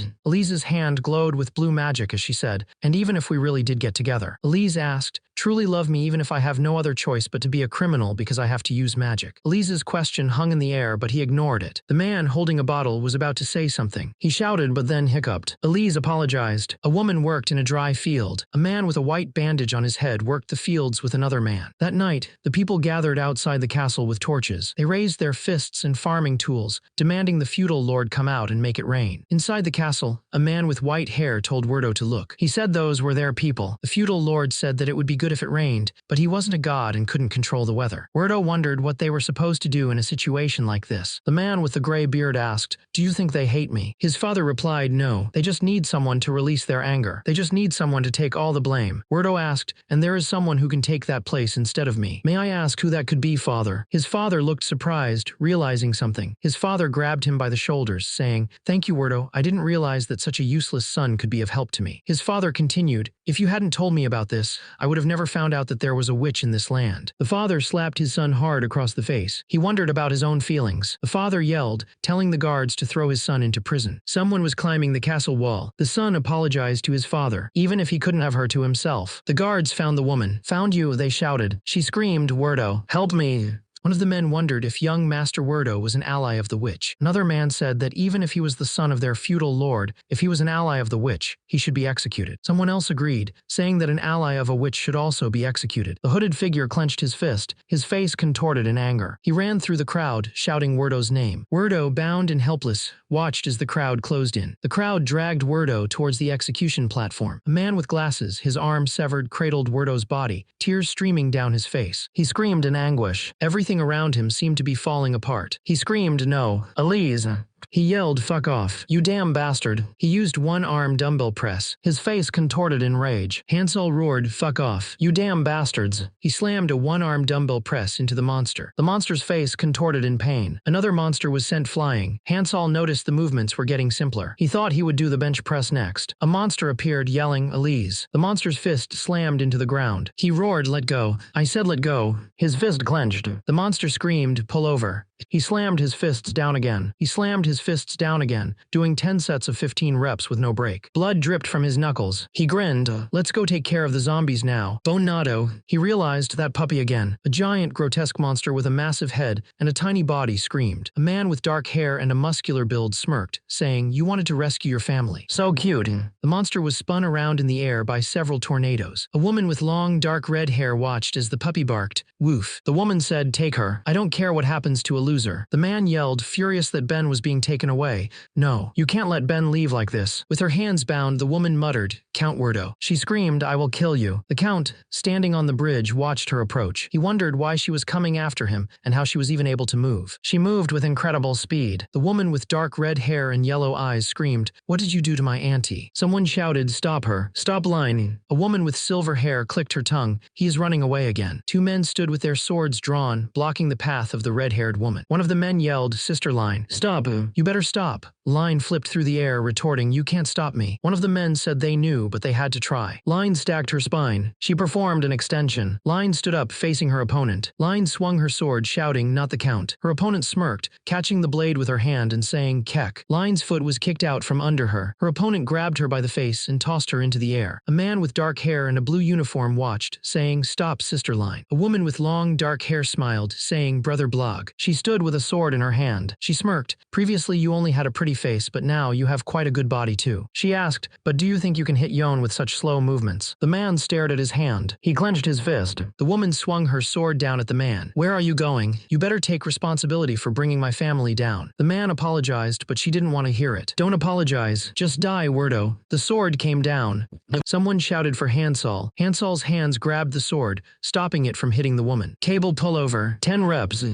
Elise's hand glowed with blue magic as she said, and even if we really did get together. Elise asked, truly love me even if I have no other choice but to be a criminal because I have to use magic. Elise's question hung in the air, but he ignored it. The man holding a bottle was about to say something. He shouted but then hiccuped. Elise apologized. A woman worked in a dry field. A man with a white bandage on his head worked the fields with another man. That night, the people gathered outside the castle with torches. They raised their fists and farming tools, demanding the feudal lord come out and make it rain. Inside the castle, a man with white hair told Werdo to look. He said those were their people. The feudal lord said that it would be good if it rained, but he wasn't a god and couldn't control the weather. Werdo wondered what they were supposed to do in a situation like this. The man with the gray beard asked, do you think they hate me? His father replied, no, they just need someone to release their anger. They just need someone to take all the blame. Werdo asked, and there is someone who can take that place instead of me. May I ask who that could be, father? His father looked surprised, realizing something. His father grabbed him by the shoulders, saying, thank you, Werdo. I didn't realize that such a useless son could be of help to me. His father continued, if you hadn't told me about this, I would have never found out that there was a witch in this land. The father slapped his son hard across the face. He wondered about his own feelings. The father yelled, telling the guards to throw his son into prison. Someone was climbing the castle wall. The son apologized to his father, even if he couldn't have her to himself. The guards found the woman. Found you, they shouted. She screamed, Werdo, help me. One of the men wondered if young Master Werdo was an ally of the witch. Another man said that even if he was the son of their feudal lord, if he was an ally of the witch, he should be executed. Someone else agreed, saying that an ally of a witch should also be executed. The hooded figure clenched his fist, his face contorted in anger. He ran through the crowd, shouting Werdo's name. Werdo, bound and helpless, watched as the crowd closed in. The crowd dragged Werdo towards the execution platform. A man with glasses, his arm severed, cradled Werdo's body, tears streaming down his face. He screamed in anguish. Everything around him seemed to be falling apart. He screamed, no, Elise. He yelled, fuck off, you damn bastard. He used one-arm dumbbell press. His face contorted in rage. Hansel roared, fuck off, you damn bastards. He slammed a one-arm dumbbell press into the monster. The monster's face contorted in pain. Another monster was sent flying. Hansel noticed the movements were getting simpler. He thought he would do the bench press next. A monster appeared, yelling, Elise. The monster's fist slammed into the ground. He roared, let go. I said let go. His fist clenched. The monster screamed, pull over. He slammed his fists down again. He slammed his fists down again, doing 10 sets of 15 reps with no break. Blood dripped from his knuckles. He grinned, let's go take care of the zombies now. Bonado. He realized that puppy again. A giant, grotesque monster with a massive head and a tiny body screamed. A man with dark hair and a muscular build smirked, saying, you wanted to rescue your family. So cute. The monster was spun around in the air by several tornadoes. A woman with long, dark red hair watched as the puppy barked, woof. The woman said, take her. I don't care what happens to a loser. The man yelled, furious that Ben was being taken away. No, you can't let Ben leave like this. With her hands bound, the woman muttered, Count Werdo. She screamed, I will kill you. The Count, standing on the bridge, watched her approach. He wondered why she was coming after him and how she was even able to move. She moved with incredible speed. The woman with dark red hair and yellow eyes screamed, what did you do to my auntie? Someone shouted, stop her. Stop lying. A woman with silver hair clicked her tongue. He is running away again. Two men stood with their swords drawn, blocking the path of the red-haired woman. One of the men yelled, Sister Line, stop. You better stop. Line flipped through the air, retorting, you can't stop me. One of the men said they knew, but they had to try. Line stacked her spine. She performed an extension. Line stood up, facing her opponent. Line swung her sword, shouting, not the Count. Her opponent smirked, catching the blade with her hand and saying, Kek. Line's foot was kicked out from under her. Her opponent grabbed her by the face and tossed her into the air. A man with dark hair and a blue uniform watched, saying, stop, Sister Line. A woman with long, dark hair smiled, saying, Brother Blog. She stood with a sword in her hand. She smirked. Previously you only had a pretty face, but now you have quite a good body too. She asked, but do you think you can hit Yon with such slow movements? The man stared at his hand. He clenched his fist. The woman swung her sword down at the man. Where are you going? You better take responsibility for bringing my family down. The man apologized, but she didn't want to hear it. Don't apologize. Just die, Werdo. The sword came down. Someone shouted for Hansel. Hansel's hands grabbed the sword, stopping it from hitting the woman. Cable pullover. 10 reps.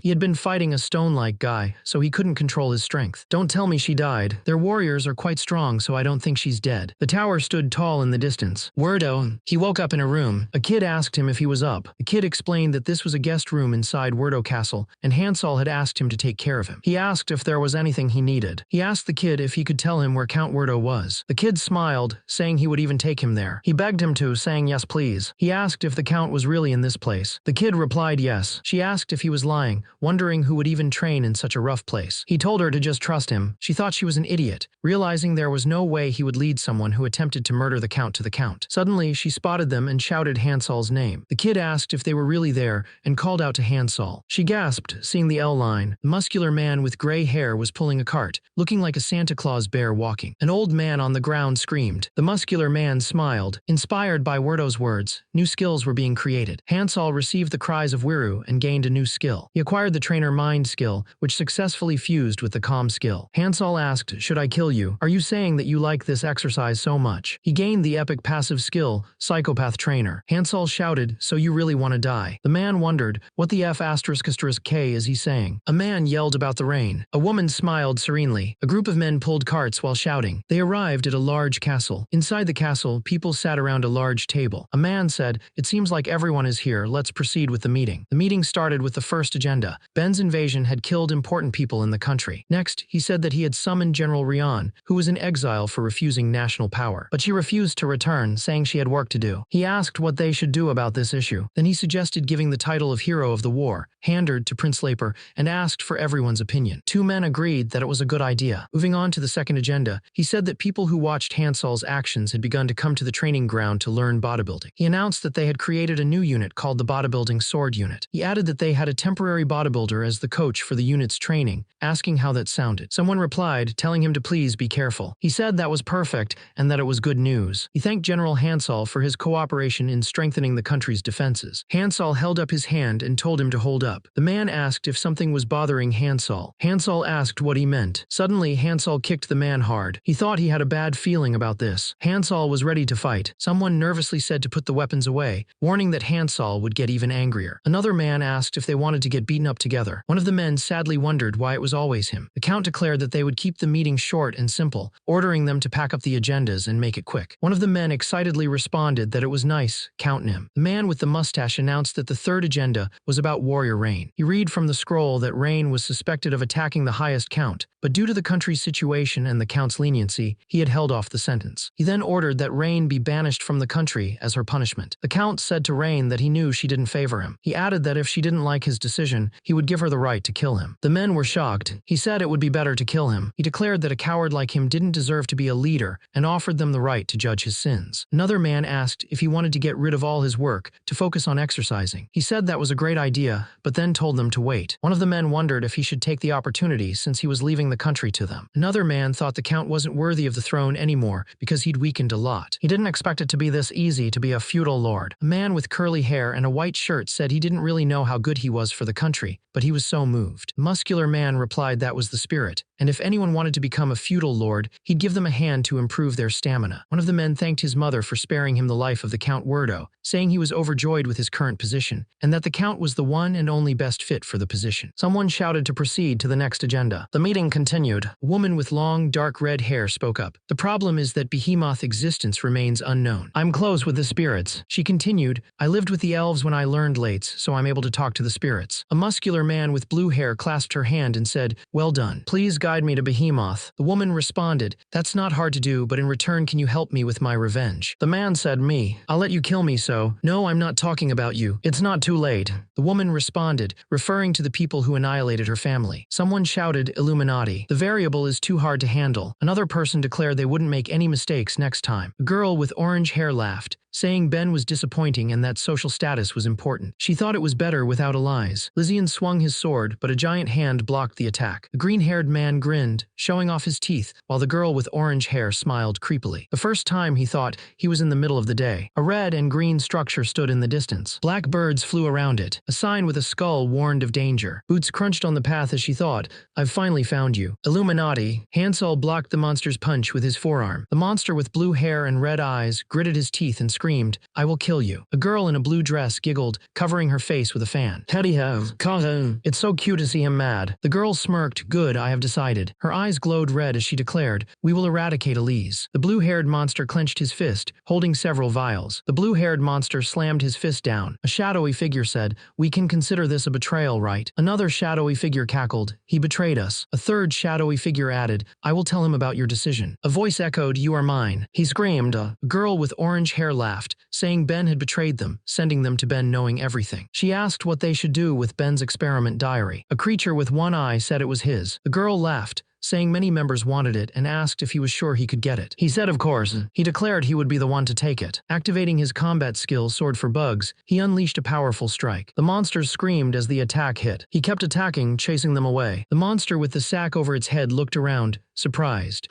He had been fighting a stone-like guy, so he couldn't control his strength. Don't tell me she died. Their warriors are quite strong, so I don't think she's dead. The tower stood tall in the distance. Wordo. He woke up in a room. A kid asked him if he was up. The kid explained that this was a guest room inside Wordo Castle, and Hansol had asked him to take care of him. He asked if there was anything he needed. He asked the kid if he could tell him where Count Wordo was. The kid smiled, saying he would even take him there. He begged him to, saying yes please. He asked if the Count was really in this place. The kid replied yes. She asked if he was lying, wondering who would even train in such a rough place. He told her to just trust him. She thought she was an idiot, realizing there was no way he would lead someone who attempted to murder the Count to the Count. Suddenly, she spotted them and shouted Hansol's name. The kid asked if they were really there and called out to Hansol. She gasped, seeing the L line. The muscular man with gray hair was pulling a cart, looking like a Santa Claus bear walking. An old man on the ground screamed. The muscular man smiled. Inspired by Wordo's words, new skills were being created. Hansol received the cries of Wiru and gained a new skill. He acquired the trainer mind skill, which successfully fused with the calm skill. Hansol asked, should I kill you? Are you saying that you like this exercise so much? He gained the epic passive skill, psychopath trainer. Hansol shouted, so you really want to die? The man wondered, what the F*** K is he saying? A man yelled about the rain. A woman smiled serenely. A group of men pulled carts while shouting. They arrived at a large castle. Inside the castle, people sat around a large table. A man said, it seems like everyone is here, let's proceed with the meeting. The meeting started with the first agenda. Ben's invasion had killed important people in the country. Next, he said that he had summoned General Rian, who was in exile for refusing national power. But she refused to return, saying she had work to do. He asked what they should do about this issue. Then he suggested giving the title of Hero of the War, handed to Prince Laper, and asked for everyone's opinion. Two men agreed that it was a good idea. Moving on to the second agenda, he said that people who watched Hansol's actions had begun to come to the training ground to learn bodybuilding. He announced that they had created a new unit called the Bodybuilding Sword Unit. He added that they had a temporary bodybuilder as the coach for the unit's training, asking how that sounded. Someone replied, telling him to please be careful. He said that was perfect and that it was good news. He thanked General Hansol for his cooperation in strengthening the country's defenses. Hansol held up his hand and told him to hold up. The man asked if something was bothering Hansol. Hansol asked what he meant. Suddenly, Hansol kicked the man hard. He thought he had a bad feeling about this. Hansol was ready to fight. Someone nervously said to put the weapons away, warning that Hansol would get even angrier. Another man asked if they wanted to get beaten up together. One of the men sadly wondered why it was always him. The Count declared that they would keep the meeting short and simple, ordering them to pack up the agendas and make it quick. One of the men excitedly responded that it was nice, Count Nim. The man with the mustache announced that the third agenda was about warrior Rain. He read from the scroll that Rain was suspected of attacking the highest Count, but due to the country's situation and the Count's leniency, he had held off the sentence. He then ordered that Rain be banished from the country as her punishment. The Count said to Rain that he knew she didn't favor him. He added that if she didn't like his decision, he would give her the right to kill him. The men were shocked. He said it would be better to kill him. He declared that a coward like him didn't deserve to be a leader and offered them the right to judge his sins. Another man asked if he wanted to get rid of all his work to focus on exercising. He said that was a great idea, but then told them to wait. One of the men wondered if he should take the opportunity since he was leaving the country to them. Another man thought the Count wasn't worthy of the throne anymore because he'd weakened a lot. He didn't expect it to be this easy to be a feudal lord. A man with curly hair and a white shirt said he didn't really know how good he was for the country, but he was so moved. The muscular man replied that was the spirit, and if anyone wanted to become a feudal lord, he'd give them a hand to improve their stamina. One of the men thanked his mother for sparing him the life of the Count Wordo, saying he was overjoyed with his current position, and that the Count was the one and only best fit for the position. Someone shouted to proceed to the next agenda. The meeting continued. A woman with long, dark red hair spoke up. The problem is that Behemoth's existence remains unknown. I'm close with the spirits. She continued, I lived with the elves when I learned lates, so I'm able to talk to the spirits. A muscular man with blue hair clasped her hand and said, well done. Please guide me to Behemoth. The woman responded, that's not hard to do, but in return can you help me with my revenge? The man said, me. I'll let you kill me so. No, I'm not talking about you. It's not too late. The woman responded, referring to the people who annihilated her family. Someone shouted, Illuminati. The variable is too hard to handle. Another person declared they wouldn't make any mistakes next time. A girl with orange hair laughed, saying Ben was disappointing and that social status was important. She thought it was better without allies. Lysian swung his sword, but a giant hand blocked the attack. The green-haired man grinned, showing off his teeth, while the girl with orange hair smiled creepily. The first time he thought he was in the middle of the day. A red and green structure stood in the distance. Black birds flew around it. A sign with a skull warned of danger. Boots crunched on the path as she thought, I've finally found you. Illuminati. Hansol blocked the monster's punch with his forearm. The monster with blue hair and red eyes gritted his teeth and screamed. screamed, "I will kill you." A girl in a blue dress giggled, covering her face with a fan. "Teddy have, cotton." It's so cute to see him mad. The girl smirked, "Good, I have decided." Her eyes glowed red as she declared, "We will eradicate Elise." The blue-haired monster clenched his fist, holding several vials. The blue-haired monster slammed his fist down. A shadowy figure said, "We can consider this a betrayal, right?" Another shadowy figure cackled, "He betrayed us." A third shadowy figure added, "I will tell him about your decision." A voice echoed, "You are mine." He screamed. A girl with orange hair laughed, saying Ben had betrayed them, sending them to Ben knowing everything. She asked what they should do with Ben's experiment diary. A creature with one eye said it was his. The girl laughed, saying many members wanted it and asked if he was sure he could get it. He said of course. He declared he would be the one to take it. Activating his combat skill Sword for Bugs, he unleashed a powerful strike. The monsters screamed as the attack hit. He kept attacking, chasing them away. The monster with the sack over its head looked around, surprised.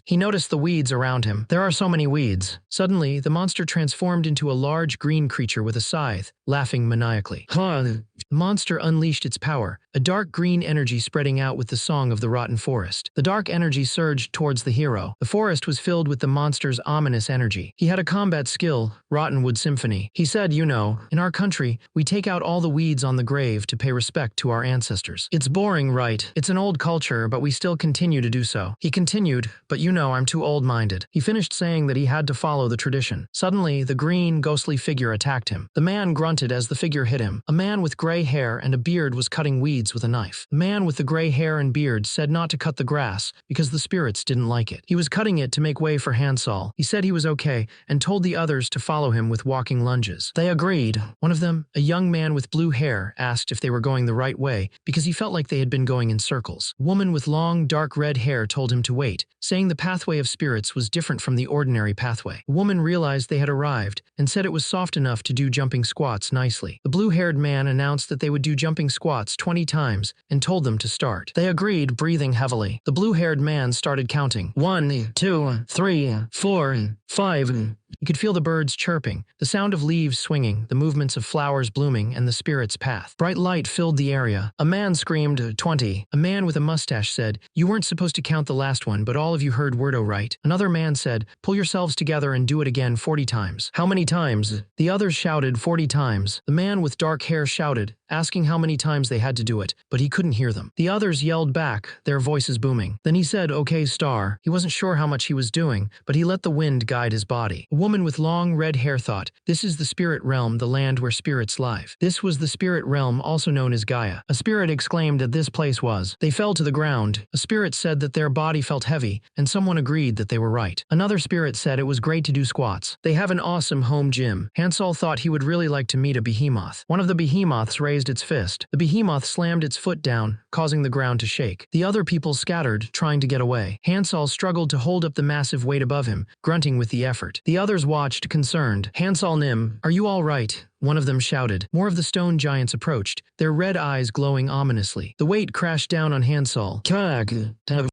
He noticed the weeds around him. There are so many weeds. Suddenly, the monster transformed into a large green creature with a scythe, laughing maniacally. The monster unleashed its power, a dark green energy spreading out with the song of the rotten forest. The dark energy surged towards the hero. The forest was filled with the monster's ominous energy. He had a combat skill, Rottenwood Symphony. He said, "You know, in our country, we take out all the weeds on the grave to pay respect to our ancestors. It's boring, right? It's an old culture, but we still continue to do so." He continued, "But you know I'm too old-minded." He finished saying that he had to follow the tradition. Suddenly, the green, ghostly figure attacked him. The man grunted as the figure hit him. A man with gray hair and a beard was cutting weeds with a knife. The man with the gray hair and beard said not to cut the grass because the spirits didn't like it. He was cutting it to make way for Hansol. He said he was okay and told the others to follow him with walking lunges. They agreed. One of them, a young man with blue hair, asked if they were going the right way because he felt like they had been going in circles. A woman with long, dark red hair told him to wait, saying the pathway of spirits was different from the ordinary pathway. The woman realized they had arrived and said it was soft enough to do jumping squats nicely. The blue-haired man announced that they would do jumping squats 20 times and told them to start. They agreed, breathing heavily. The blue-haired man started counting. 1, 2, 3, 4, 5. You could feel the birds chirping, the sound of leaves swinging, the movements of flowers blooming, and the spirit's path. Bright light filled the area. A man screamed, 20. A man with a mustache said, "You weren't supposed to count the last one, but all of you heard Wordo right." Another man said, "Pull yourselves together and do it again 40 times. "How many times?" The others shouted, 40 times. The man with dark hair shouted, asking how many times they had to do it, but he couldn't hear them. The others yelled back, their voices booming. Then he said, "Okay, Star." He wasn't sure how much he was doing, but he let the wind guide his body. A woman with long red hair thought, "This is the spirit realm, the land where spirits live." This was the spirit realm, also known as Gaia. A spirit exclaimed that this place was. They fell to the ground. A spirit said that their body felt heavy, and someone agreed that they were right. Another spirit said it was great to do squats. They have an awesome home gym. Hansol thought he would really like to meet a behemoth. One of the behemoths raised its fist. The behemoth slammed its foot down, causing the ground to shake. The other people scattered, trying to get away. Hansol struggled to hold up the massive weight above him, grunting with the effort. The others watched, concerned. "Hansol Nim, are you all right?" One of them shouted. More of the stone giants approached, their red eyes glowing ominously. The weight crashed down on Hansol.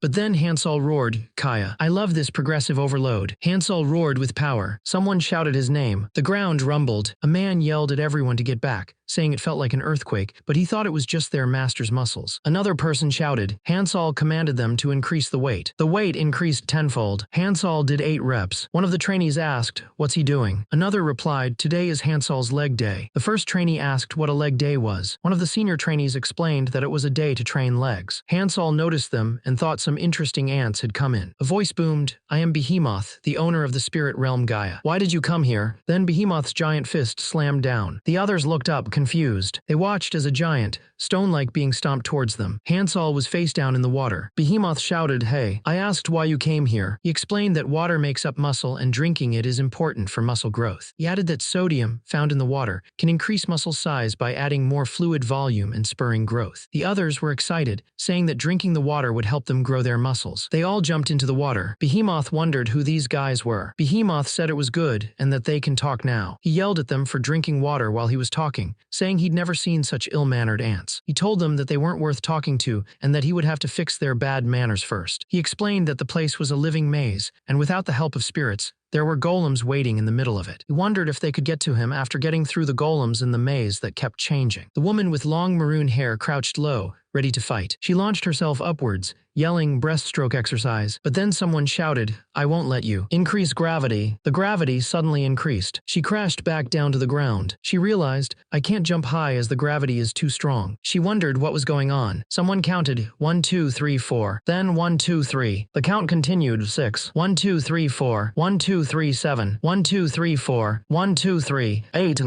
But then Hansol roared, "Kaya, I love this progressive overload." Hansol roared with power. Someone shouted his name. The ground rumbled. A man yelled at everyone to get back, saying it felt like an earthquake, but he thought it was just their master's muscles. Another person shouted. Hansol commanded them to increase the weight. The weight increased tenfold. Hansol did 8 reps. One of the trainees asked, "What's he doing?" Another replied, "Today is Hansol's leg day." The first trainee asked what a leg day was. One of the senior trainees explained that it was a day to train legs. Hansol noticed them and thought some interesting ants had come in. A voice boomed, "I am Behemoth, the owner of the spirit realm Gaia. Why did you come here?" Then Behemoth's giant fist slammed down. The others looked up, confused. They watched as a giant, stone-like being stomped towards them. Hansol was face down in the water. Behemoth shouted, "Hey, I asked why you came here." He explained that water makes up muscle and drinking it is important for muscle growth. He added that sodium, found in the water, can increase muscle size by adding more fluid volume and spurring growth. The others were excited, saying that drinking the water would help them grow their muscles. They all jumped into the water. Behemoth wondered who these guys were. Behemoth said it was good and that they can talk now. He yelled at them for drinking water while he was talking, saying he'd never seen such ill-mannered ants. He told them that they weren't worth talking to and that he would have to fix their bad manners first. He explained that the place was a living maze, and without the help of spirits, there were golems waiting in the middle of it. He wondered if they could get to him after getting through the golems in the maze that kept changing. The woman with long maroon hair crouched low, ready to fight. She launched herself upwards, yelling breaststroke exercise. But then someone shouted, I won't let you. Increase gravity. The gravity suddenly increased. She crashed back down to the ground. She realized, I can't jump high as the gravity is too strong. She wondered what was going on. Someone counted 1, 2, 3, 4. Then 1, 2, 3. The count continued 6. 1, 2, 3, 4. 1, 2, 3, 7. 1, 2, 3, 4. 1, 2, 3. 8.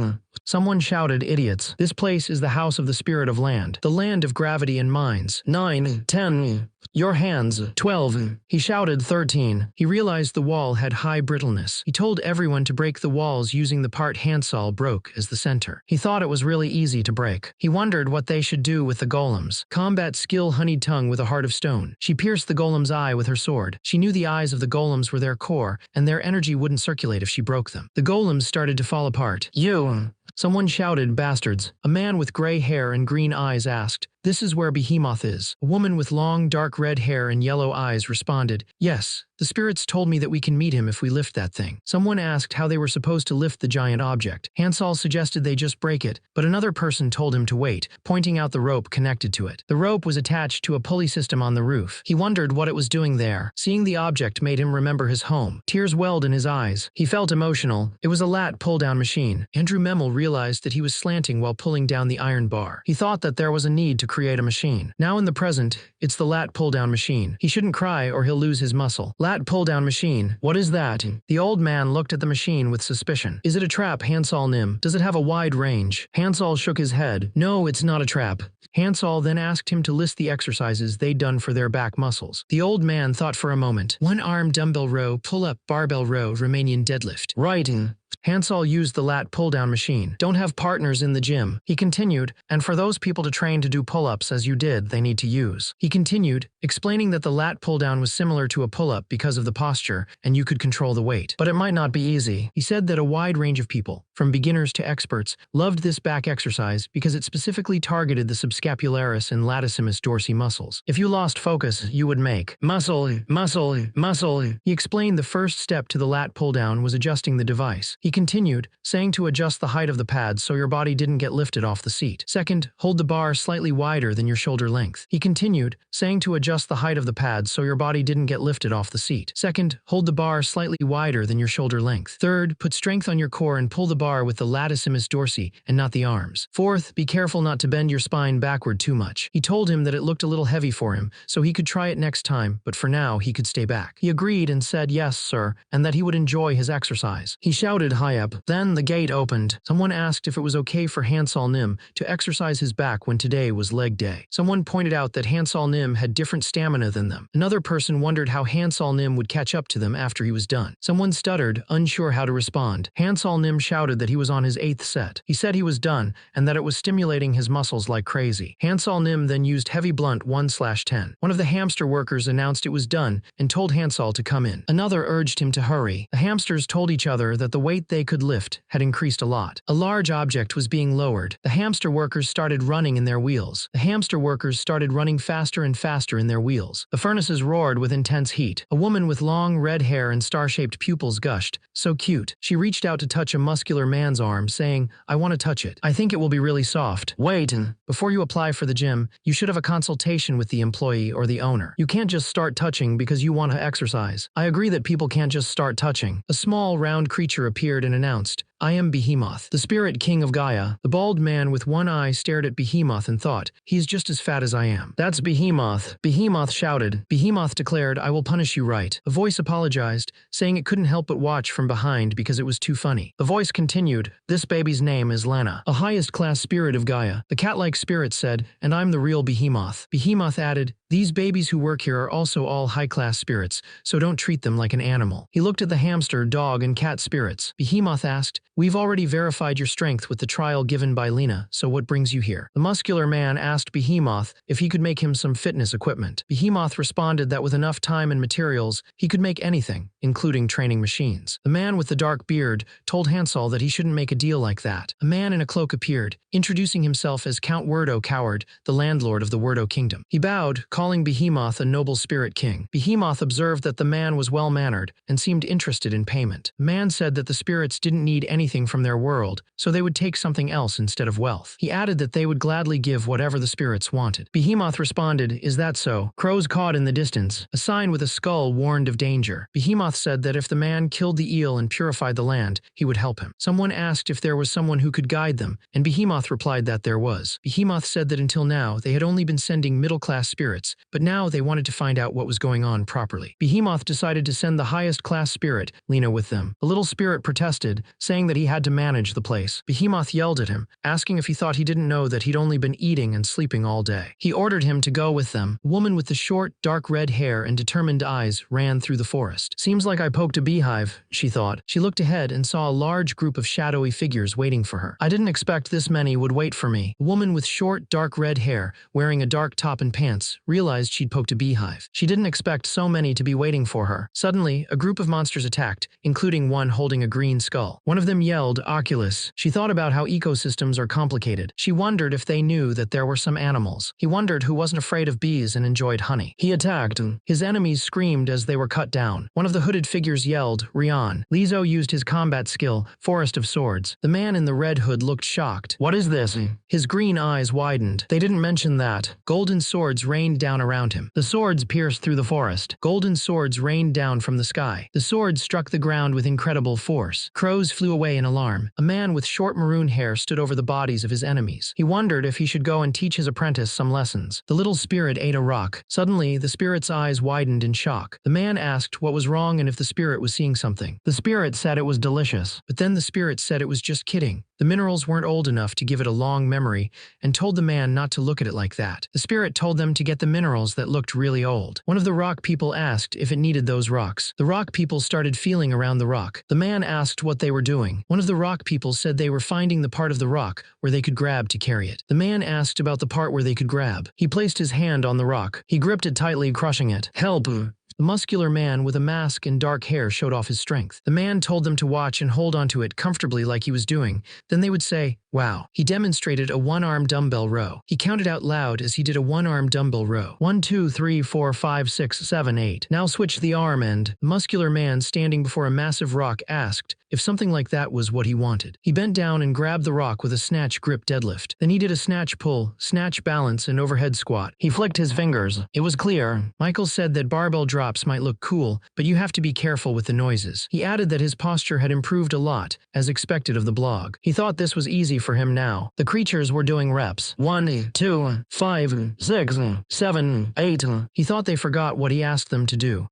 Someone shouted, idiots. This place is the house of the spirit of land, the land of gravity and mines. 9, 10. Your hands. 12. He shouted 13. He realized the wall had high brittleness. He told everyone to break the walls using the part Hansol broke as the center. He thought it was really easy to break. He wondered what they should do with the golems. Combat skill honeyed tongue with a heart of stone. She pierced the golem's eye with her sword. She knew the eyes of the golems were their core, and their energy wouldn't circulate if she broke them. The golems started to fall apart. You! Someone shouted, bastards. A man with gray hair and green eyes asked, this is where Behemoth is. A woman with long, dark red hair and yellow eyes responded, yes, the spirits told me that we can meet him if we lift that thing. Someone asked how they were supposed to lift the giant object. Hansol suggested they just break it, but another person told him to wait, pointing out the rope connected to it. The rope was attached to a pulley system on the roof. He wondered what it was doing there. Seeing the object made him remember his home. Tears welled in his eyes. He felt emotional. It was a lat pull-down machine. Andrew Memel realized that he was slanting while pulling down the iron bar. He thought that there was a need to create a machine. Now in the present, it's the lat pull-down machine. He shouldn't cry or he'll lose his muscle. Lat pull-down machine. What is that? The old man looked at the machine with suspicion. Is it a trap, Hansol Nim? Does it have a wide range? Hansol shook his head. No, it's not a trap. Hansol then asked him to list the exercises they'd done for their back muscles. The old man thought for a moment. 1-arm dumbbell row, pull-up, barbell row, Romanian deadlift. Writing. Hansol used the lat pull-down machine. Don't have partners in the gym. He continued, and for those people to train to do pull-ups as you did, they need to use. He continued, explaining that the lat pull-down was similar to a pull-up because of the posture, and you could control the weight. But it might not be easy. He said that a wide range of people, from beginners to experts, loved this back exercise because it specifically targeted the subscapularis and latissimus dorsi muscles. If you lost focus, you would make muscle, muscle, muscle. He explained the first step to the lat pull-down was adjusting the device. He continued, saying to adjust the height of the pads so your body didn't get lifted off the seat. Second, hold the bar slightly wider than your shoulder length. He continued, saying to adjust the height of the pads so your body didn't get lifted off the seat. Second, hold the bar slightly wider than your shoulder length. Third, put strength on your core and pull the bar with the latissimus dorsi and not the arms. Fourth, be careful not to bend your spine backward too much. He told him that it looked a little heavy for him, so he could try it next time, but for now he could stay back. He agreed and said yes, sir, and that he would enjoy his exercise. He shouted high up. Then the gate opened. Someone asked if it was okay for Hansol Nim to exercise his back when today was leg day. Someone pointed out that Hansol Nim had different stamina than them. Another person wondered how Hansol Nim would catch up to them after he was done. Someone stuttered, unsure how to respond. Hansol Nim shouted that he was on his 8th set. He said he was done and that it was stimulating his muscles like crazy. Hansol Nim then used heavy blunt 1/10. One of the hamster workers announced it was done and told Hansol to come in. Another urged him to hurry. The hamsters told each other that the weight they could lift had increased a lot. A large object was being lowered. The hamster workers started running in their wheels. The hamster workers started running faster and faster in their wheels. The furnaces roared with intense heat. A woman with long red hair and star-shaped pupils gushed. So cute. She reached out to touch a muscular man's arm, saying, I want to touch it. I think it will be really soft. Wait. Before you apply for the gym, you should have a consultation with the employee or the owner. You can't just start touching because you want to exercise. I agree that people can't just start touching. A small, round creature appeared and announced, I am Behemoth, the spirit king of Gaia. The bald man with one eye stared at Behemoth and thought, he's just as fat as I am. That's Behemoth. Behemoth shouted. Behemoth declared, I will punish you right. A voice apologized, saying it couldn't help but watch from behind because it was too funny. The voice continued, this baby's name is Lana, a highest class spirit of Gaia. The cat-like spirit said, and I'm the real Behemoth. Behemoth added, these babies who work here are also all high-class spirits, so don't treat them like an animal. He looked at the hamster, dog, and cat spirits. Behemoth asked, we've already verified your strength with the trial given by Lena, so what brings you here? The muscular man asked Behemoth if he could make him some fitness equipment. Behemoth responded that with enough time and materials, he could make anything, including training machines. The man with the dark beard told Hansol that he shouldn't make a deal like that. A man in a cloak appeared. introducing himself as Count Wordo Coward, the landlord of the Wordo Kingdom. He bowed, calling Behemoth a noble spirit king. Behemoth observed that the man was well-mannered and seemed interested in payment. The man said that the spirits didn't need anything from their world, so they would take something else instead of wealth. He added that they would gladly give whatever the spirits wanted. Behemoth responded, "Is that so?" Crows cawed in the distance. A sign with a skull warned of danger. Behemoth said that if the man killed the eel and purified the land, he would help him. Someone asked if there was someone who could guide them, and Behemoth replied that there was. Behemoth said that until now, they had only been sending middle-class spirits, but now they wanted to find out what was going on properly. Behemoth decided to send the highest-class spirit, Lena, with them. The little spirit protested, saying that he had to manage the place. Behemoth yelled at him, asking if he thought he didn't know that he'd only been eating and sleeping all day. He ordered him to go with them. A woman with the short, dark red hair and determined eyes ran through the forest. "Seems like I poked a beehive," she thought. She looked ahead and saw a large group of shadowy figures waiting for her. "I didn't expect this many would wait for me." A woman with short, dark red hair, wearing a dark top and pants, realized she'd poked a beehive. She didn't expect so many to be waiting for her. Suddenly, a group of monsters attacked, including one holding a green skull. One of them yelled, "Oculus." She thought about how ecosystems are complicated. She wondered if they knew that there were some animals. He wondered who wasn't afraid of bees and enjoyed honey. He attacked. His enemies screamed as they were cut down. One of the hooded figures yelled, "Rion." Lizo used his combat skill, Forest of Swords. The man in the red hood looked shocked. "What is this?" His green eyes widened. "They didn't mention that." Golden swords rained down around him. The swords pierced through the forest. Golden swords rained down from the sky. The swords struck the ground with incredible force. Crows flew away in alarm. A man with short maroon hair stood over the bodies of his enemies. He wondered if he should go and teach his apprentice some lessons. The little spirit ate a rock. Suddenly, the spirit's eyes widened in shock. The man asked what was wrong and if the spirit was seeing something. The spirit said it was delicious, but then the spirit said it was just kidding. The minerals weren't old enough to give it a long memory and told the man not to look at it like that. The spirit told them to get the minerals that looked really old. One of the rock people asked if it needed those rocks. The rock people started feeling around the rock. The man asked what they were doing. One of the rock people said they were finding the part of the rock where they could grab to carry it. The man asked about the part where they could grab. He placed his hand on the rock. He gripped it tightly, crushing it. "Help!" The muscular man with a mask and dark hair showed off his strength. The man told them to watch and hold onto it comfortably like he was doing. Then they would say, "Wow." He demonstrated a one-arm dumbbell row. He counted out loud as he did a one-arm dumbbell row. 1, 2, 3, 4, 5, 6, 7, 8. Now switch the arm end. The muscular man standing before a massive rock asked if something like that was what he wanted. He bent down and grabbed the rock with a snatch grip deadlift. Then he did a snatch pull, snatch balance, and overhead squat. He flicked his fingers. It was clear. Michael said that barbell drops might look cool, but you have to be careful with the noises. He added that his posture had improved a lot, as expected of the blog. He thought this was easy for him now. The creatures were doing reps. 1, 2, 5, 6, 7, 8. He thought they forgot what he asked them to do.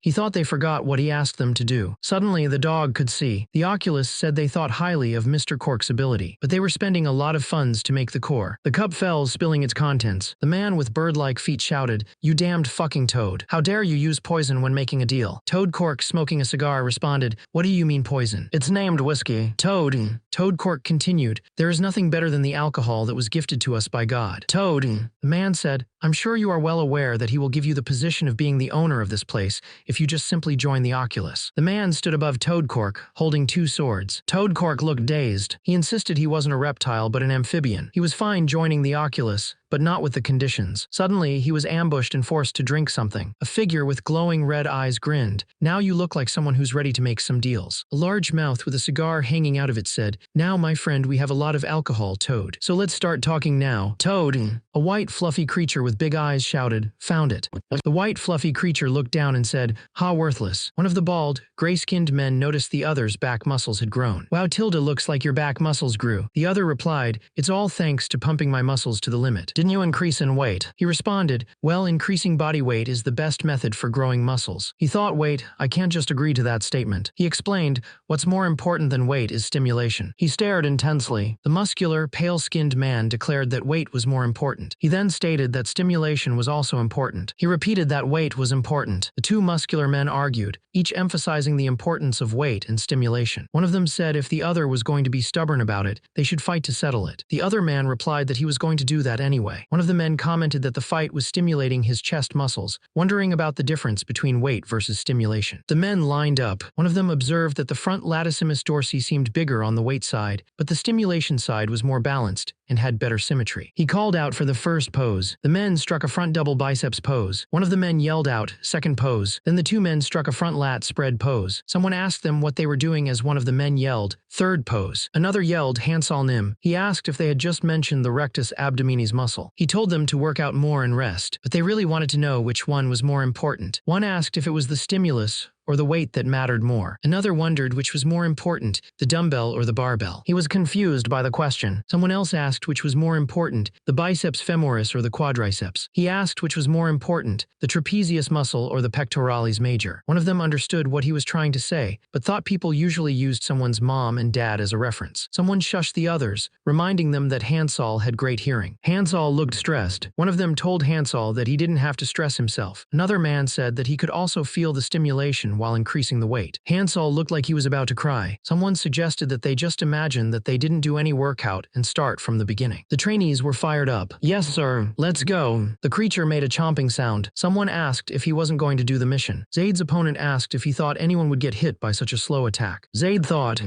Suddenly, the dog could see. The Oculus said they thought highly of Mr. Cork's ability, but they were spending a lot of funds to make the core. The cup fell, spilling its contents. The man with bird-like feet shouted, "You damned fucking toad. How dare you use poison when making a deal?" Toad Cork, smoking a cigar, responded, "What do you mean poison? It's named whiskey." Toad Cork continued, "There is nothing better than the alcohol that was gifted to us by God." Toad. The man said, "I'm sure you are well aware that he will give you the position of being the owner of this place if you just simply join the Oculus." The man stood above Toad Cork, holding two swords. Toad Cork looked dazed. He insisted he wasn't a reptile but an amphibian. He was fine joining the Oculus, but not with the conditions. Suddenly, he was ambushed and forced to drink something. A figure with glowing red eyes grinned. "Now you look like someone who's ready to make some deals." A large mouth with a cigar hanging out of it said, "Now, my friend, we have a lot of alcohol, Toad. So let's start talking now." Toad. A white fluffy creature with big eyes shouted, "Found it." The white fluffy creature looked down and said, "Ha, worthless." One of the bald, gray-skinned men noticed the other's back muscles had grown. "Wow, Tilda, looks like your back muscles grew." The other replied, "It's all thanks to pumping my muscles to the limit." "Didn't you increase in weight?" He responded, "Well, increasing body weight is the best method for growing muscles." He thought, "Wait, I can't just agree to that statement." He explained, "What's more important than weight is stimulation." He stared intensely. The muscular, pale-skinned man declared that weight was more important. He then stated that stimulation was also important. He repeated that weight was important. The two muscular men argued, each emphasizing the importance of weight and stimulation. One of them said if the other was going to be stubborn about it, they should fight to settle it. The other man replied that he was going to do that anyway. One of the men commented that the fight was stimulating his chest muscles, wondering about the difference between weight versus stimulation. The men lined up. One of them observed that the front latissimus dorsi seemed bigger on the weight side, but the stimulation side was more balanced, and had better symmetry. He called out for the first pose. The men struck a front double biceps pose. One of the men yelled out, "Second pose." Then the two men struck a front lat spread pose. Someone asked them what they were doing as one of the men yelled, "Third pose." Another yelled, "Hansol Nim." He asked if they had just mentioned the rectus abdominis muscle. He told them to work out more and rest, but they really wanted to know which one was more important. One asked if it was the stimulus or the weight that mattered more. Another wondered which was more important, the dumbbell or the barbell. He was confused by the question. Someone else asked which was more important, the biceps femoris or the quadriceps. He asked which was more important, the trapezius muscle or the pectoralis major. One of them understood what he was trying to say, but thought people usually used someone's mom and dad as a reference. Someone shushed the others, reminding them that Hansol had great hearing. Hansol looked stressed. One of them told Hansol that he didn't have to stress himself. Another man said that he could also feel the stimulation while increasing the weight. Hansol looked like he was about to cry. Someone suggested that they just imagine that they didn't do any workout and start from the beginning. The trainees were fired up. "Yes, sir. Let's go." The creature made a chomping sound. Someone asked if he wasn't going to do the mission. Zaid's opponent asked if he thought anyone would get hit by such a slow attack. Zaid thought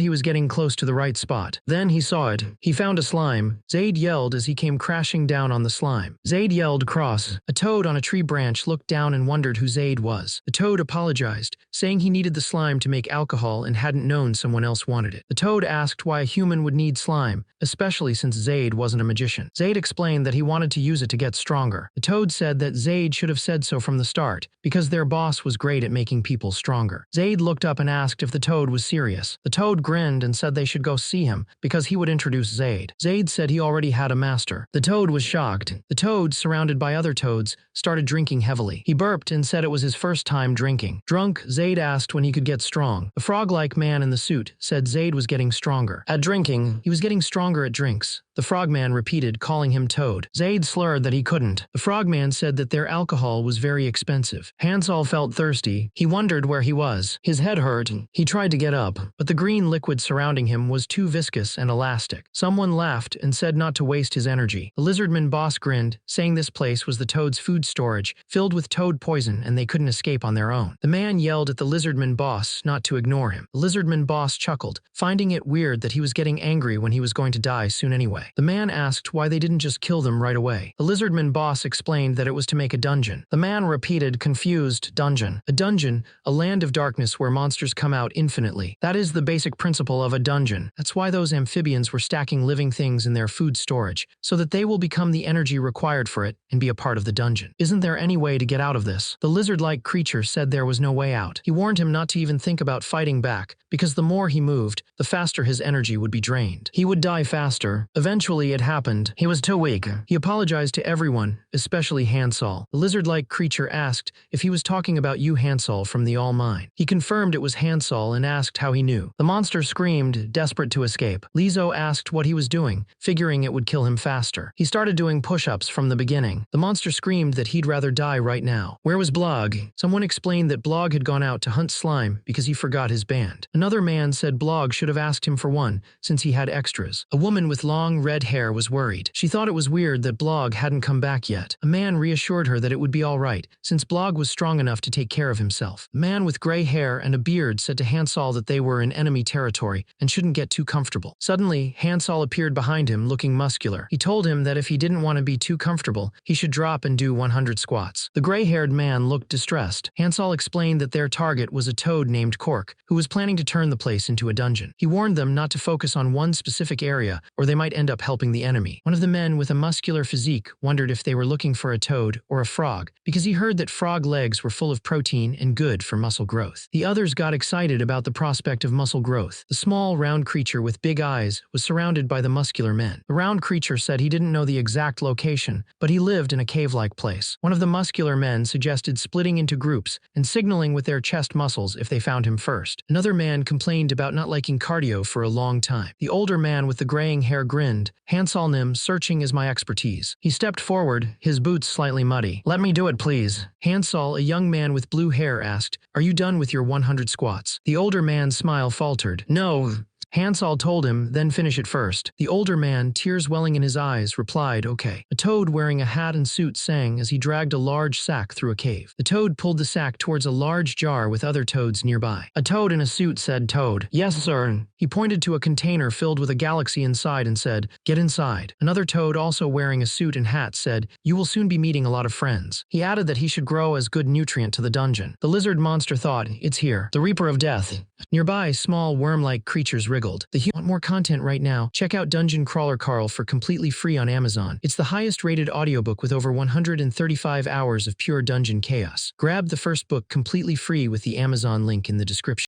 he was getting close to the right spot. Then he saw it. He found a slime. Zaid yelled as he came crashing down on the slime. Zaid yelled, "Cross." A toad on a tree branch looked down and wondered who Zaid was. The toad apologized, saying he needed the slime to make alcohol and hadn't known someone else wanted it. The toad asked why a human would need slime, especially since Zaid wasn't a magician. Zaid explained that he wanted to use it to get stronger. The toad said that Zaid should have said so from the start, because their boss was great at making people stronger. Zaid looked up and asked if the toad was serious. The toad grinned and said they should go see him, because he would introduce Zaid. Zaid said he already had a master. The toad was shocked. The toad, surrounded by other toads, started drinking heavily. He burped and said it was his first time drinking. Drunk, Zaid asked when he could get strong. The frog-like man in the suit said Zaid was getting stronger. At drinking, he was getting stronger at drinks. The frogman repeated, calling him Toad. Zaid slurred that he couldn't. The frogman said that their alcohol was very expensive. Hansol felt thirsty. He wondered where he was. His head hurt. He tried to get up, but the green liquid surrounding him was too viscous and elastic. Someone laughed and said not to waste his energy. The lizardman boss grinned, saying this place was the toad's food storage, filled with toad poison, and they couldn't escape on their own. The man yelled at the lizardman boss not to ignore him. The lizardman boss chuckled, finding it weird that he was getting angry when he was going to die soon anyway. The man asked why they didn't just kill them right away. The lizardman boss explained that it was to make a dungeon. The man repeated, confused, dungeon. A dungeon, a land of darkness where monsters come out infinitely. That is the basic principle of a dungeon. That's why those amphibians were stacking living things in their food storage, so that they will become the energy required for it and be a part of the dungeon. Isn't there any way to get out of this? The lizard-like creature said there was no way out. He warned him not to even think about fighting back, because the more he moved, the faster his energy would be drained. He would die faster. Eventually it happened. He was too weak. He apologized to everyone, especially Hansol. The lizard-like creature asked if he was talking about you, Hansol, from the All Mine. He confirmed it was Hansol and asked how he knew. The monster screamed, desperate to escape. Lizo asked what he was doing, figuring it would kill him faster. He started doing push-ups from the beginning. The monster screamed that he'd rather die right now. Where was Blog? Someone explained that Blog had gone out to hunt slime because he forgot his band. Another man said Blog should have asked him for one, since he had extras. A woman with long red hair was worried. She thought it was weird that Blog hadn't come back yet. A man reassured her that it would be all right, since Blog was strong enough to take care of himself. A man with gray hair and a beard said to Hansol that they were in enemy territory and shouldn't get too comfortable. Suddenly, Hansol appeared behind him, looking muscular. He told him that if he didn't want to be too comfortable, he should drop and do 100 squats. The gray-haired man looked distressed. Hansol explained that their target was a toad named Cork, who was planning to turn the place into a dungeon. He warned them not to focus on one specific area, or they might end up helping the enemy. One of the men with a muscular physique wondered if they were looking for a toad or a frog, because he heard that frog legs were full of protein and good for muscle growth. The others got excited about the prospect of muscle growth. The small, round creature with big eyes was surrounded by the muscular men. The round creature said he didn't know the exact location, but he lived in a cave-like place. One of the muscular men suggested splitting into groups and signaling with their chest muscles if they found him first. Another man complained about not liking cardio for a long time. The older man with the graying hair grinned. Hansol Nim, searching is my expertise. He stepped forward, his boots slightly muddy. Let me do it, please. Hansol, a young man with blue hair, asked, are you done with your 100 squats? The older man's smile faltered. No. Hansol told him, then finish it first. The older man, tears welling in his eyes, replied, okay. A toad wearing a hat and suit sang as he dragged a large sack through a cave. The toad pulled the sack towards a large jar with other toads nearby. A toad in a suit said, Toad. Yes, sir. He pointed to a container filled with a galaxy inside and said, get inside. Another toad, also wearing a suit and hat, said, you will soon be meeting a lot of friends. He added that he should grow as good nutrient to the dungeon. The lizard monster thought, it's here, the Reaper of Death. Nearby, small worm-like creatures wriggled. Want more content right now? Check out Dungeon Crawler Carl for completely free on Amazon. It's the highest-rated audiobook with over 135 hours of pure dungeon chaos. Grab the first book completely free with the Amazon link in the description.